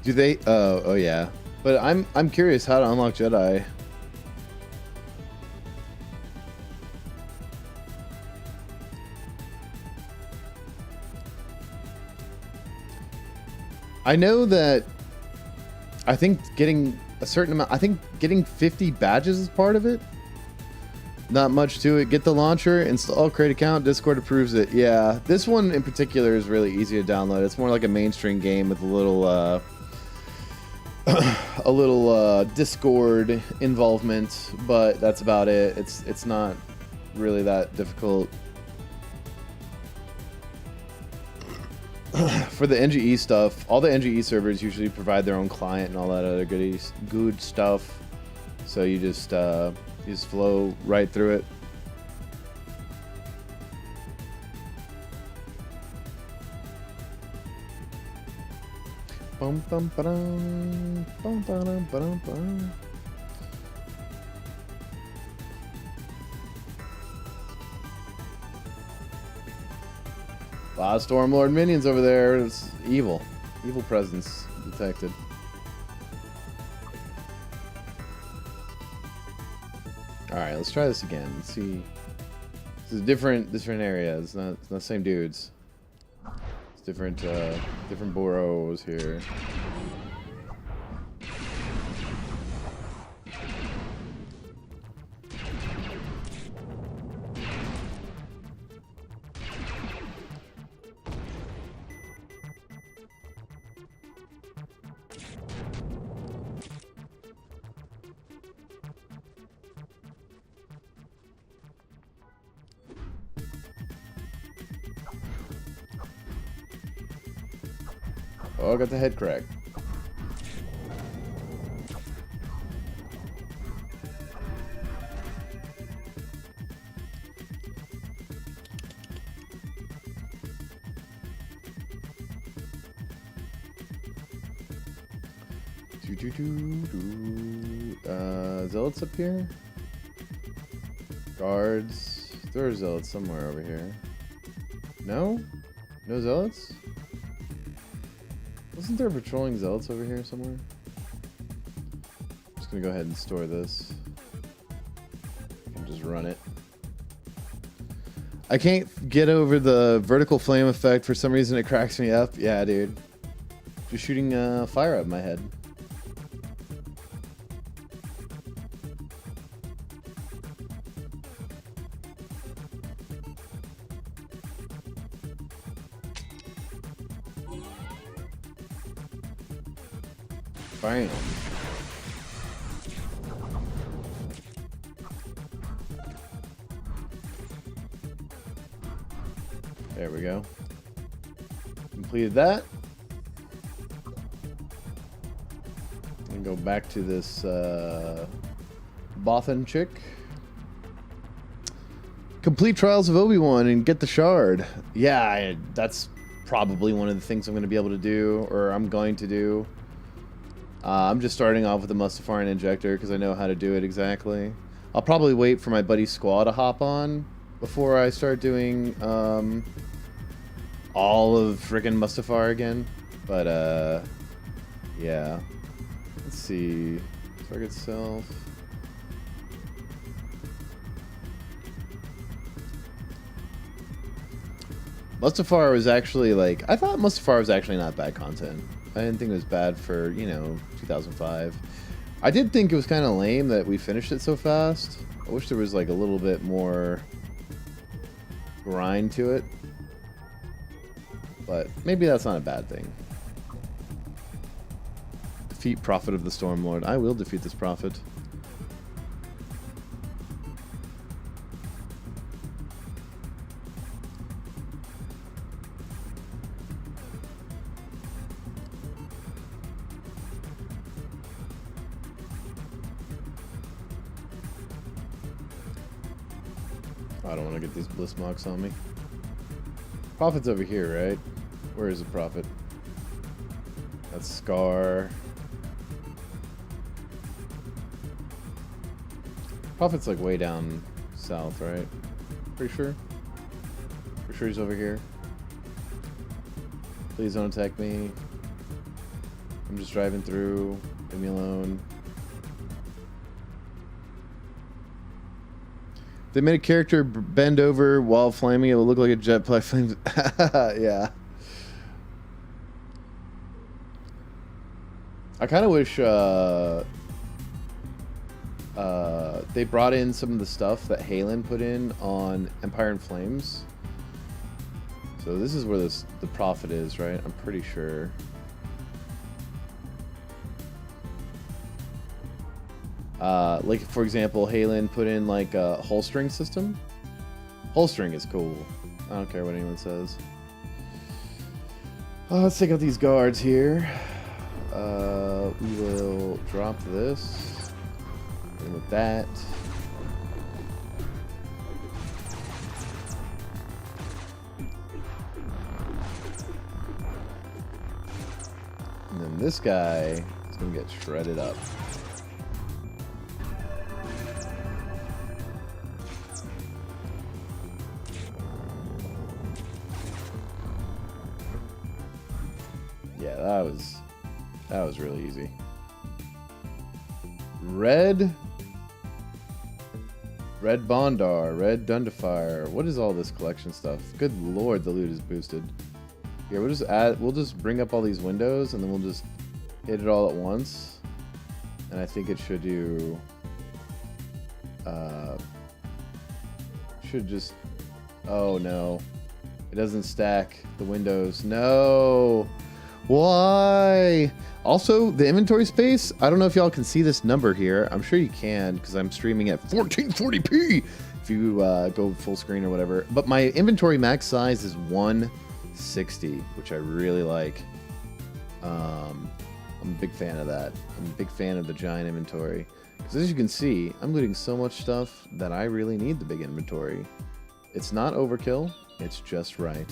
Do they? Oh yeah. But I'm curious how to unlock Jedi. I know that I think getting a certain amount, I think getting 50 badges is part of it. Not much to it. Get the launcher, install, create account, Discord approves it. Yeah, this one in particular is really easy to download. It's more like a mainstream game with a little Discord involvement, but that's about it. It's not really that difficult. For the NGE stuff, all the NGE servers usually provide their own client and all that other good stuff. So you just flow right through it. Bum, bum, ba-dum, bum, ba-dum, ba-dum, ba-dum. A lot of Stormlord minions over there. It's evil. Evil presence detected. Alright, let's try this again. Let's see. This is different area. It's not the same dudes. It's different Boros here. Oh, I got the head crack. Zealots up here? Guards. There are zealots somewhere over here. No? No zealots? Wasn't there patrolling zealots over here somewhere? I'm just gonna go ahead and store this. I can just run it. I can't get over the vertical flame effect. For some reason it cracks me up. Yeah, dude. Just shooting fire at my head. Bam. There we go. Completed that. And go back to this Bothan chick. Complete Trials of Obi-Wan and get the shard. Yeah, that's probably one of the things I'm going to be able to do, or I'm going to do. I'm just starting off with the Mustafarian injector because I know how to do it exactly. I'll probably wait for my buddy Squaw to hop on before I start doing all of freaking Mustafar again. But yeah. Let's see. Target self. Mustafar was actually like, I thought Mustafar was actually not bad content. I didn't think it was bad for, 2005. I did think it was kind of lame that we finished it so fast. I wish there was like a little bit more grind to it. But maybe that's not a bad thing. Defeat Prophet of the Stormlord. I will defeat this Prophet. I don't want to get these bliss marks on me. Prophet's over here, right? Where is the Prophet? That's Scar. Prophet's like way down south, right? Pretty sure. Pretty sure he's over here. Please don't attack me. I'm just driving through. Leave me alone. They made a character bend over while flaming. It will look like a jetpack flames. Yeah. I kind of wish they brought in some of the stuff that Halen put in on Empire in Flames. So this is where the profit is, right? I'm pretty sure. Like, for example, Halen put in, like, a holstering system. Holstering is cool. I don't care what anyone says. Let's take out these guards here. We will drop this. And with that... And then this guy is going to get shredded up. Yeah, that was really easy. Red Bondar, Red Dundafire. What is all this collection stuff? Good lord, the loot is boosted. Here, we'll just bring up all these windows and then we'll just hit it all at once. And I think it should do should just, oh no. It doesn't stack the windows. No. Why? Also, the inventory space, I don't know if y'all can see this number here. I'm sure you can because I'm streaming at 1440p if you go full screen or whatever. But my inventory max size is 160, which I really like. I'm a big fan of that. I'm a big fan of the giant inventory. Because as you can see, I'm looting so much stuff that I really need the big inventory. It's not overkill, it's just right.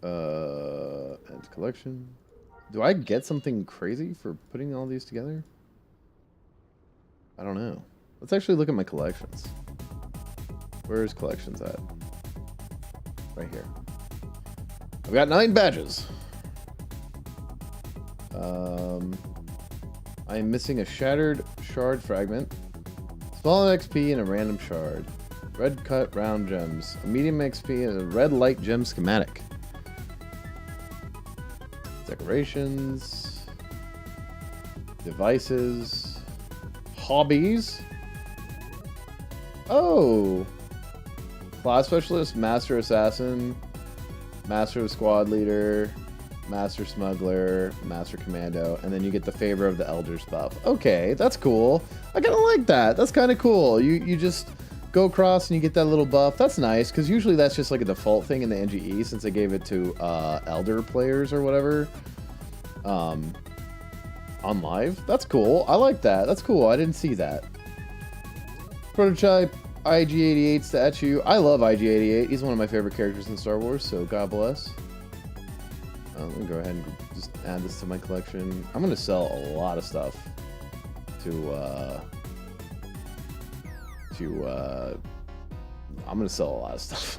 Add collection. Do I get something crazy for putting all these together? I don't know. Let's actually look at my collections. Where's collections at? Right here. I've got 9 badges. I am missing a shattered shard fragment, small XP, and a random shard. Red cut round gems, a medium XP, and a red light gem schematic. Decorations, devices, hobbies. Oh, class specialist, master assassin, master squad leader, master smuggler, master commando, and then you get the favor of the elders buff. Okay, that's cool. I kind of like that. That's kind of cool. You just go across and you get that little buff. That's nice, because usually that's just like a default thing in the NGE since they gave it to elder players or whatever on live. That's cool. I like that. That's cool. I didn't see that. Prototype IG-88 statue. I love IG-88. He's one of my favorite characters in Star Wars, so God bless. Let me go ahead and just add this to my collection. I'm going to sell a lot of stuff I'm going to sell a lot of stuff.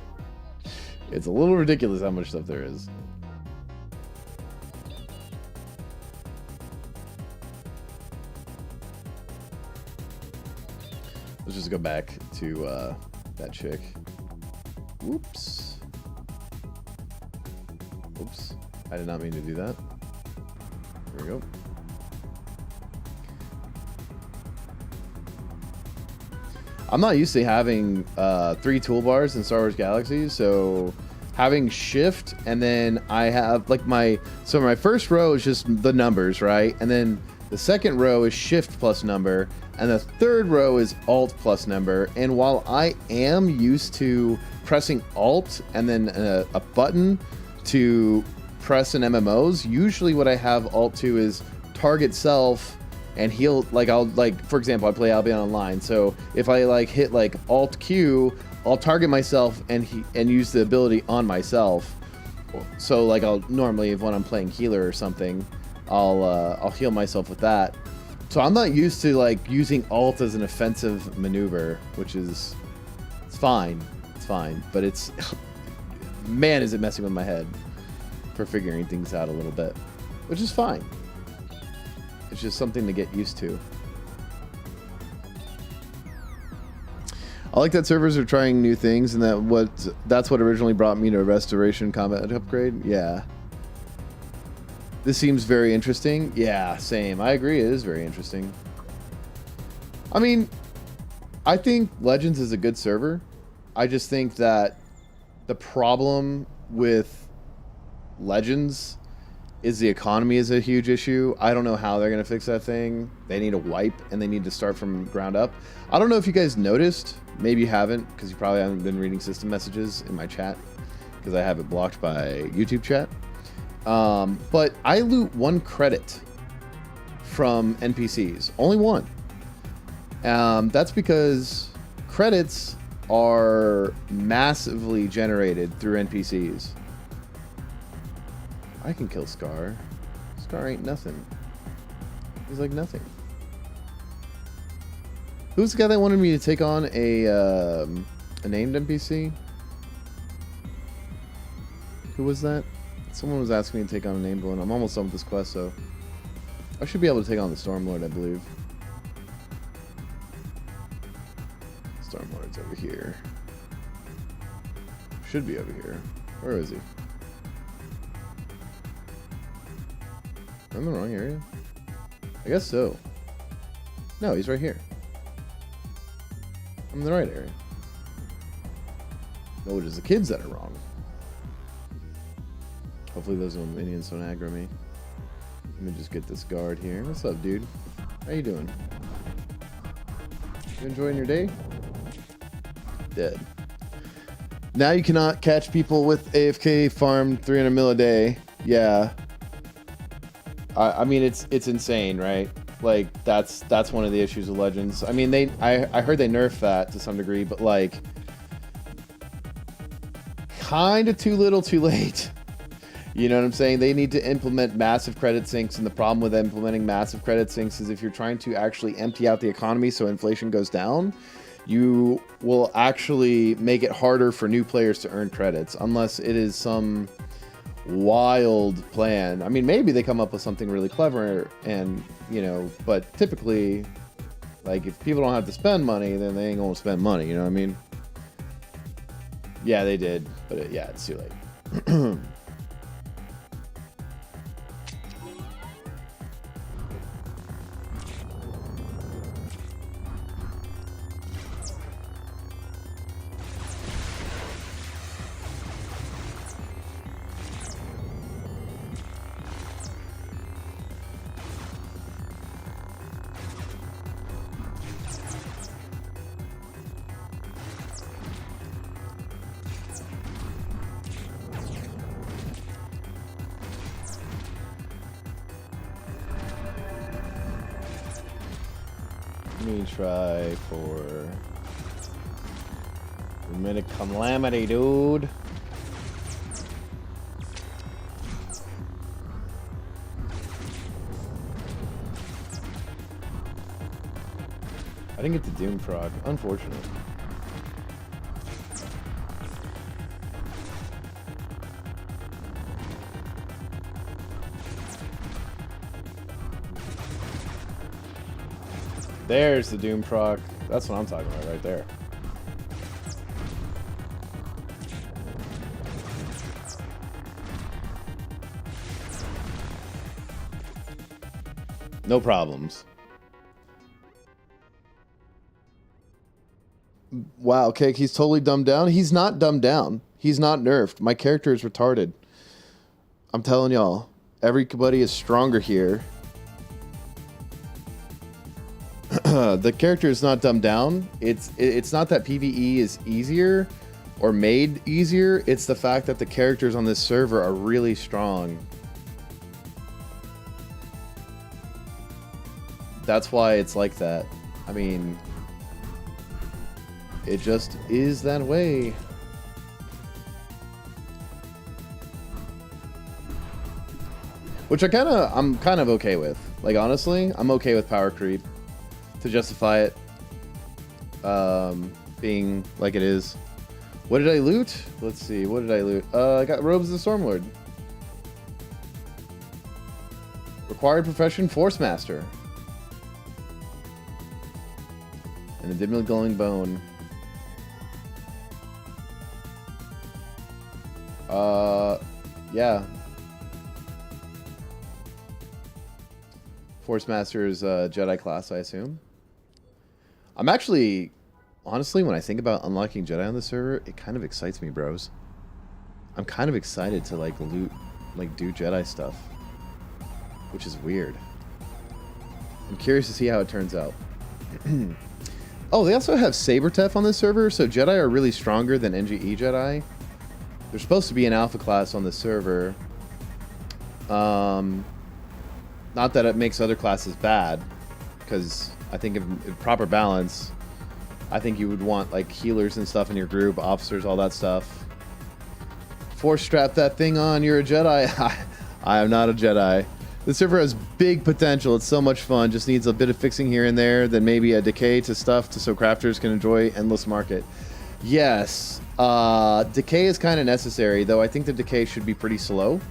It's a little ridiculous how much stuff there is. Let's just go back to that chick. Whoops. Oops. I did not mean to do that. There we go. I'm not used to having 3 toolbars in Star Wars Galaxies, so having shift and then I have like my first row is just the numbers, right? And then the second row is shift plus number, and the third row is alt plus number. And while I am used to pressing alt and then a button to press in MMOs, usually what I have alt to is target self and heal. Like I'll for example, I play Albion Online, so if I hit alt Q, I'll target myself and use the ability on myself. So I'll normally, when I'm playing healer or something, I'll heal myself with that. So I'm not used to using alt as an offensive maneuver, which is it's fine. It's fine, but it's man, is it messing with my head for figuring things out a little bit, which is fine. It's just something to get used to. I like that servers are trying new things, and that's what originally brought me to Restoration Combat Upgrade. Yeah. This seems very interesting. Yeah, same. I agree. It is very interesting. I mean, I think Legends is a good server. I just think that the problem with Legends is the economy is a huge issue. I don't know how they're going to fix that thing. They need a wipe, and they need to start from ground up. I don't know if you guys noticed. Maybe you haven't, because you probably haven't been reading system messages in my chat, because I have it blocked by YouTube chat. But I loot 1 credit from NPCs. Only 1. That's because credits are massively generated through NPCs. I can kill Scar. Scar ain't nothing. He's like nothing. Who's the guy that wanted me to take on a named NPC? Who was that? Someone was asking me to take on a named one. I'm almost done with this quest, so I should be able to take on the Stormlord, I believe. Stormlord's over here. Should be over here. Where is he? I'm in the wrong area? I guess so. No, he's right here. I'm in the right area. No, it is the kids that are wrong. Hopefully those minions don't aggro me. Let me just get this guard here. What's up, dude? How you doing? You enjoying your day? Dead. Now you cannot catch people with AFK farm 300 mil a day. Yeah. I mean, it's insane, right? Like, that's one of the issues of Legends. I mean, I heard they nerfed that to some degree, but like, kind of too little too late. You know what I'm saying? They need to implement massive credit sinks, and the problem with implementing massive credit sinks is if you're trying to actually empty out the economy so inflation goes down, you will actually make it harder for new players to earn credits, unless it is some wild plan. I mean, maybe they come up with something really clever, and, you know, but typically, like, if people don't have to spend money, then they ain't gonna spend money, you know what I mean? Yeah, they did, but yeah, it's too late. Let me try for Minute Calamity, dude. I didn't get the Doom proc, unfortunate. There's the Doom proc. That's what I'm talking about right there. No problems. Wow, okay, he's totally dumbed down. He's not dumbed down. He's not nerfed. My character is retarded. I'm telling y'all, everybody is stronger here. The character is not dumbed down. It's not that PvE is easier or made easier. It's the fact that the characters on this server are really strong. That's why it's like that. I mean, it just is that way. Which I'm kind of okay with. Like, honestly, I'm okay with power creep to justify it being like it is. What did I loot? Let's see. What did I loot? I got Robes of the Stormlord. Required profession, Force Master. And a Dimly Glowing Bone. Yeah. Force Master is Jedi class, I assume. I'm actually, honestly, when I think about unlocking Jedi on the server, it kind of excites me, bros. I'm kind of excited to like loot, like do Jedi stuff, which is weird. I'm curious to see how it turns out. Oh, they also have Saber Tef on this server, so Jedi are really stronger than NGE Jedi. There's supposed to be an alpha class on the server. Not that it makes other classes bad, because I think in proper balance, I think you would want like healers and stuff in your group, officers, all that stuff. Force strap that thing on, you're a Jedi. I am not a Jedi. The server has big potential. It's so much fun. Just needs a bit of fixing here and there, then maybe a decay to stuff so crafters can enjoy endless market. Yes, decay is kind of necessary, though I think the decay should be pretty slow.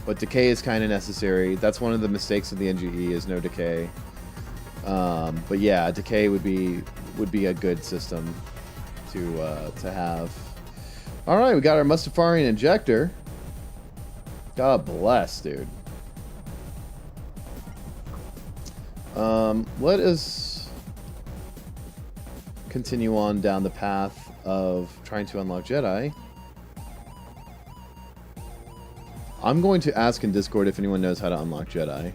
But decay is kind of necessary. That's one of the mistakes of the NGE is no decay. But yeah, decay would be a good system to have. All right, we got our Mustafarian injector. God bless, dude. Let us continue on down the path of trying to unlock Jedi. I'm going to ask in Discord if anyone knows how to unlock Jedi.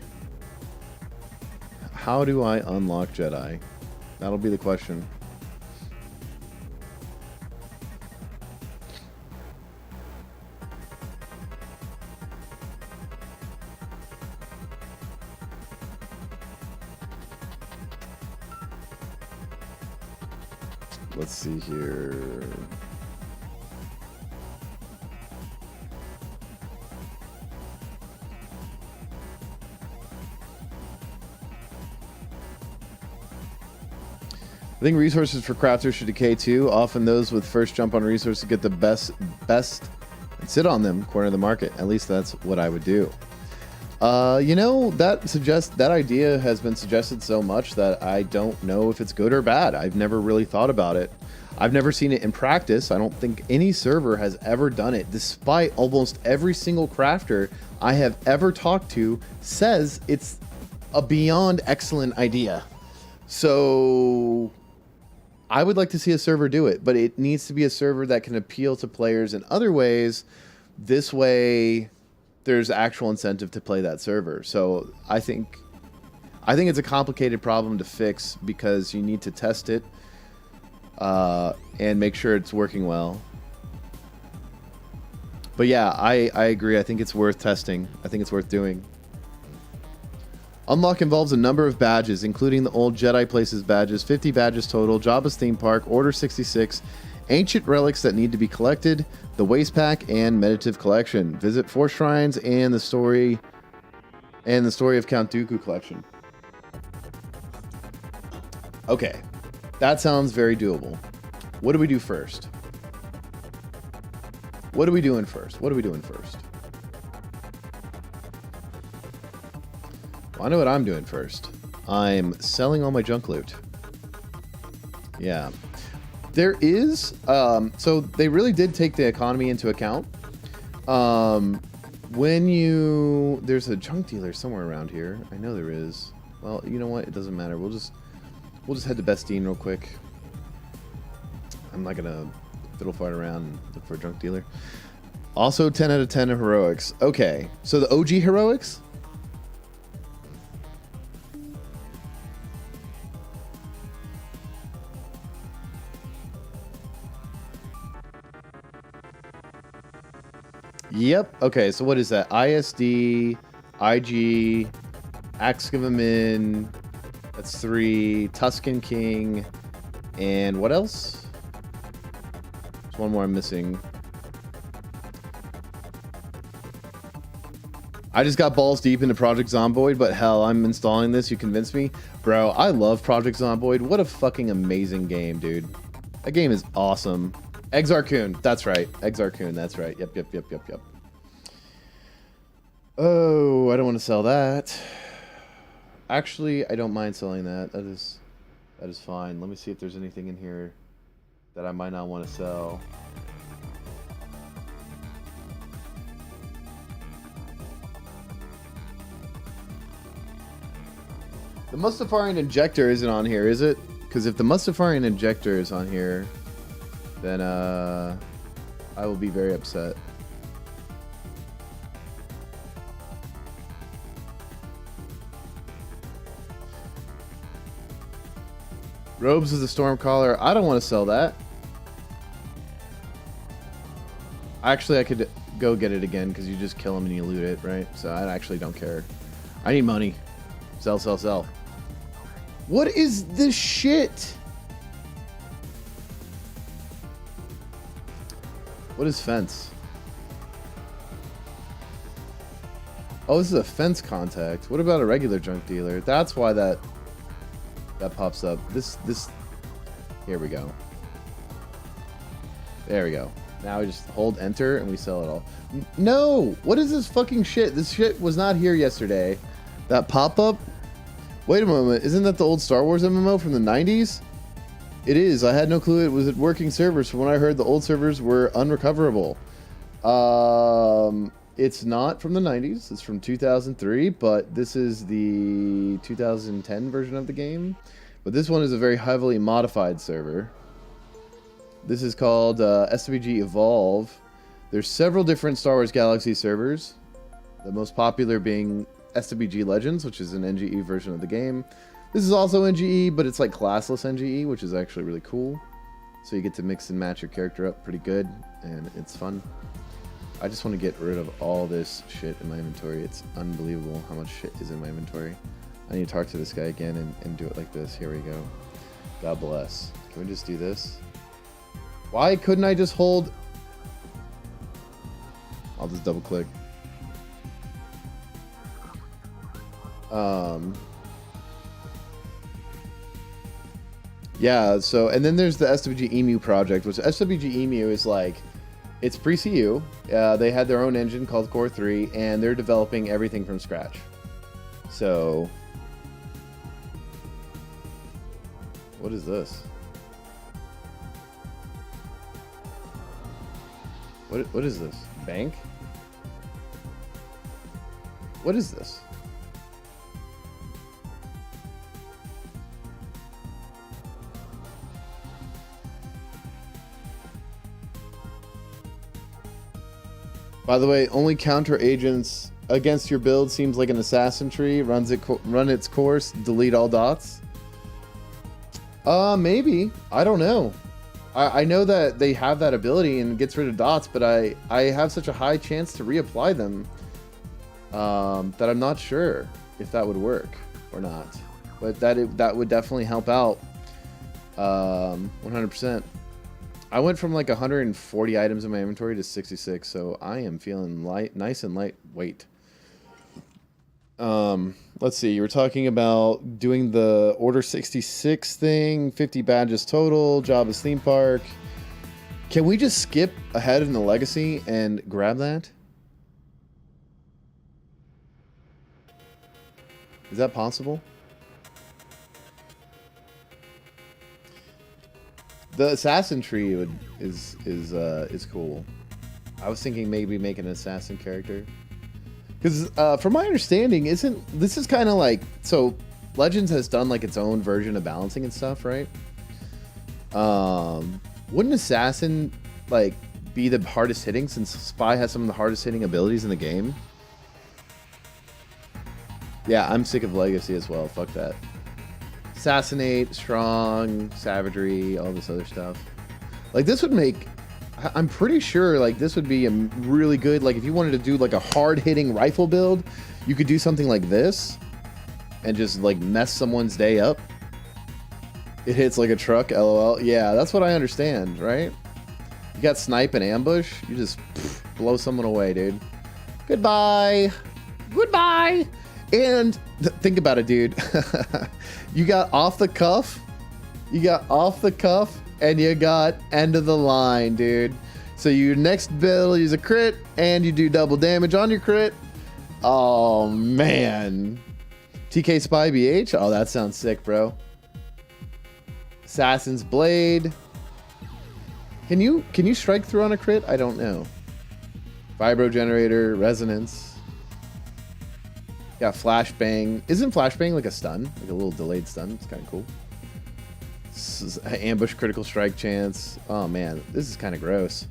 How do I unlock Jedi? That'll be the question. Let's see here. I think resources for crafters should decay too. Often those with first jump on resources get the best and sit on them corner of the market. At least that's what I would do. You know, that idea has been suggested so much that I don't know if it's good or bad. I've never really thought about it. I've never seen it in practice. I don't think any server has ever done it, despite almost every single crafter I have ever talked to says it's a beyond excellent idea. So I would like to see a server do it, but it needs to be a server that can appeal to players in other ways. This way, there's actual incentive to play that server. So I think it's a complicated problem to fix because you need to test it and make sure it's working well. But yeah, I agree. I think it's worth testing. I think it's worth doing. Unlock involves a number of badges, including the old Jedi Places badges, 50 badges total, Jabba's Theme Park, Order 66, ancient relics that need to be collected, the Waste Pack, and Meditative Collection. Visit 4 shrines and the story of Count Dooku collection. Okay, that sounds very doable. What do we do first? What are we doing first? Well, I know what I'm doing first. I'm selling all my junk loot. Yeah. There is, so they really did take the economy into account. There's a junk dealer somewhere around here. I know there is. Well, you know what? It doesn't matter. We'll just head to Bestine real quick. I'm not gonna fiddle fart around and look for a junk dealer. Also, 10 out of 10 of heroics. Okay, so the OG heroics. Yep. Okay, so what is that? ISD, IG, Axgavamin, that's 3, Tusken King, and what else? There's one more I'm missing. I just got balls deep into Project Zomboid, but hell, I'm installing this. You convinced me. Bro, I love Project Zomboid. What a fucking amazing game, dude. That game is awesome. Exarcoon. That's right. Exarcoon. That's right. Yep. Oh, I don't want to sell that. Actually, I don't mind selling that. That is fine. Let me see if there's anything in here that I might not want to sell. The Mustafarian Injector isn't on here, is it? Because if the Mustafarian Injector is on here, then I will be very upset. Robes of the Stormcaller. I don't want to sell that. Actually, I could go get it again because you just kill him and you loot it, right? So I actually don't care. I need money. Sell. What is this shit? What is fence? Oh, this is a fence contact. What about a regular junk dealer? That's why that pops up. This. Here we go. There we go. Now we just hold enter and we sell it all. No! What is this fucking shit? This shit was not here yesterday. That pop-up? Wait a moment, isn't that the old Star Wars MMO from the 90s? It is. I had no clue it was at working servers from when I heard the old servers were unrecoverable. It's not from the 90s. It's from 2003, but this is the 2010 version of the game. But this one is a very heavily modified server. This is called SWG Evolve. There's several different Star Wars Galaxy servers. The most popular being SWG Legends, which is an NGE version of the game. This is also NGE, but it's like classless NGE, which is actually really cool. So you get to mix and match your character up pretty good, and it's fun. I just want to get rid of all this shit in my inventory. It's unbelievable how much shit is in my inventory. I need to talk to this guy again and do it like this. Here we go. God bless. Can we just do this? Why couldn't I just hold... I'll just double click. Yeah, so, and then there's the SWG Emu project, which SWG Emu is like, it's pre-CU. They had their own engine called Core 3, and they're developing everything from scratch. So, what is this? What is this? Bank? What is this? By the way, only counter agents against your build seems like an assassin tree. Run its course. Delete all dots. Maybe. I don't know. I know that they have that ability and it gets rid of dots, but I have such a high chance to reapply them that I'm not sure if that would work or not. But that would definitely help out 100%. I went from like 140 items in my inventory to 66, so I am feeling nice and lightweight. Let's see, you were talking about doing the Order 66 thing, 50 badges total, Jabba's theme park. Can we just skip ahead in the legacy and grab that? Is that possible? The assassin tree is cool. I was thinking maybe make an assassin character. Because from my understanding, this is kind of like, so Legends has done like its own version of balancing and stuff, right? Wouldn't assassin like be the hardest hitting since Spy has some of the hardest hitting abilities in the game? Yeah, I'm sick of Legacy as well. Fuck that. Assassinate, strong, savagery, all this other stuff. Like this would make, I'm pretty sure like this would be a really good, like if you wanted to do like a hard hitting rifle build, you could do something like this and just like mess someone's day up. It hits like a truck, LOL. Yeah, that's what I understand, right? You got snipe and ambush, you just blow someone away, dude. Goodbye. Goodbye. And think about it, dude. You got off the cuff and you got end of the line, dude. So your next build is a crit, and you do double damage on your crit. Oh, man. TK Spy BH? Oh, that sounds sick, bro. Assassin's Blade. Can you strike through on a crit? I don't know. Vibro Generator, Resonance. Yeah, Flashbang. Isn't Flashbang like a stun? Like a little delayed stun? It's kind of cool. Ambush critical strike chance. Oh, man. This is kind of gross.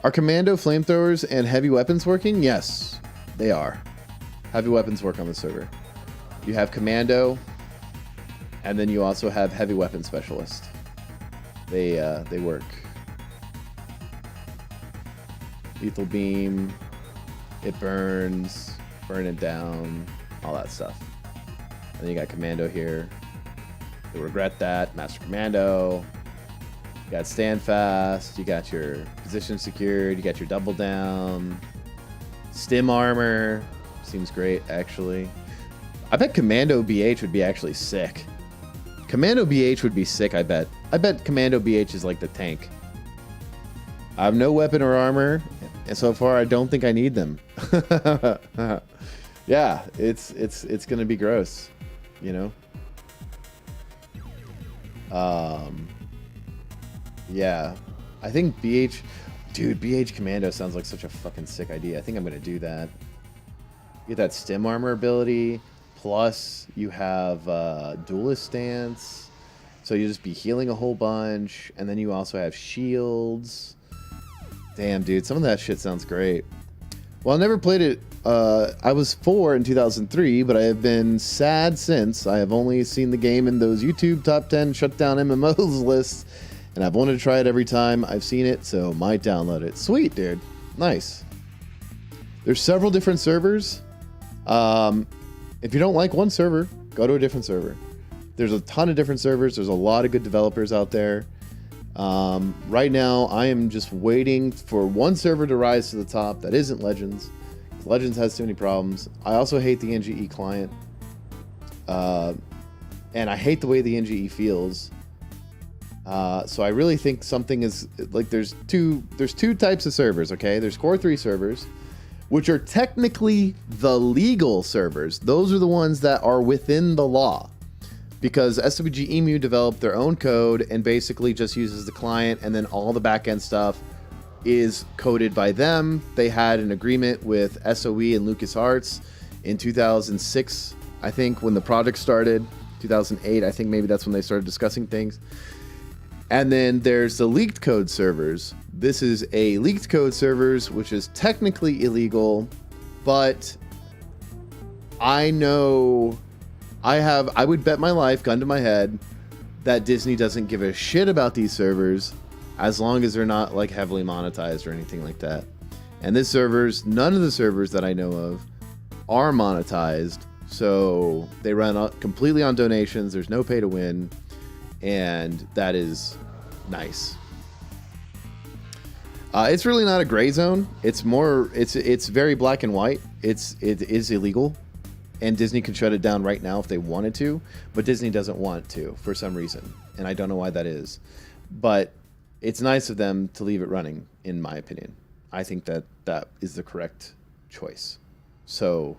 Are commando flamethrowers and heavy weapons working? Yes, they are. Heavy weapons work on the server. You have commando, and then you also have heavy weapon specialist. They work. Lethal beam. It burns. Burn it down. All that stuff. And then you got commando here. You'll regret that. Master Commando. You got stand fast, you got your position secured, you got your double down, stim armor, seems great actually. I bet Commando BH would be actually sick. Commando BH would be sick, I bet. I bet Commando BH is like the tank. I have no weapon or armor, and so far I don't think I need them. Yeah, it's gonna be gross, you know? Yeah, I think BH, dude, BH Commando sounds like such a fucking sick idea. I think I'm gonna do that. You get that stim armor ability, plus you have duelist stance, so you just be healing a whole bunch, and then you also have shields. Damn, dude, some of that shit sounds great. Well, I never played it. I was 4 in 2003, but I have been sad since. I have only seen the game in those YouTube top 10 shutdown MMOs lists. And I've wanted to try it every time I've seen it, so might download it. Sweet, dude. Nice. There's several different servers. If you don't like one server, go to a different server. There's a ton of different servers. There's a lot of good developers out there. Right now, I am just waiting for one server to rise to the top that isn't Legends. Legends has too many problems. I also hate the NGE client. And I hate the way the NGE feels. So I really think something is like there's two types of servers, okay? There's Core 3 servers, which are technically the legal servers. Those are the ones that are within the law, because SWG Emu developed their own code and basically just uses the client, and then all the backend stuff is coded by them. They had an agreement with SOE and LucasArts in 2006, I think, when the project started. 2008, I think maybe that's when they started discussing things. And then there's the leaked code servers. This is a leaked code servers, which is technically illegal, but I know I would bet my life, gun to my head, that Disney doesn't give a shit about these servers as long as they're not like heavily monetized or anything like that. And this servers, none of the servers that I know of are monetized, so they run completely on donations. There's no pay to win. And that is nice. It's really not a gray zone. It's more, it's very black and white. It is illegal, and Disney can shut it down right now if they wanted to, but Disney doesn't want to for some reason, and I don't know why that is. But it's nice of them to leave it running, in my opinion. I think that is the correct choice. So,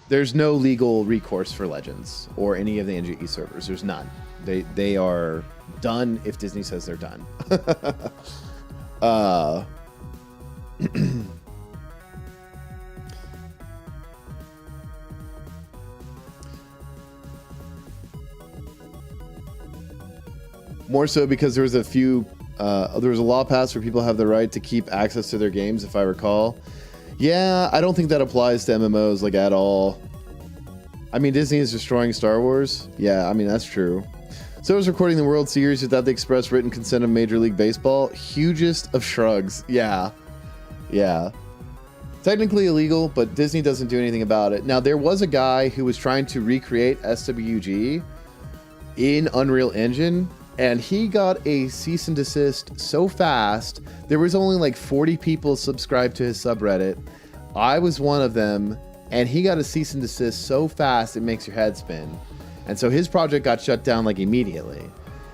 there's no legal recourse for Legends or any of the NGE servers. There's none. They are done if Disney says they're done. More so because there was a law passed where people have the right to keep access to their games, if I recall. Yeah, I don't think that applies to MMOs like at all. I mean, Disney is destroying Star Wars. Yeah, I mean, that's true. So is recording the World Series without the express written consent of Major League Baseball. Hugest of shrugs. Yeah. Technically illegal, but Disney doesn't do anything about it. Now, there was a guy who was trying to recreate SWG in Unreal Engine, and he got a cease and desist so fast. There was only like 40 people subscribed to his subreddit. I was one of them, and he got a cease and desist so fast it makes your head spin. And so his project got shut down like immediately.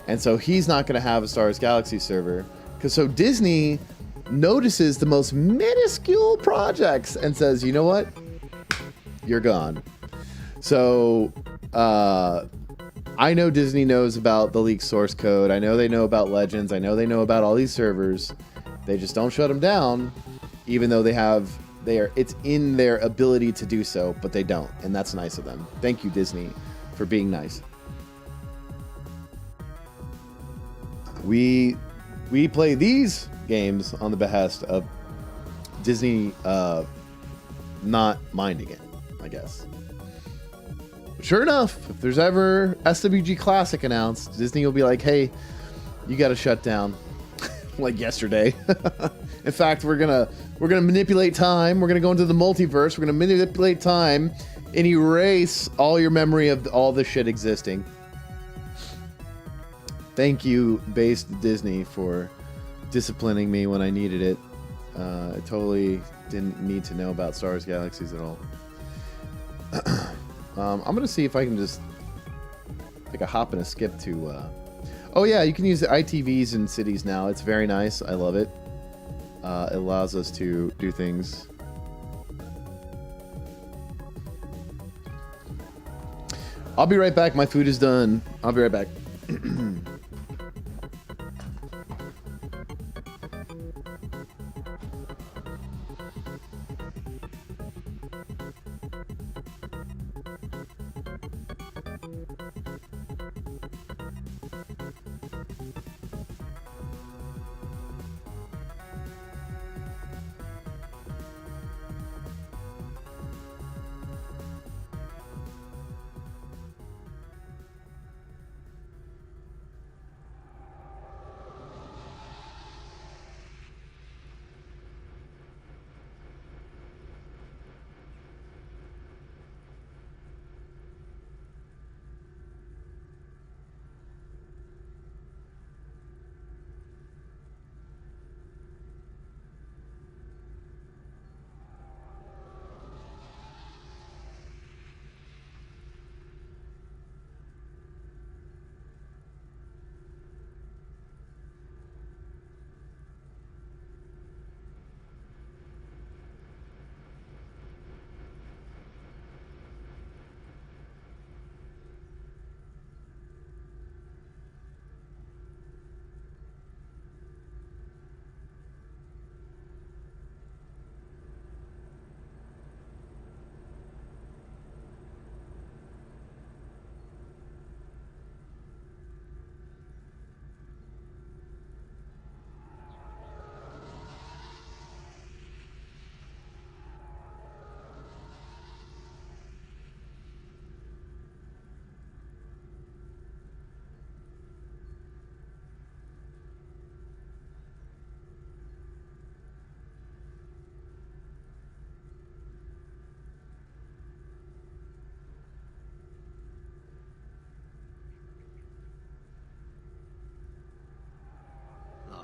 And so he's not going to have a Star Wars Galaxy server. Because so Disney notices the most minuscule projects and says, you know what? You're gone. So I know Disney knows about the leaked source code. I know they know about Legends. I know they know about all these servers. They just don't shut them down, even though it's in their ability to do so, but they don't. And that's nice of them. Thank you, Disney, for being nice. We play these games on the behest of Disney not minding it, I guess. But sure enough, if there's ever SWG Classic announced, Disney will be like, hey, you got to shut down. Like yesterday. In fact, we're gonna manipulate time. We're gonna go into the multiverse. We're gonna manipulate time and erase all your memory of all this shit existing. Thank you, based Disney, for disciplining me when I needed it. I totally didn't need to know about Star Wars Galaxies at all. I'm gonna see if I can just take a hop and a skip to. Oh yeah, you can use the ITVs in cities now. It's very nice. I love it. It allows us to do things. I'll be right back. My food is done. I'll be right back.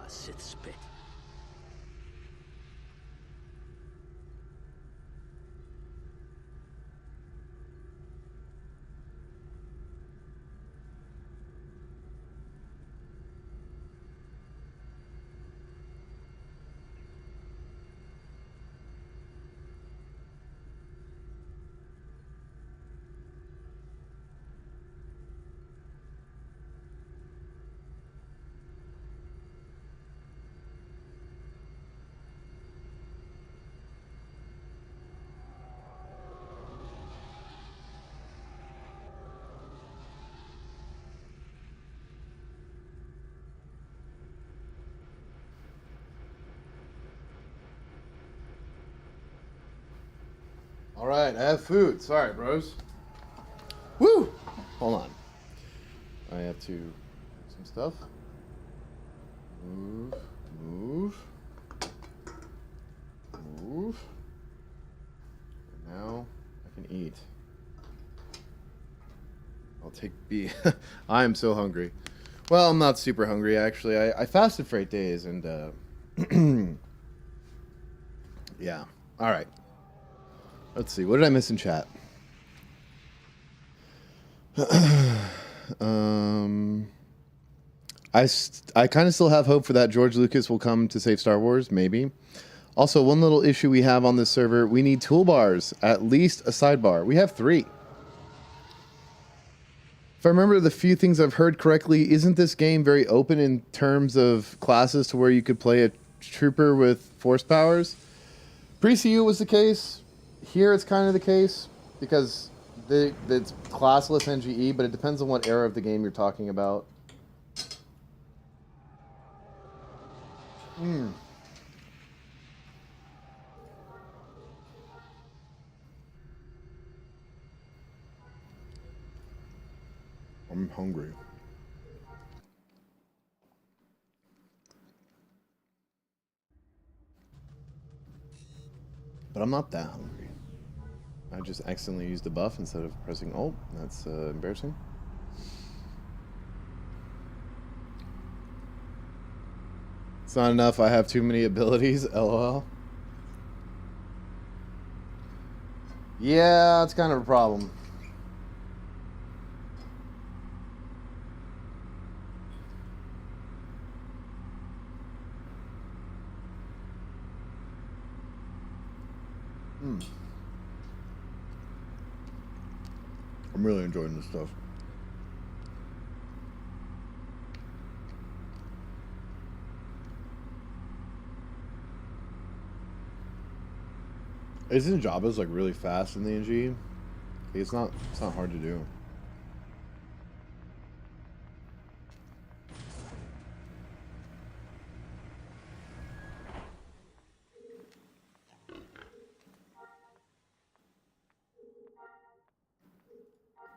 Sit spit. All right, I have food. Sorry, bros. Woo! Hold on. I have to do some stuff. Move, move, move. And now I can eat. I'll take B. I am so hungry. Well, I'm not super hungry, actually. I fasted for 8 days, and yeah. All right. Let's see. What did I miss in chat? um, I kind of still have hope for that George Lucas will come to save Star Wars, maybe. Also, one little issue we have on this server, we need toolbars, at least a sidebar. We have 3. If I remember the few things I've heard correctly, isn't this game very open in terms of classes to where you could play a trooper with force powers? Pre-CU was the case. Here it's kind of the case because it's classless NGE, but it depends on what era of the game you're talking about. I'm hungry. But I'm not that hungry. I just accidentally used the buff instead of pressing Alt. That's embarrassing. It's not enough. I have too many abilities. LOL. Yeah, it's kind of a problem. I'm really enjoying this stuff. Isn't Jabba's like really fast in the NG? It's not hard to do.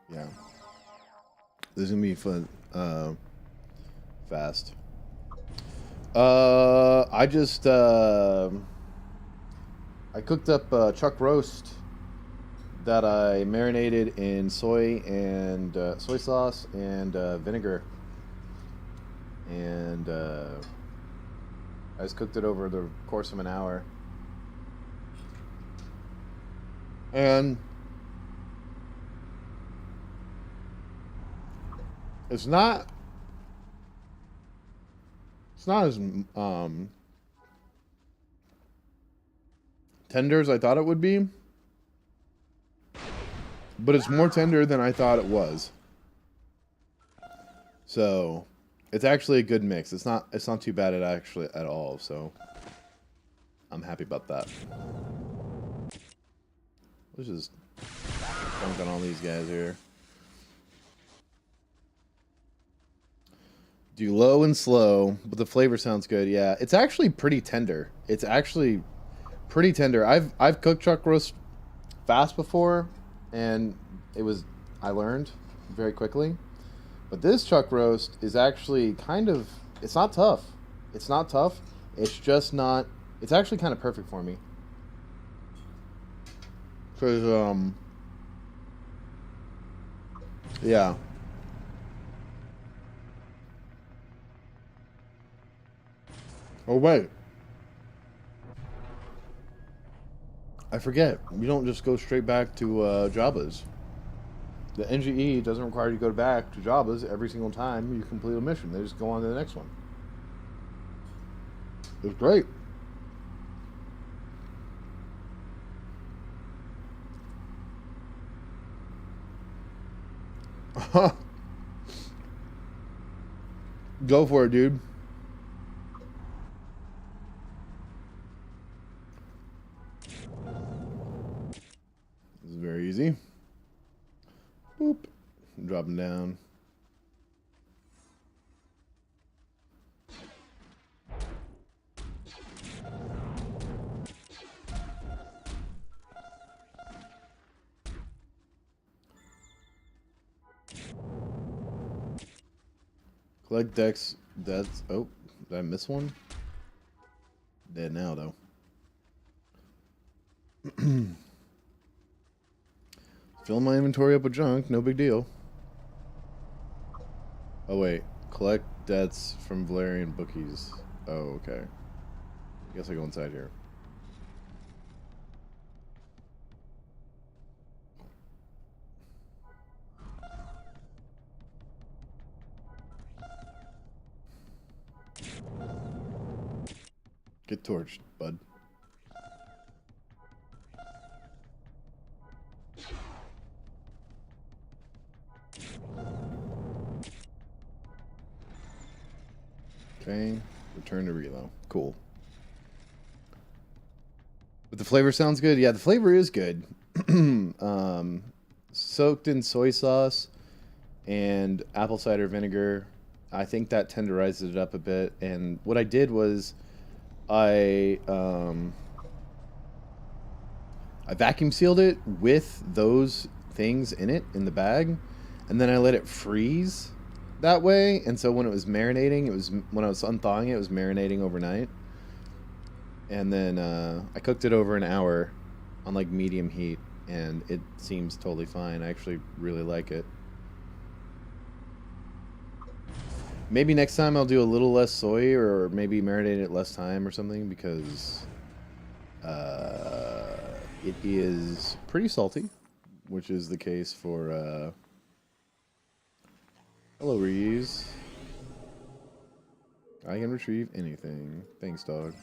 Yeah. This is gonna be fun. Fast. I just I cooked up chuck roast that I marinated in soy sauce and vinegar, and I just cooked it over the course of an hour. And it's not as tender as I thought it would be, but it's more tender than I thought it was. So it's actually a good mix. It's not too bad at all. So I'm happy about that. Let's just dunk on all these guys here. Do low and slow, but the flavor sounds good. Yeah, it's actually pretty tender. It's actually pretty tender. I've cooked chuck roast fast before, and I learned very quickly. But this chuck roast is actually it's not tough. It's not tough. It's just not. It's actually kind of perfect for me. Cause yeah. Oh wait, I forget. You don't just go straight back to Jabba's. The NGE doesn't require you to go back to Jabba's every single time you complete a mission. They just go on to the next one. It was great. Go for it, dude. This is very easy. Boop. Drop him down. Collect decks. That's... Oh, did I miss one? Dead now, though. Fill my inventory up with junk. No big deal. Oh, wait. Collect debts from Valerian bookies. Oh, okay. I guess I go inside here. Get torched, bud. Okay, return to reload. Cool. But the flavor sounds good. Yeah, the flavor is good. Soaked in soy sauce and apple cider vinegar. I think that tenderizes it up a bit. And what I did was I vacuum sealed it with those things in it in the bag, and then I let it freeze that way. And so when it was marinating, when I was unthawing it, it was marinating overnight. And then I cooked it over an hour on like medium heat, and it seems totally fine. I actually really like it. Maybe next time I'll do a little less soy, or maybe marinate it less time or something, because it is pretty salty, which is the case for hello, Reese. I can retrieve anything. Thanks, dog.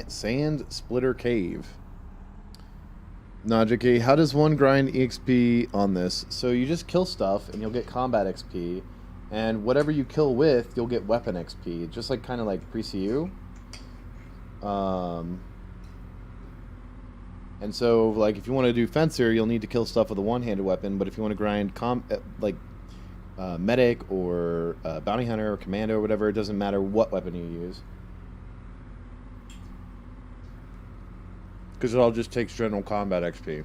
Sand Splitter Cave. Najiki, how does one grind EXP on this? So you just kill stuff and you'll get combat XP, and whatever you kill with, you'll get weapon XP, just like kind of like pre-CU. And so like if you want to do Fencer, you'll need to kill stuff with a one-handed weapon, but if you want to grind medic or bounty hunter or commando or whatever, it doesn't matter what weapon you use. Because it all just takes general combat XP.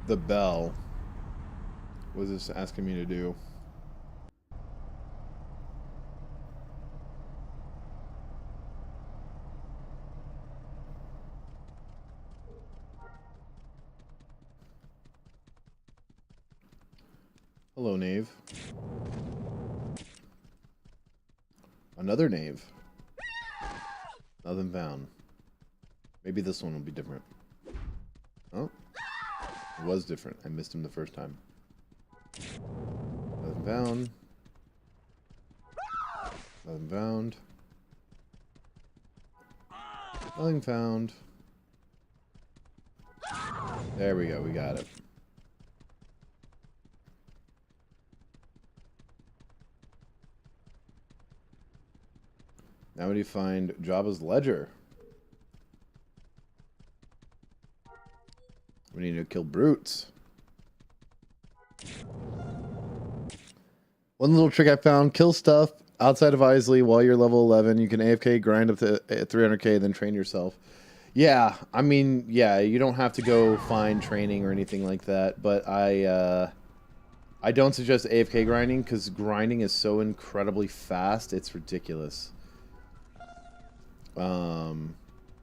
The bell. What is this asking me to do? Hello, Knave. Another Knave. Nothing found. Maybe this one will be different. Oh. It was different. I missed him the first time. Nothing found. Nothing found. Nothing found. There we go. We got it. Now we need to find Jabba's ledger. We need to kill brutes. One little trick I found: kill stuff outside of Isley while you're level 11. You can AFK, grind up to 300k, then train yourself. Yeah, I mean, yeah, you don't have to go find training or anything like that, but I don't suggest AFK grinding, because grinding is so incredibly fast, it's ridiculous.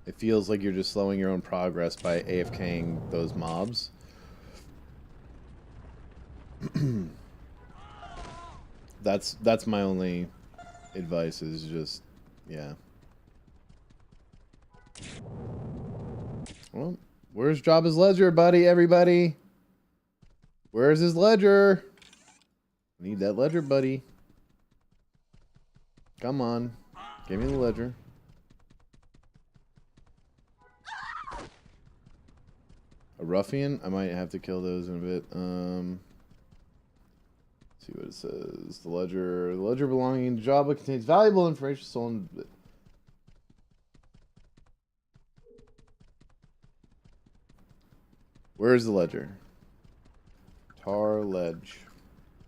It feels like you're just slowing your own progress by AFKing those mobs. That's my only advice, is just, yeah. Well, where's Jabba's ledger, buddy, everybody? Where's his ledger? Need that ledger, buddy. Come on. Give me the ledger. A ruffian? I might have to kill those in a bit. See what it says. The ledger belonging to Jabba contains valuable information stolen. Where's the ledger? Tar ledge.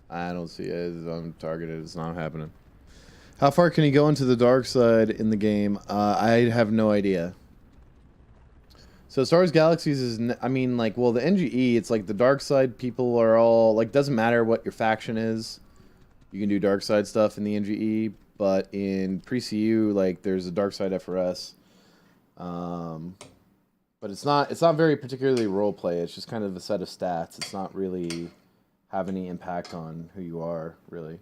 I don't see it. I'm targeted. It's not happening. How far can you go into the dark side in the game? I have no idea. So as far as Galaxies is, I mean, like, well, the NGE, it's like the dark side people are all, like, doesn't matter what your faction is. You can do dark side stuff in the NGE, but in pre-CU, like, there's a dark side FRS. But it's not very particularly role play. It's just kind of a set of stats. It's not really have any impact on who you are, really.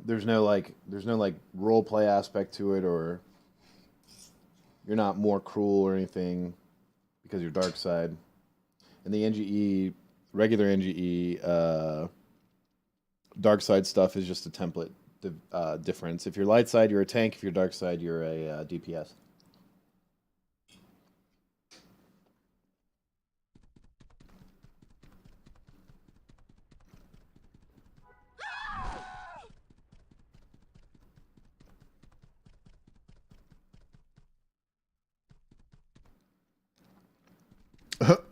There's no like role play aspect to it, or you're not more cruel or anything because you're dark side. And the NGE, regular NGE, dark side stuff is just a template difference. If you're light side, you're a tank. If you're dark side, you're a DPS.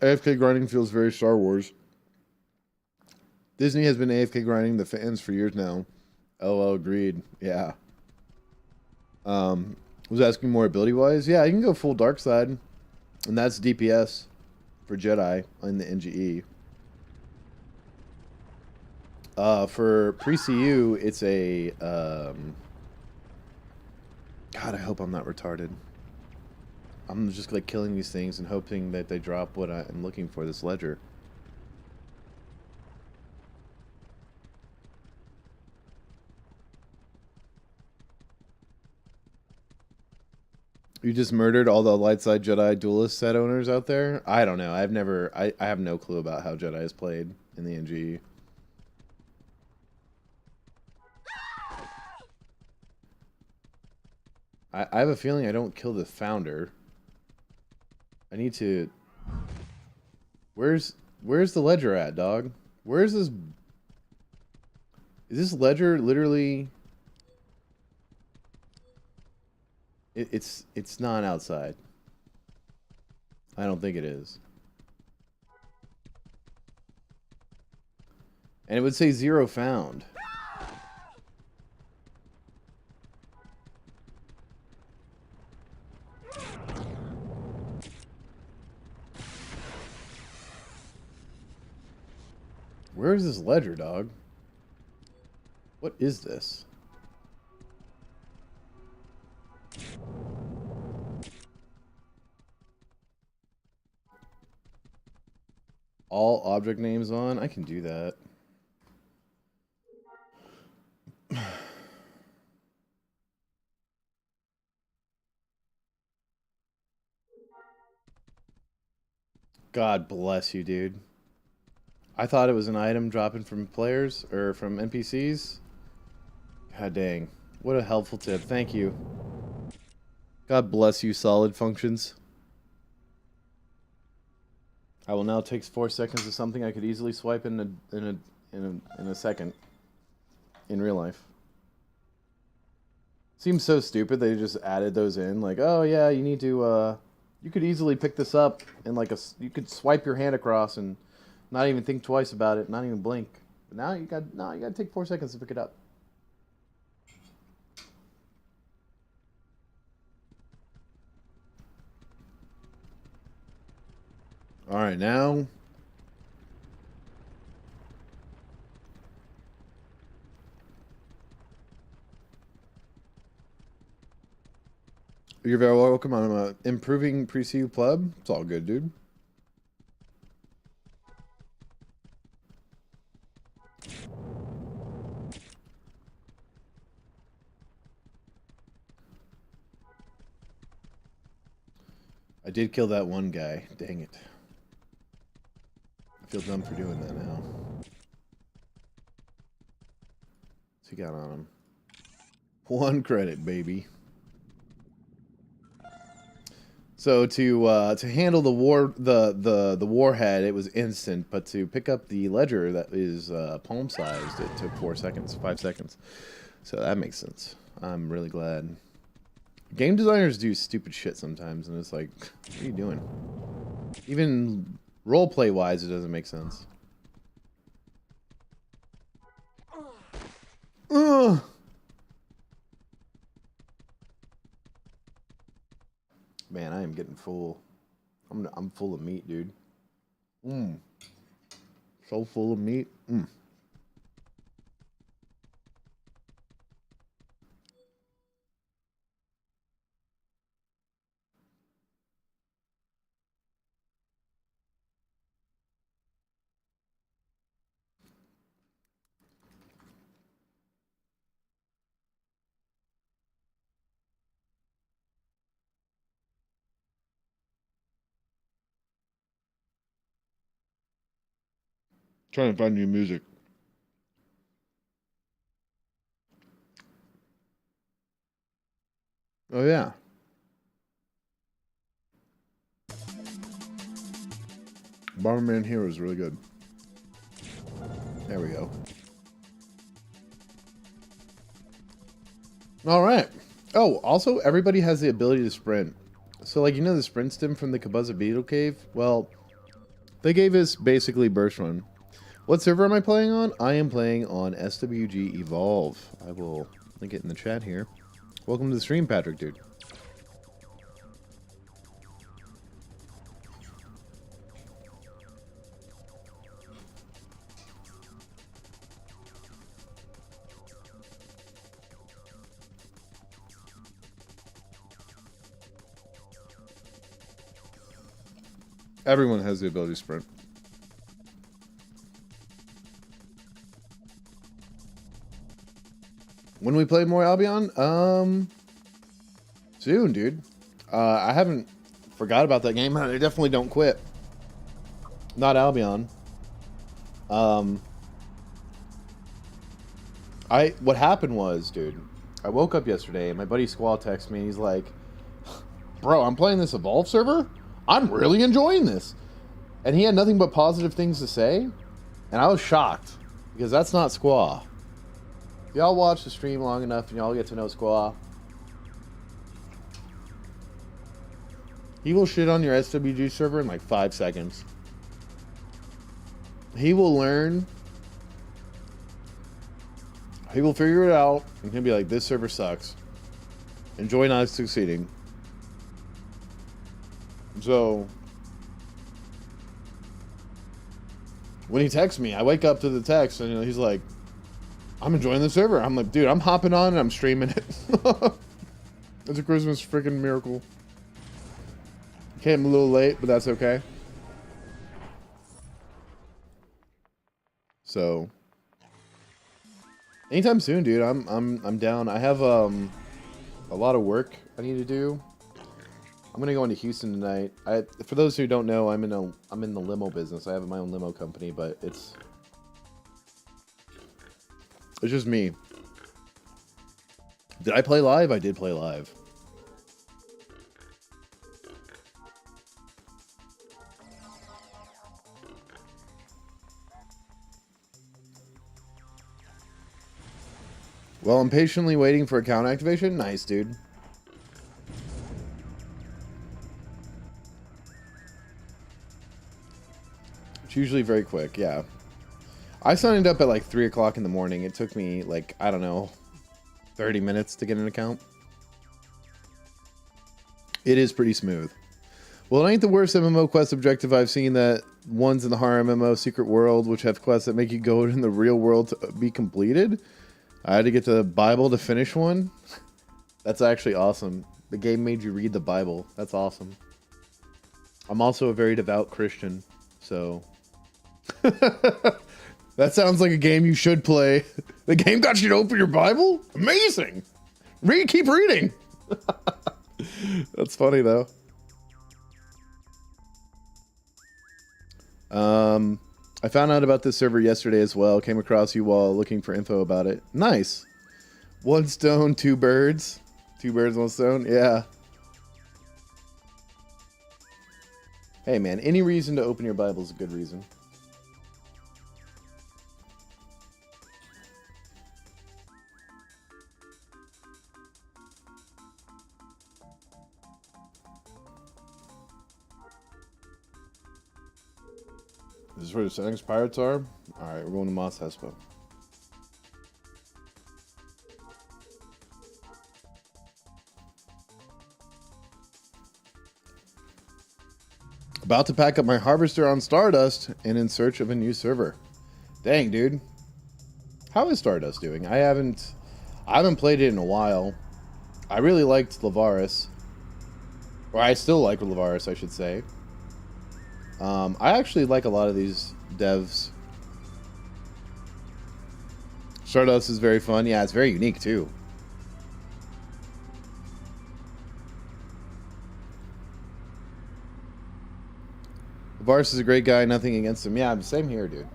AFK grinding feels very Star Wars. Disney has been AFK grinding the fans for years now. LOL, agreed. Yeah. Was asking more ability wise. Yeah, you can go full dark side, and that's DPS for Jedi in the NGE. For pre-CU, it's a God. I hope I'm not retarded. I'm just like killing these things and hoping that they drop what I'm looking for. This ledger. You just murdered all the light side Jedi duelist set owners out there? I don't know. I have no clue about how Jedi is played in the NG. I have a feeling I don't kill the founder. I need to... Where's the ledger at, dog? Where's this... Is this ledger literally... It's not outside. I don't think it is. And it would say 0 found. Where is this ledger, dog? What is this? All object names on? I can do that. God bless you, dude. I thought it was an item dropping from players or from NPCs. God dang. What a helpful tip. Thank you. God bless you, solid functions. I will now take 4 seconds of something I could easily swipe in a second in real life. Seems so stupid they just added those in. Like, oh yeah, you need to you could easily pick this up and like you could swipe your hand across and not even think twice about it, not even blink. But now you got to take 4 seconds to pick it up. All right, now you're very welcome. I'm improving pre-CU pleb. It's all good, dude. I did kill that one guy. Dang it. I feel dumb for doing that now. What's he got on him? 1 credit, baby. So to handle the warhead, it was instant, but to pick up the ledger that is palm sized, it took 4 seconds, 5 seconds. So that makes sense. I'm really glad. Game designers do stupid shit sometimes, and it's like, what are you doing? Even roleplay wise, it doesn't make sense. Ugh. Man, I am getting full. I'm full of meat, dude. So full of meat. Trying to find new music. Oh, yeah. Bomberman Hero is really good. There we go. All right. Oh, also, everybody has the ability to sprint. So, like, you know the sprint stim from the Kabuzza Beetle Cave? Well, they gave us basically Burst Run. What server am I playing on? I am playing on SWG Evolve. I will link it in the chat here. Welcome to the stream, Patrick, dude. Everyone has the ability to sprint. When we play more Albion? Soon, dude. I haven't forgot about that game. I definitely don't quit. Not Albion. What happened was, dude, I woke up yesterday and my buddy Squall texted me and he's like, bro, I'm playing this Evolve server? I'm really enjoying this. And he had nothing but positive things to say. And I was shocked because that's not Squaw. If y'all watch the stream long enough and y'all get to know Squaw, he will shit on your SWG server in like 5 seconds. He will learn. He will figure it out and he'll be like, this server sucks. Enjoy not succeeding. So when he texts me, I wake up to the text and he's like, I'm enjoying the server. I'm like, dude, I'm hopping on and I'm streaming it. It's a Christmas freaking miracle. Came a little late, but that's okay. So anytime soon, dude, I'm down. I have a lot of work I need to do. I'm gonna go into Houston tonight. For those who don't know, I'm in the limo business. I have my own limo company, but it's just me. Did I play live? I did play live. Well, I'm patiently waiting for account activation. Nice, dude. It's usually very quick, yeah. I signed up at like 3 o'clock in the morning. It took me like, I don't know, 30 minutes to get an account. It is pretty smooth. Well, it ain't the worst MMO quest objective I've seen. That ones in the horror MMO Secret World, which have quests that make you go in the real world to be completed. I had to get to the Bible to finish one. That's actually awesome. The game made you read the Bible. That's awesome. I'm also a very devout Christian, so... That sounds like a game you should play. The game got you to open your Bible? Amazing! Keep reading! That's funny, though. I found out about this server yesterday as well. Came across you while looking for info about it. Nice. One stone, two birds. Two birds, one stone. Yeah. Hey, man. Any reason to open your Bible is a good reason. This is where the settings pirates are? Alright, we're going to Mos Espa. About to pack up my harvester on Stardust and in search of a new server. Dang, dude. How is Stardust doing? I haven't played it in a while. I really liked Lavaris. Or I still like Lavaris, I should say. I actually like a lot of these devs. Stardust is very fun. Yeah, it's very unique too. Lavaris is a great guy. Nothing against him. Yeah, same here, dude.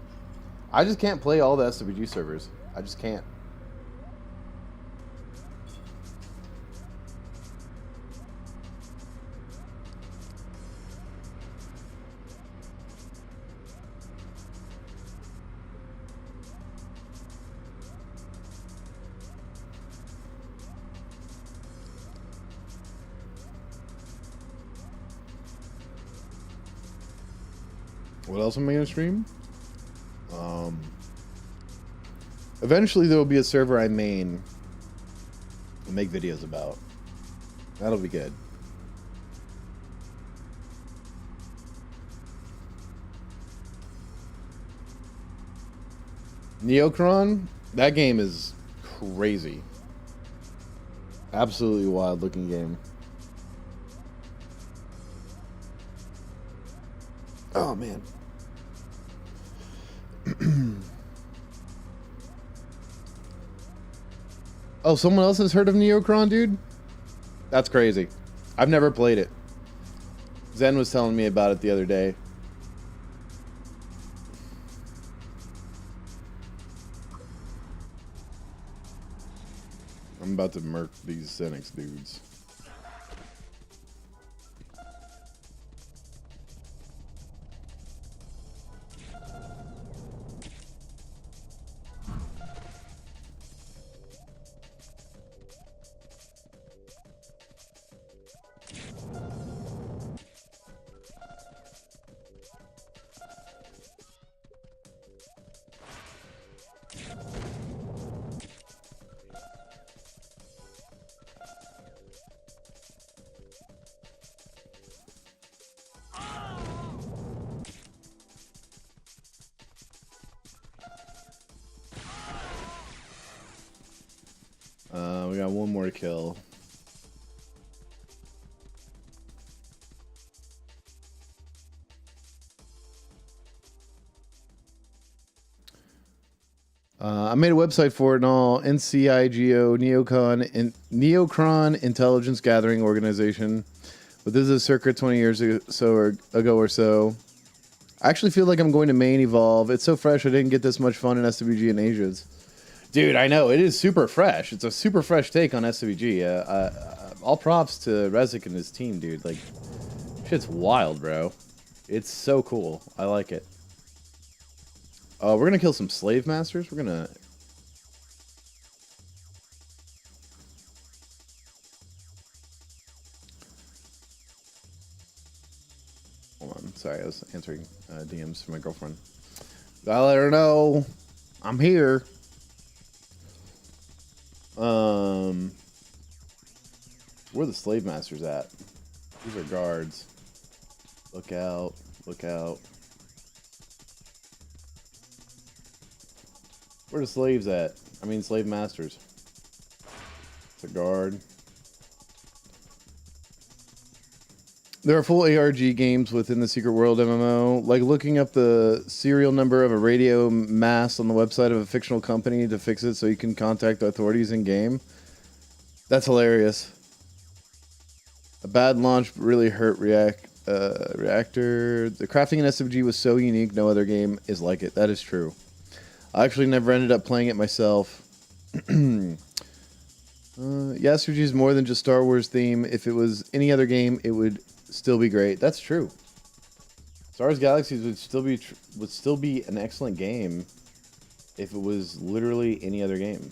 I just can't play all the SWG servers. I just can't. What else am I going to stream? Eventually there will be a server I main and make videos about. That'll be good. Neocron? That game is crazy. Absolutely wild looking game. Oh man. Oh, someone else has heard of Neocron, dude? That's crazy. I've never played it. Zen was telling me about it the other day. I'm about to murk these Cynics dudes. We got one more to kill. I made a website for it and all. NCIGO, Neocron Intelligence Gathering Organization. But this is circa 20 years ago or so. I actually feel like I'm going to main evolve. It's so fresh. I didn't get this much fun in SWG and Asia's. Dude, I know. It is super fresh. It's a super fresh take on SWG. All props to Rezik and his team, dude. Like, shit's wild, bro. It's so cool. I like it. We're going to kill some slave masters. We're going to... Hold on. Sorry, I was answering DMs from my girlfriend. Gotta let her know I'm here. Where are the slave masters at? These are guards. Look out. Look out. Where are the slaves at? I mean, slave masters. It's a guard. There are full ARG games within the Secret World MMO, like looking up the serial number of a radio mast on the website of a fictional company to fix it so you can contact the authorities in game. That's hilarious. A bad launch really hurt Reactor. The crafting in SMG was so unique, no other game is like it. That is true. I actually never ended up playing it myself. Yeah, SMG is more than just Star Wars theme. If it was any other game, it would still be great. That's true. Star Wars Galaxies would still be an excellent game if it was literally any other game.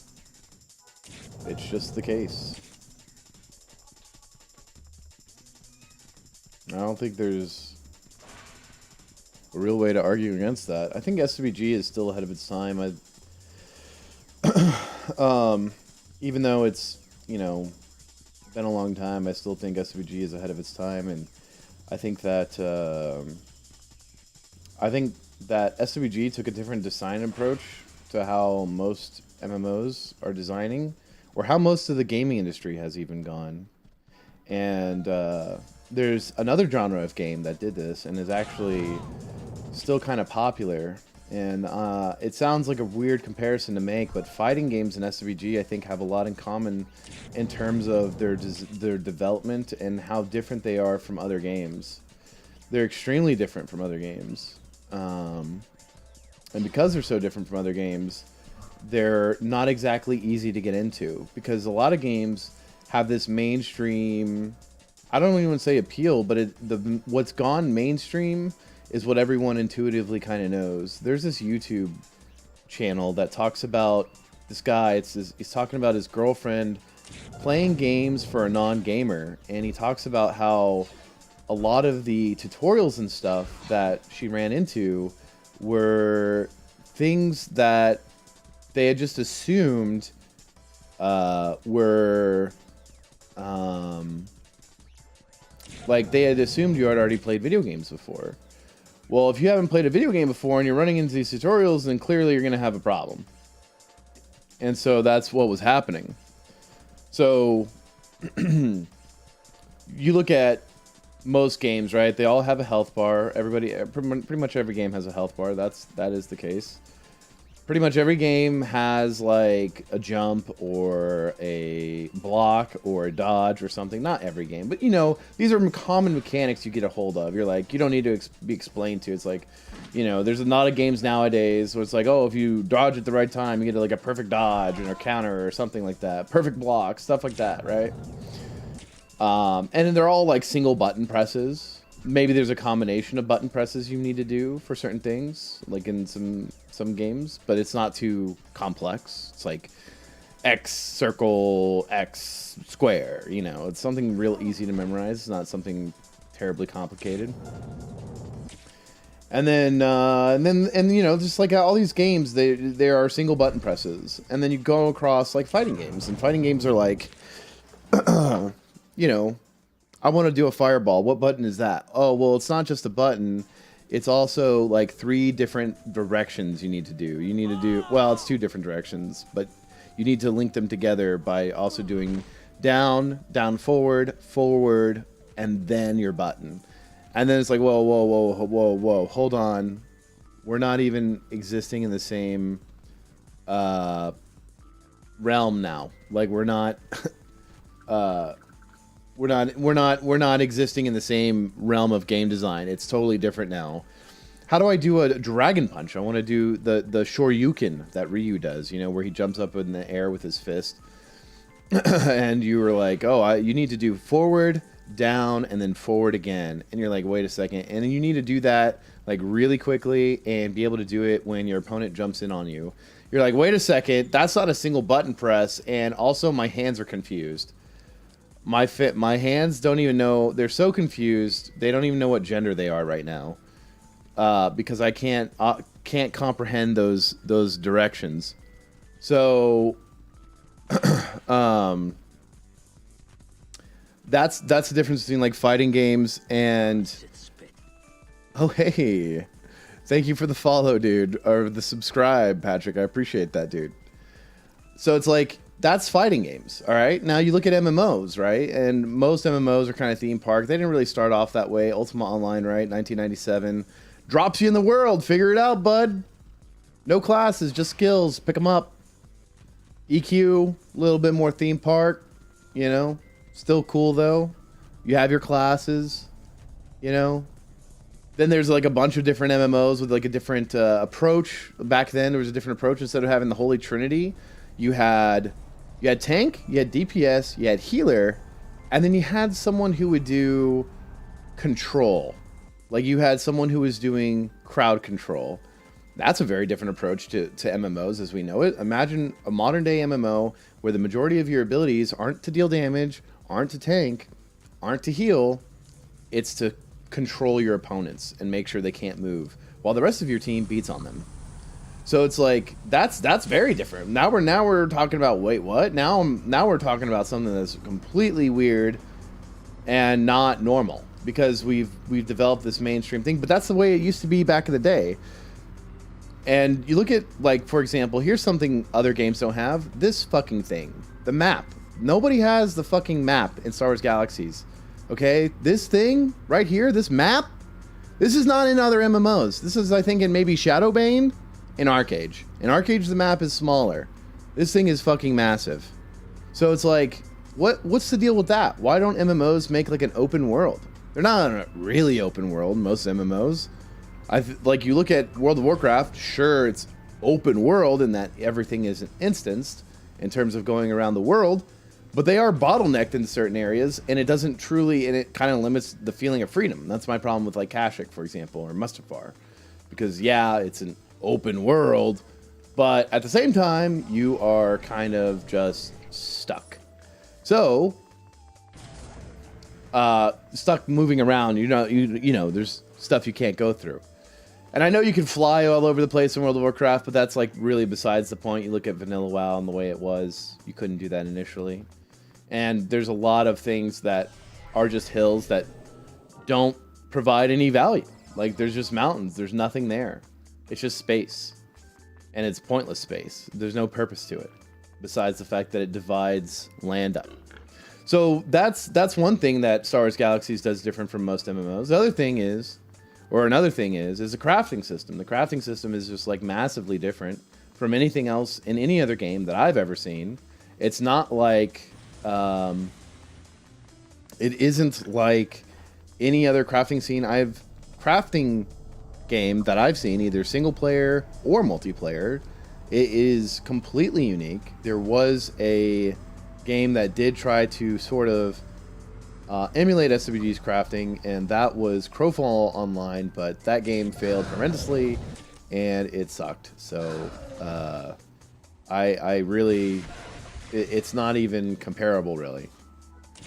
It's just the case. I don't think there's a real way to argue against that. I think SWG is still ahead of its time. Even though it's, you know, been a long time, I still think SWG is ahead of its time, and I think that SWG took a different design approach to how most MMOs are designing, or how most of the gaming industry has even gone. And there's another genre of game that did this and is actually still kind of popular. And it sounds like a weird comparison to make, but fighting games in SVG I think have a lot in common in terms of their development and how different they are from other games. They're extremely different from other games. And because they're so different from other games, they're not exactly easy to get into, because a lot of games have this mainstream, I don't even want to say appeal, but what's gone mainstream is what everyone intuitively kind of knows. There's this YouTube channel that talks about this guy. He's talking about his girlfriend playing games for a non-gamer, and he talks about how a lot of the tutorials and stuff that she ran into were things that they had just assumed were like they had assumed you had already played video games before. Well, if you haven't played a video game before and you're running into these tutorials, then clearly you're going to have a problem. And so that's what was happening. So you look at most games, right? They all have a health bar. Everybody, pretty much every game has a health bar. That is the case. Pretty much every game has like a jump or a block or a dodge or something. Not every game, but you know, these are common mechanics you get a hold of. You're like, you don't need to be explained to. It's like, you know, there's a lot of games nowadays where it's like, oh, if you dodge at the right time, you get like a perfect dodge or counter or something like that. Perfect block, stuff like that, right? And then they're all like single button presses. Maybe there's a combination of button presses you need to do for certain things, like in some games, but it's not too complex. It's like X circle, X square, you know, it's something real easy to memorize. It's not something terribly complicated. And then you know, just like all these games, there are single button presses, and then you go across like fighting games, and fighting games are like, you know, I want to do a fireball. What button is that? Oh, well, it's not just a button. It's also like 3 different directions you need to do. You need to do, well, it's 2 different directions, but you need to link them together by also doing down, down, forward, forward, and then your button. And then it's like, whoa, whoa, whoa, whoa, whoa, hold on. We're not even existing in the same realm now. Like we're not we're not existing in the same realm of game design. It's totally different now. How do I do a dragon punch? I want to do the Shoryuken that Ryu does, you know, where he jumps up in the air with his fist. And you were like, oh, you need to do forward, down, and then forward again. And you're like, wait a second. And then you need to do that like really quickly and be able to do it when your opponent jumps in on you. You're like, wait a second, that's not a single button press, and also my hands are confused. My hands don't even know, they're so confused, they don't even know what gender they are right now. Because I can't comprehend those directions. So that's the difference between like fighting games and oh hey. Thank you for the follow, dude, or the subscribe, Patrick. I appreciate that, dude. So it's like, that's fighting games, all right? Now you look at MMOs, right? And most MMOs are kind of theme park. They didn't really start off that way. Ultima Online, right? 1997. Drops you in the world. Figure it out, bud. No classes, just skills. Pick them up. EQ, a little bit more theme park, you know? Still cool, though. You have your classes, you know? Then there's like a bunch of different MMOs with like a different approach. Back then, there was a different approach. Instead of having the Holy Trinity, you had tank, you had DPS, you had healer, and then you had someone who would do control. Like you had someone who was doing crowd control. That's a very different approach to MMOs as we know it. Imagine a modern day MMO where the majority of your abilities aren't to deal damage, aren't to tank, aren't to heal. It's to control your opponents and make sure they can't move while the rest of your team beats on them. So it's like that's very different. Now we're talking about, wait, what? Now we're talking about something that's completely weird and not normal because we've developed this mainstream thing, but that's the way it used to be back in the day. And you look at, like, for example, here's something other games don't have. This fucking thing, the map. Nobody has the fucking map in Star Wars Galaxies. Okay? This thing right here, this map, this is not in other MMOs. This is, I think, in maybe Shadowbane. In Arcade. In Arcade, the map is smaller. This thing is fucking massive. So it's like, what's the deal with that? Why don't MMOs make like an open world? They're not a really open world, most MMOs. Like you look at World of Warcraft, sure, it's open world in that everything isn't instanced in terms of going around the world, but they are bottlenecked in certain areas, and it doesn't truly, and it kind of limits the feeling of freedom. That's my problem with like Kashyyyk, for example, or Mustafar, because yeah, it's an open world, but at the same time, you are kind of just stuck. So, stuck moving around. You know, there's stuff you can't go through. And I know you can fly all over the place in World of Warcraft, but that's like really besides the point. You look at Vanilla WoW and the way it was, you couldn't do that initially. And there's a lot of things that are just hills that don't provide any value. Like there's just mountains, there's nothing there. It's just space. And it's pointless space. There's no purpose to it besides the fact that it divides land up. So that's one thing that Star Wars Galaxies does different from most MMOs. The other thing is, or another thing is the crafting system. The crafting system is just like massively different from anything else in any other game that I've ever seen. It's not like, it isn't like any other crafting game that I've seen, either single player or multiplayer. It is completely unique. There was a game that did try to sort of emulate SWG's crafting, and that was Crowfall Online, but that game failed horrendously, and it sucked. So, I really, it's not even comparable, really.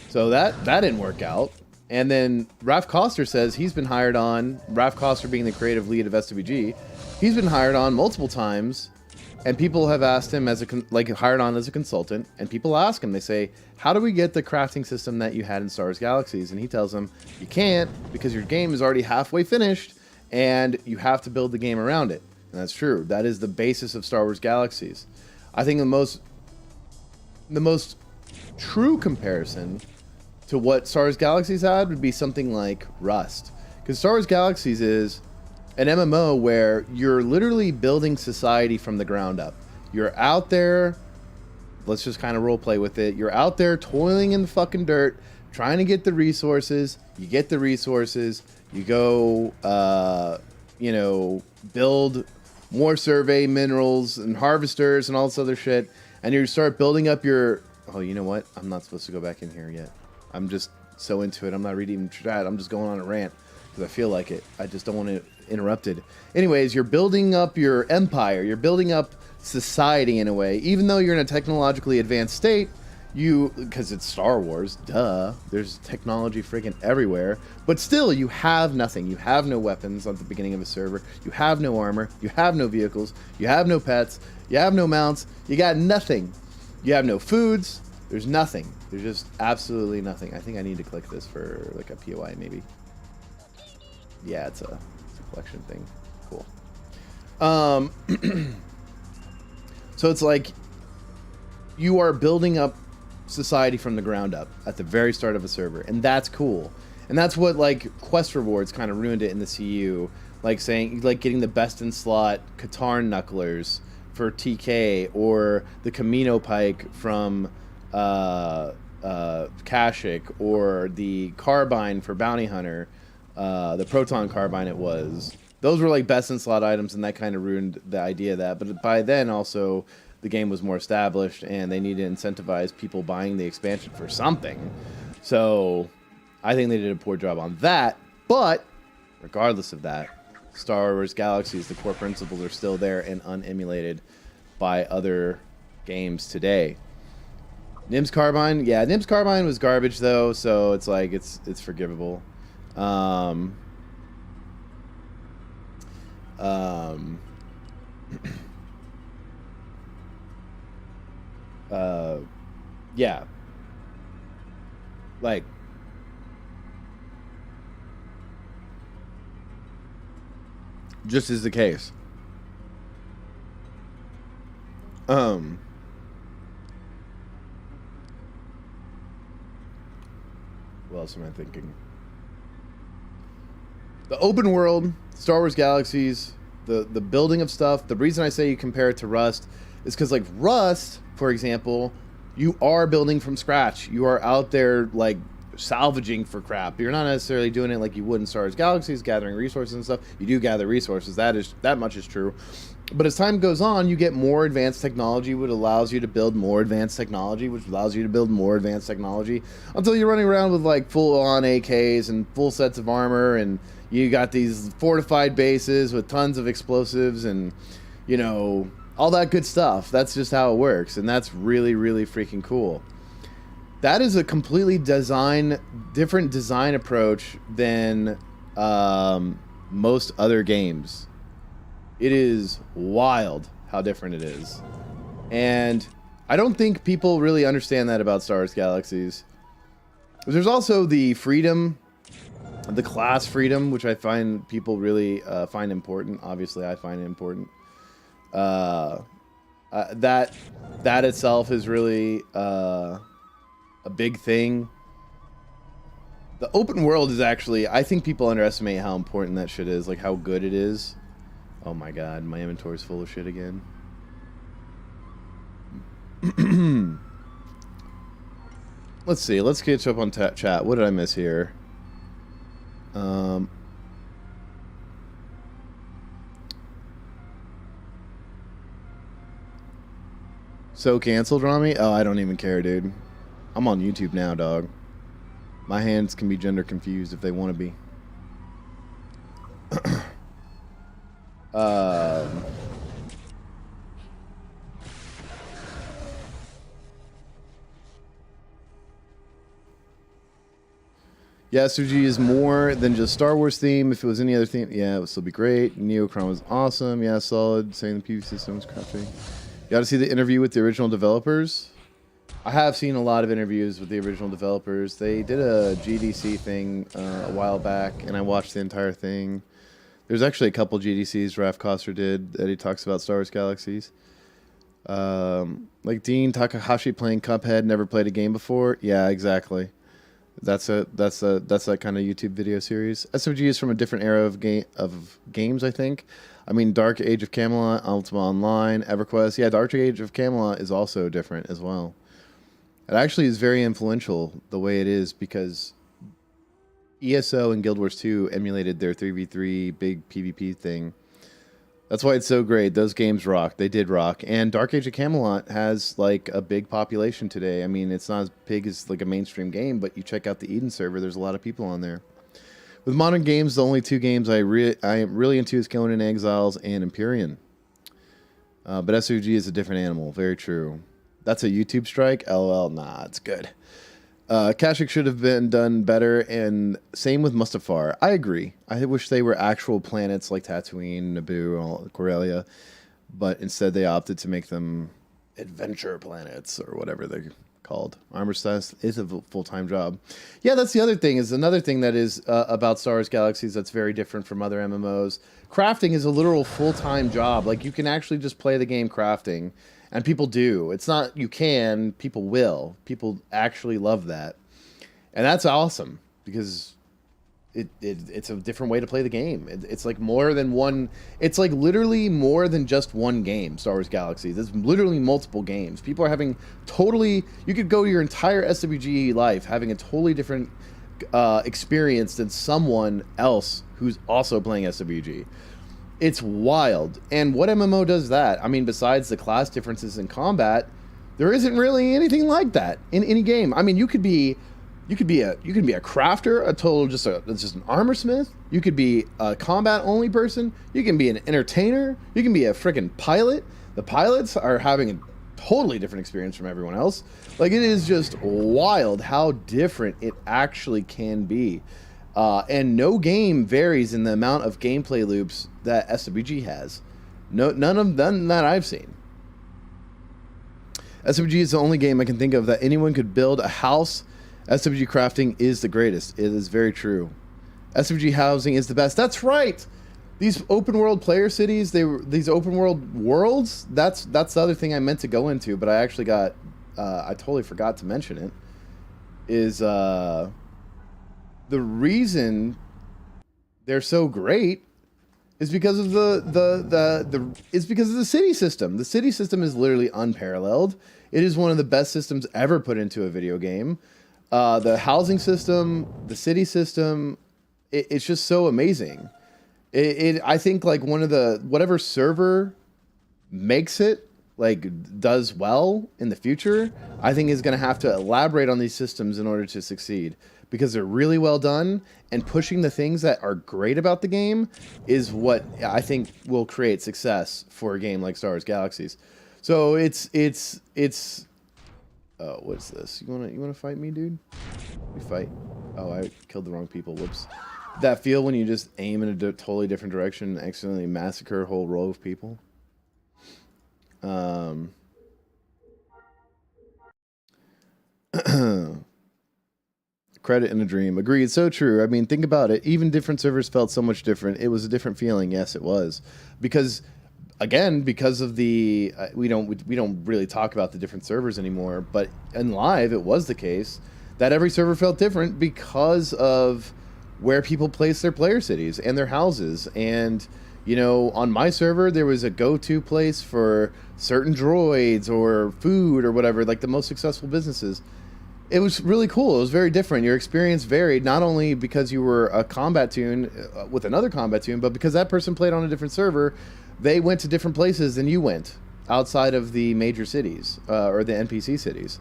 So that didn't work out. And then Ralph Koster says he's been hired on, Ralph Koster being the creative lead of SWG, he's been hired on multiple times. And people have asked him hired on as a consultant, and people ask him, they say, how do we get the crafting system that you had in Star Wars Galaxies? And he tells them, you can't, because your game is already halfway finished, and you have to build the game around it. And that's true. That is the basis of Star Wars Galaxies. I think the most true comparison to what Star Wars Galaxies had would be something like Rust. Because Star Wars Galaxies is an MMO where you're literally building society from the ground up. You're out there, let's just kind of role play with it. You're out there toiling in the fucking dirt, trying to get the resources. You get the resources. You go, build more survey minerals and harvesters and all this other shit. And you start building up your... Oh, you know what? I'm not supposed to go back in here yet. I'm just so into it. I'm not reading chat. I'm just going on a rant because I feel like it. I just don't want to interrupted. Anyways, you're building up your empire. You're building up society in a way. Even though you're in a technologically advanced state, because it's Star Wars, duh. There's technology freaking everywhere. But still, you have nothing. You have no weapons at the beginning of a server. You have no armor. You have no vehicles. You have no pets. You have no mounts. You got nothing. You have no foods. There's nothing. There's just absolutely nothing. I think I need to click this for like a POI maybe. Yeah, it's a collection thing. Cool. So it's like you are building up society from the ground up at the very start of a server, and that's cool. And that's what like quest rewards kind of ruined it in the CU, like saying like getting the best in slot Katarn knucklers for TK or the Camino Pike from Kashyyyk, or the Carbine for Bounty Hunter. The Proton Carbine it was. Those were like best in slot items, and that kind of ruined the idea of that. But by then also the game was more established, and they needed to incentivize people buying the expansion for something. So I think they did a poor job on that. But regardless of that, Star Wars Galaxies, the core principles are still there and unemulated by other games today. Nim's Carbine, yeah, Nim's Carbine was garbage though, so it's like it's forgivable. Yeah, like just is the case. What else am I thinking? The open world, Star Wars Galaxies, the building of stuff. The reason I say you compare it to Rust is because, like, Rust, for example, you are building from scratch. You are out there, like, salvaging for crap. You're not necessarily doing it like you would in Star Wars Galaxies, gathering resources and stuff. You do gather resources. That much is true. But as time goes on, you get more advanced technology, which allows you to build more advanced technology, which allows you to build more advanced technology, until you're running around with like full-on AKs and full sets of armor, and you got these fortified bases with tons of explosives and, you know, all that good stuff. That's just how it works, and that's really, really freaking cool. That is a completely different design approach than most other games. It is wild how different it is. And I don't think people really understand that about Star Wars Galaxies. There's also the freedom, the class freedom, which I find people really find important. Obviously, I find it important. That itself is really a big thing. The open world is actually, I think people underestimate how important that shit is, like how good it is. Oh my god, my inventory's full of shit again. Let's see, let's catch up on chat. What did I miss here? So canceled, Rami? Oh, I don't even care, dude. I'm on YouTube now, dog. My hands can be gender confused if they want to be. Yeah, Suji is more than just Star Wars theme. If it was any other theme, yeah, it would still be great. Neocron was awesome. Yeah, solid. Saying the PvP system was crafting. You got to see the interview with the original developers. I have seen a lot of interviews with the original developers. They did a GDC thing a while back, and I watched the entire thing. There's actually a couple GDCs Raph Koster did that he talks about Star Wars Galaxies. Like Dean Takahashi playing Cuphead, never played a game before. Yeah, exactly. That's that kind of YouTube video series. SMG is from a different era of games, I think. I mean, Dark Age of Camelot, Ultima Online, EverQuest. Yeah, Dark Age of Camelot is also different as well. It actually is very influential the way it is because ESO and Guild Wars 2 emulated their 3v3 big PvP thing. That's why it's so great. Those games rock. They did rock. And Dark Age of Camelot has like a big population today. I mean, it's not as big as like a mainstream game, but you check out the Eden server, there's a lot of people on there. With modern games, the only two games I am really into is Conan Exiles and Empyrean. But SOG is a different animal. Very true. That's a YouTube strike? LOL. Nah, it's good. Kashyyyk should have been done better, and same with Mustafar. I agree. I wish they were actual planets like Tatooine, Naboo, Corellia, but instead they opted to make them adventure planets or whatever they're called. Armor Status is a full-time job. Yeah, that's the other thing. Is another thing that is about Star Wars Galaxies that's very different from other MMOs. Crafting is a literal full-time job. Like, you can actually just play the game crafting. And people do. It's not you can, people will. People actually love that. And that's awesome because it's a different way to play the game. It's like more than one. It's like literally more than just one game, Star Wars Galaxies. It's literally multiple games. People are having totally. You could go your entire SWG life having a totally different experience than someone else who's also playing SWG. It's wild. And what MMO does that? I mean, besides the class differences in combat, there isn't really anything like that in any game. I mean, you could be a crafter, just an armor smith. You could be a combat only person. You can be an entertainer. You can be a freaking pilot. The pilots are having a totally different experience from everyone else. Like, it is just wild how different it actually can be. And no game varies in the amount of gameplay loops that SWG has. None that I've seen. SWG is the only game I can think of that anyone could build a house. SWG crafting is the greatest. It is very true. SWG housing is the best. That's right. These open world player cities, these open world worlds. That's the other thing I meant to go into, but I actually got. I totally forgot to mention it. Is the reason they're so great is because of it's because of the city system. The city system is literally unparalleled. It is one of the best systems ever put into a video game. The housing system, the city system, it's just so amazing. I think like one of the whatever server makes it like does well in the future, I think is going to have to elaborate on these systems in order to succeed because they're really well done, and pushing the things that are great about the game is what I think will create success for a game like Star Wars Galaxies. So it's oh, what's this? You wanna fight me, dude? We fight. Oh, I killed the wrong people. Whoops. That feel when you just aim in a totally different direction and accidentally massacre a whole row of people. Credit in a dream. Agreed. So true. I mean, think about it. Even different servers felt so much different. It was a different feeling. Yes, it was. Because, again, because of the we don't really talk about the different servers anymore. But in live, it was the case that every server felt different because of where people place their player cities and their houses. And you know, on my server, there was a go-to place for certain droids or food or whatever, like the most successful businesses. It was really cool. It was very different. Your experience varied not only because you were a combat tune with another combat tune, but because that person played on a different server, they went to different places than you went outside of the major cities or the NPC cities.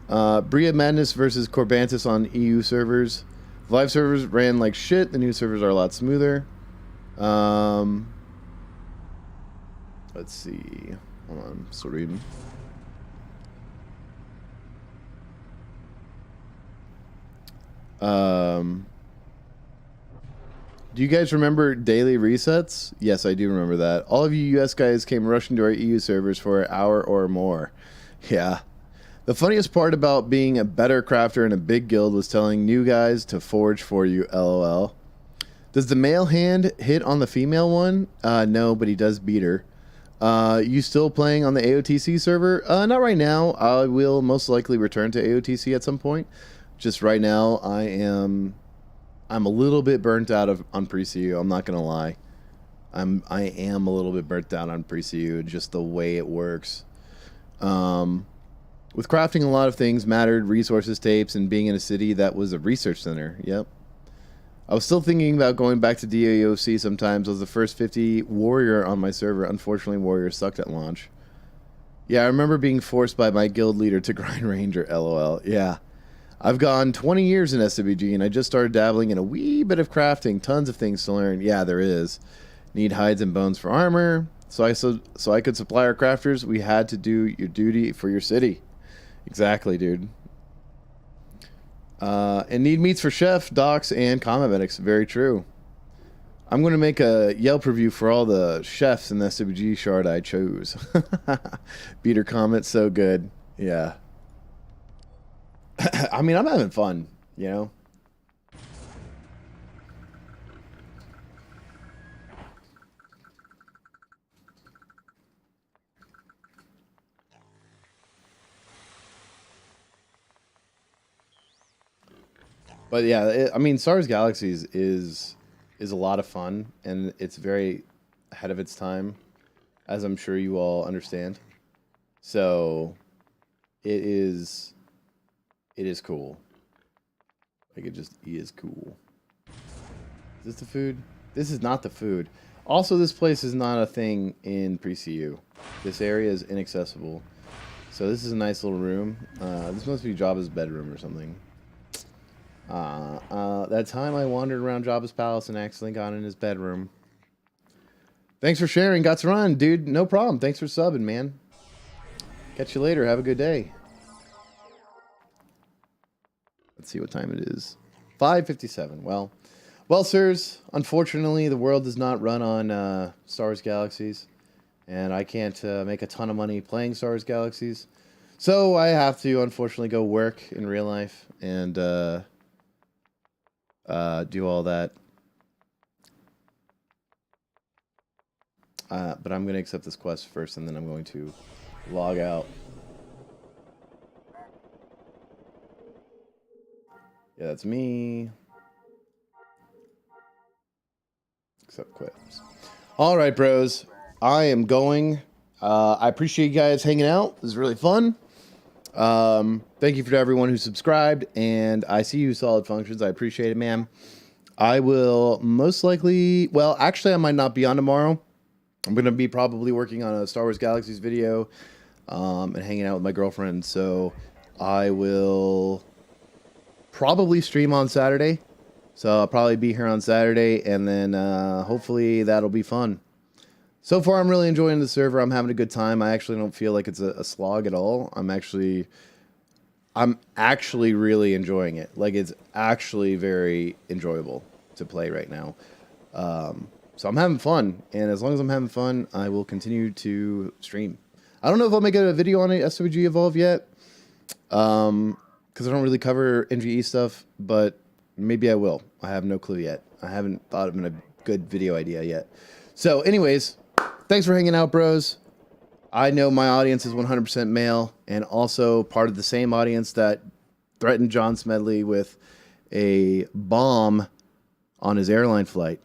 Bria Madness versus Corbantis on EU servers. Live servers ran like shit. The new servers are a lot smoother. Let's see. Hold on. Still reading. Do you guys remember daily resets? Yes, I do remember that. All of you US guys came rushing to our EU servers for an hour or more. Yeah. The funniest part about being a better crafter in a big guild was telling new guys to forge for you, lol. Does the male hand hit on the female one? No, but he does beat her. You still playing on the AOTC server? Not right now. I will most likely return to AOTC at some point. Just right now, I'm a little bit burnt out on pre-CU. I'm not gonna lie. I am a little bit burnt out on pre-CU, just the way it works. With crafting, a lot of things mattered: resources, tapes, and being in a city that was a research center. Yep. I was still thinking about going back to DAOC sometimes. I was the first 50 warrior on my server. Unfortunately, warrior sucked at launch. Yeah, I remember being forced by my guild leader to grind ranger, lol. Yeah. I've gone 20 years in SWG, and I just started dabbling in a wee bit of crafting. Tons of things to learn. Yeah, there is. Need hides and bones for armor. So I could supply our crafters. We had to do your duty for your city. Exactly, dude. And need meats for chef, docs, and combat medics. Very true. I'm going to make a Yelp review for all the chefs in the SWG shard I chose. Beater comment, so good. Yeah. I mean, I'm having fun, you know? But yeah, I mean, Star Wars Galaxies is a lot of fun, and it's very ahead of its time, as I'm sure you all understand. So, it is cool. Like it just is cool. Is this the food? This is not the food. Also, this place is not a thing in pre-CU. This area is inaccessible. So this is a nice little room. This must be Jabba's bedroom or something. That time I wandered around Jabba's palace and accidentally got in his bedroom. Thanks for sharing, Gatsaran, dude. No problem. Thanks for subbing, man. Catch you later. Have a good day. Let's see what time it is. 5:57. Well, sirs. Unfortunately, the world does not run on Star Wars Galaxies, and I can't make a ton of money playing Star Wars Galaxies. So I have to, unfortunately, go work in real life and do all that. But I'm going to accept this quest first, and then I'm going to log out. Yeah, that's me. Accept quests. All right, bros. I am going. I appreciate you guys hanging out. It was really fun. Thank you to everyone who subscribed, and I see you, Solid Functions. I appreciate it, man. I will most likely, well, actually, I might not be on tomorrow. I'm going to be probably working on a Star Wars Galaxies video and hanging out with my girlfriend. So I will probably stream on Saturday. So I'll probably be here on Saturday, and then hopefully that'll be fun. So far, I'm really enjoying the server. I'm having a good time. I actually don't feel like it's a slog at all. I'm actually really enjoying it. Like, it's actually very enjoyable to play right now. So I'm having fun, and as long as I'm having fun, I will continue to stream. I don't know if I'll make a video on SWG Evolve yet, because I don't really cover NGE stuff, but maybe I will. I have no clue yet. I haven't thought of a good video idea yet. So anyways, thanks for hanging out, bros. I know my audience is 100% male, and also part of the same audience that threatened John Smedley with a bomb on his airline flight.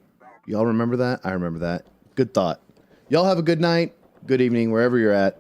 Y'all remember that? I remember that. Good thought. Y'all have a good night, good evening, wherever you're at.